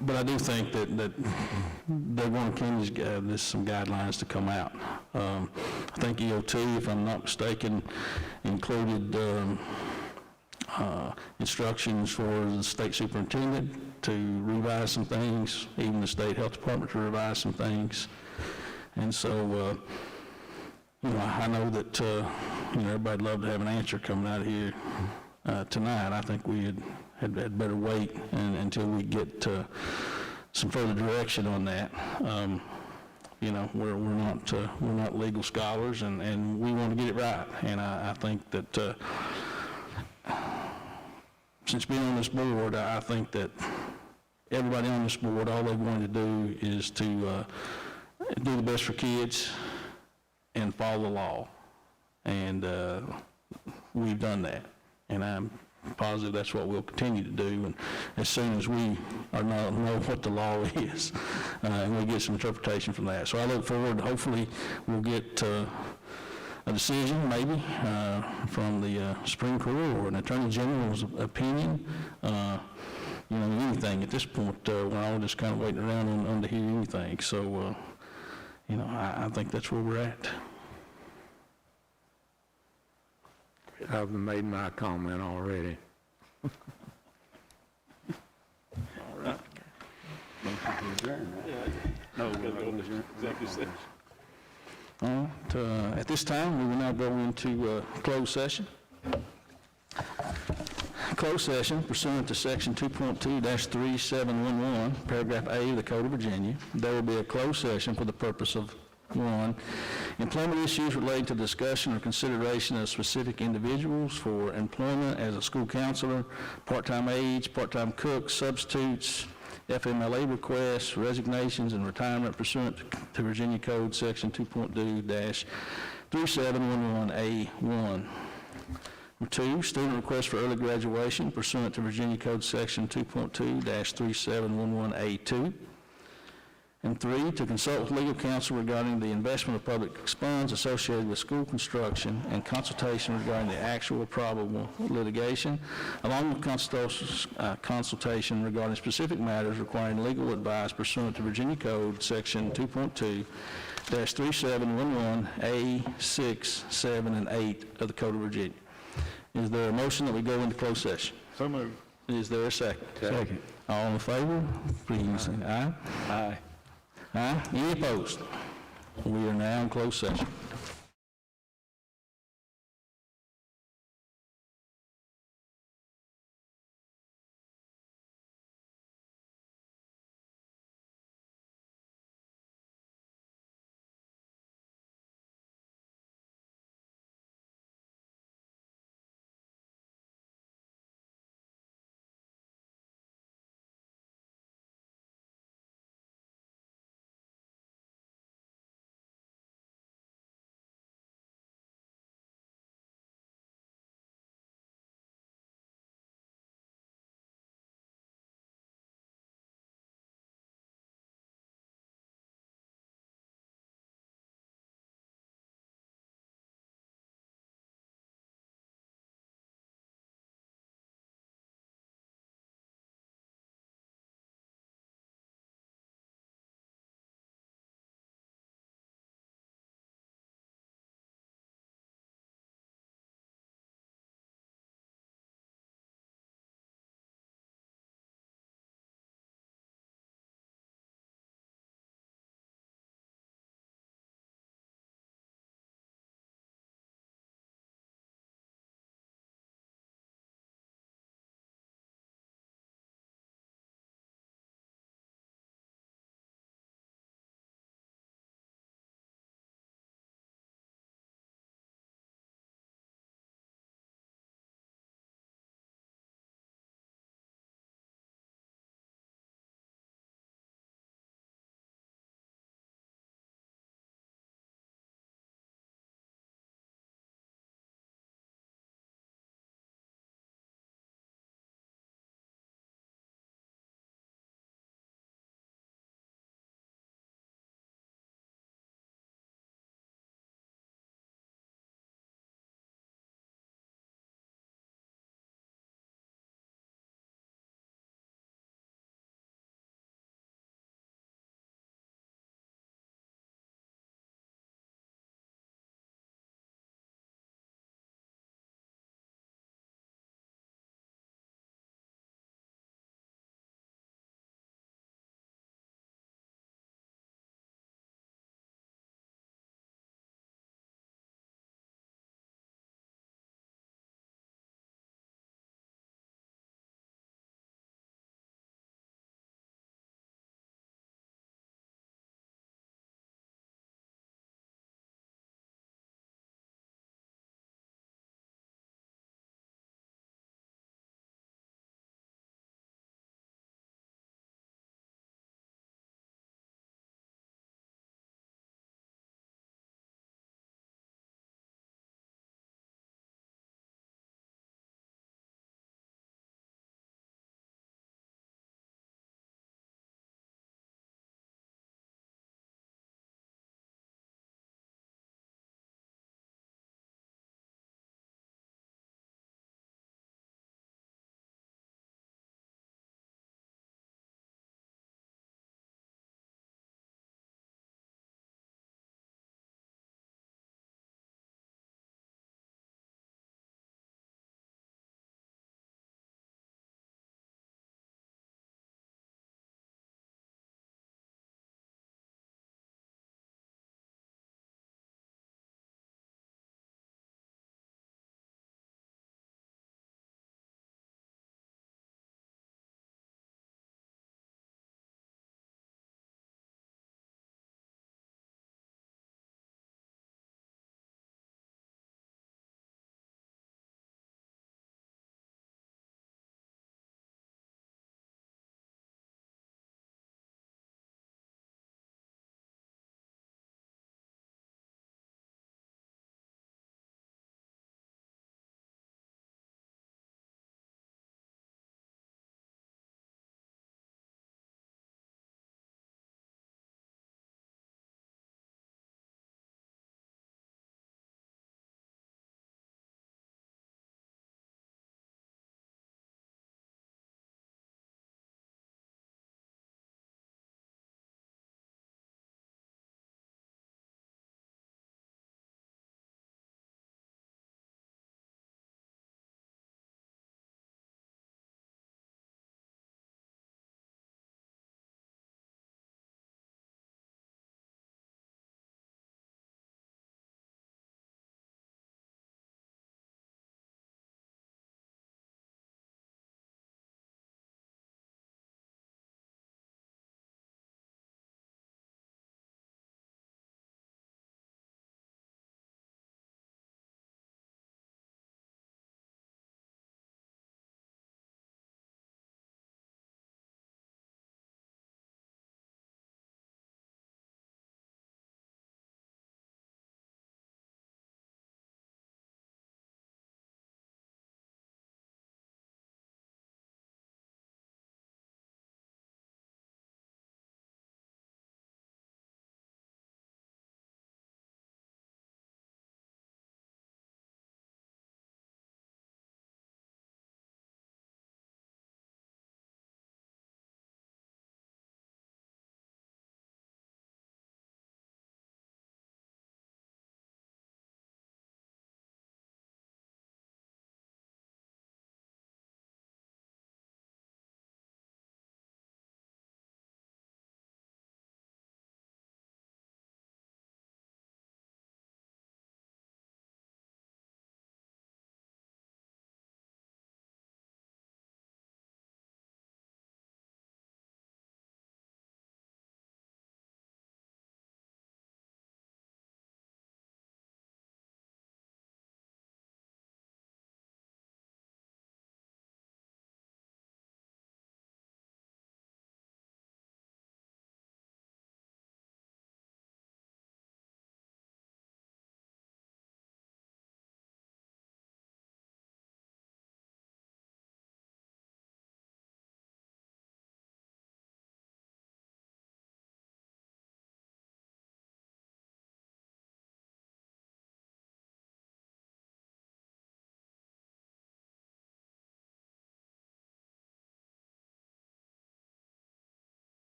But I do think that they're going to continue some guidelines to come out. I think EO2, if I'm not mistaken, included instructions for the state superintendent to revise some things, even the state health department to revise some things. And so, I know that, everybody'd love to have an answer coming out of here tonight. I think we had better wait until we get some further direction on that. We're not legal scholars, and we want to get it right. And I think that since being on this board, I think that everybody on this board, all they wanted to do is to do the best for kids and follow the law. And we've done that. And I'm positive that's what we'll continue to do. And as soon as we know what the law is, and we get some interpretation from that. So I look forward, hopefully we'll get a decision maybe from the Supreme Court or an Attorney General's opinion. Anything at this point, we're all just kind of waiting around on to hear anything. So, I think that's where we're at. I've made my comment already. All right. No, executive session. All right. At this time, we will now go into closed session. Closed session pursuant to Section 2.2-3711, Paragraph A of the Code of Virginia. There will be a closed session for the purpose of 1, employment issues relating to discussion or consideration of specific individuals for employment as a school counselor, part-time aides, part-time cooks, substitutes, FMLA requests, resignations, and retirement pursuant to Virginia Code Section 2.2-3711A1. 2, student request for early graduation pursuant to Virginia Code Section 2.2-3711A2. And 3, to consult with legal counsel regarding the investment of public funds associated with school construction and consultation regarding the actual or probable litigation, along with consultation regarding specific matters requiring legal advice pursuant to Virginia Code Section 2.2-3711A6, 7, and 8 of the Code of Virginia. Is there a motion that we go into closed session? So moved. Is there a second? Second. All in favor, please say aye. Aye. Aye. Any opposed? We are now in closed session.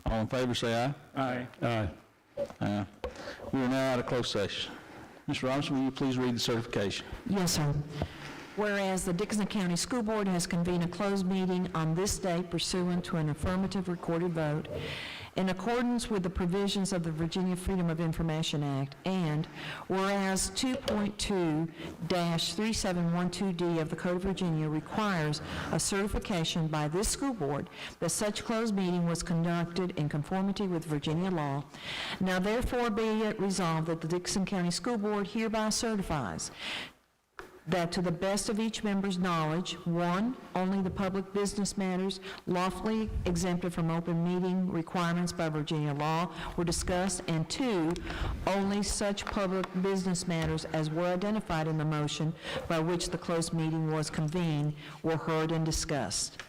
All in favor, say aye. Aye. Aye. We are now out of closed session. Ms. Robinson, will you please read the certification? Yes, sir. Whereas the Dickinson County School Board has convened a closed meeting on this date pursuant to an affirmative recorded vote in accordance with the provisions of the Virginia Freedom of Information Act, and whereas 2.2-3712D of the Code of Virginia requires a certification by this school board that such closed meeting was conducted in conformity with Virginia law, now therefore be it resolved that the Dickinson County School Board hereby certifies that to the best of each member's knowledge, 1, only the public business matters lawfully exempted from open meeting requirements by Virginia law were discussed, and 2, only such public business matters as were identified in the motion by which the closed meeting was convened were heard and discussed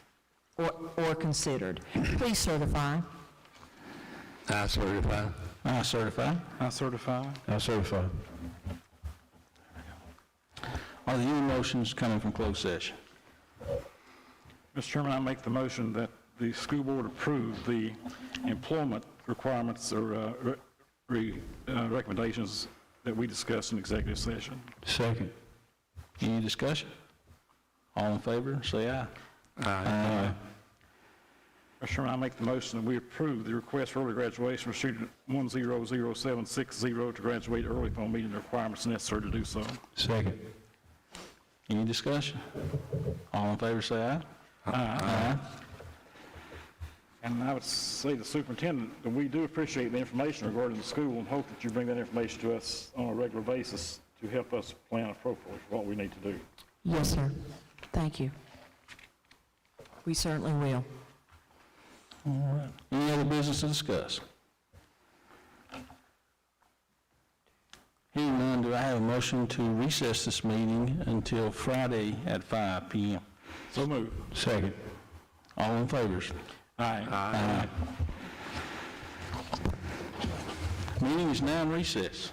or considered. Please certify. I certify. I certify. I certify. I certify. Are there any motions coming from closed session? Mr. Chairman, I make the motion that the school board approve the employment requirements or recommendations that we discussed in executive session. Second. Any discussion? All in favor, say aye. Aye. Mr. Chairman, I make the motion that we approve the request for early graduation for student 100760 to graduate early upon meeting the requirements necessary to do so. Second. Any discussion? All in favor, say aye. Aye. And I would say to the superintendent that we do appreciate the information regarding the school and hope that you bring that information to us on a regular basis to help us plan appropriately for what we need to do. Yes, sir. Thank you. We certainly will. All right. Any other business to discuss? Hearing none, do I have a motion to recess this meeting until Friday at 5 p.m.? So moved. Second. All in favor? Aye. Aye. Meeting is now in recess.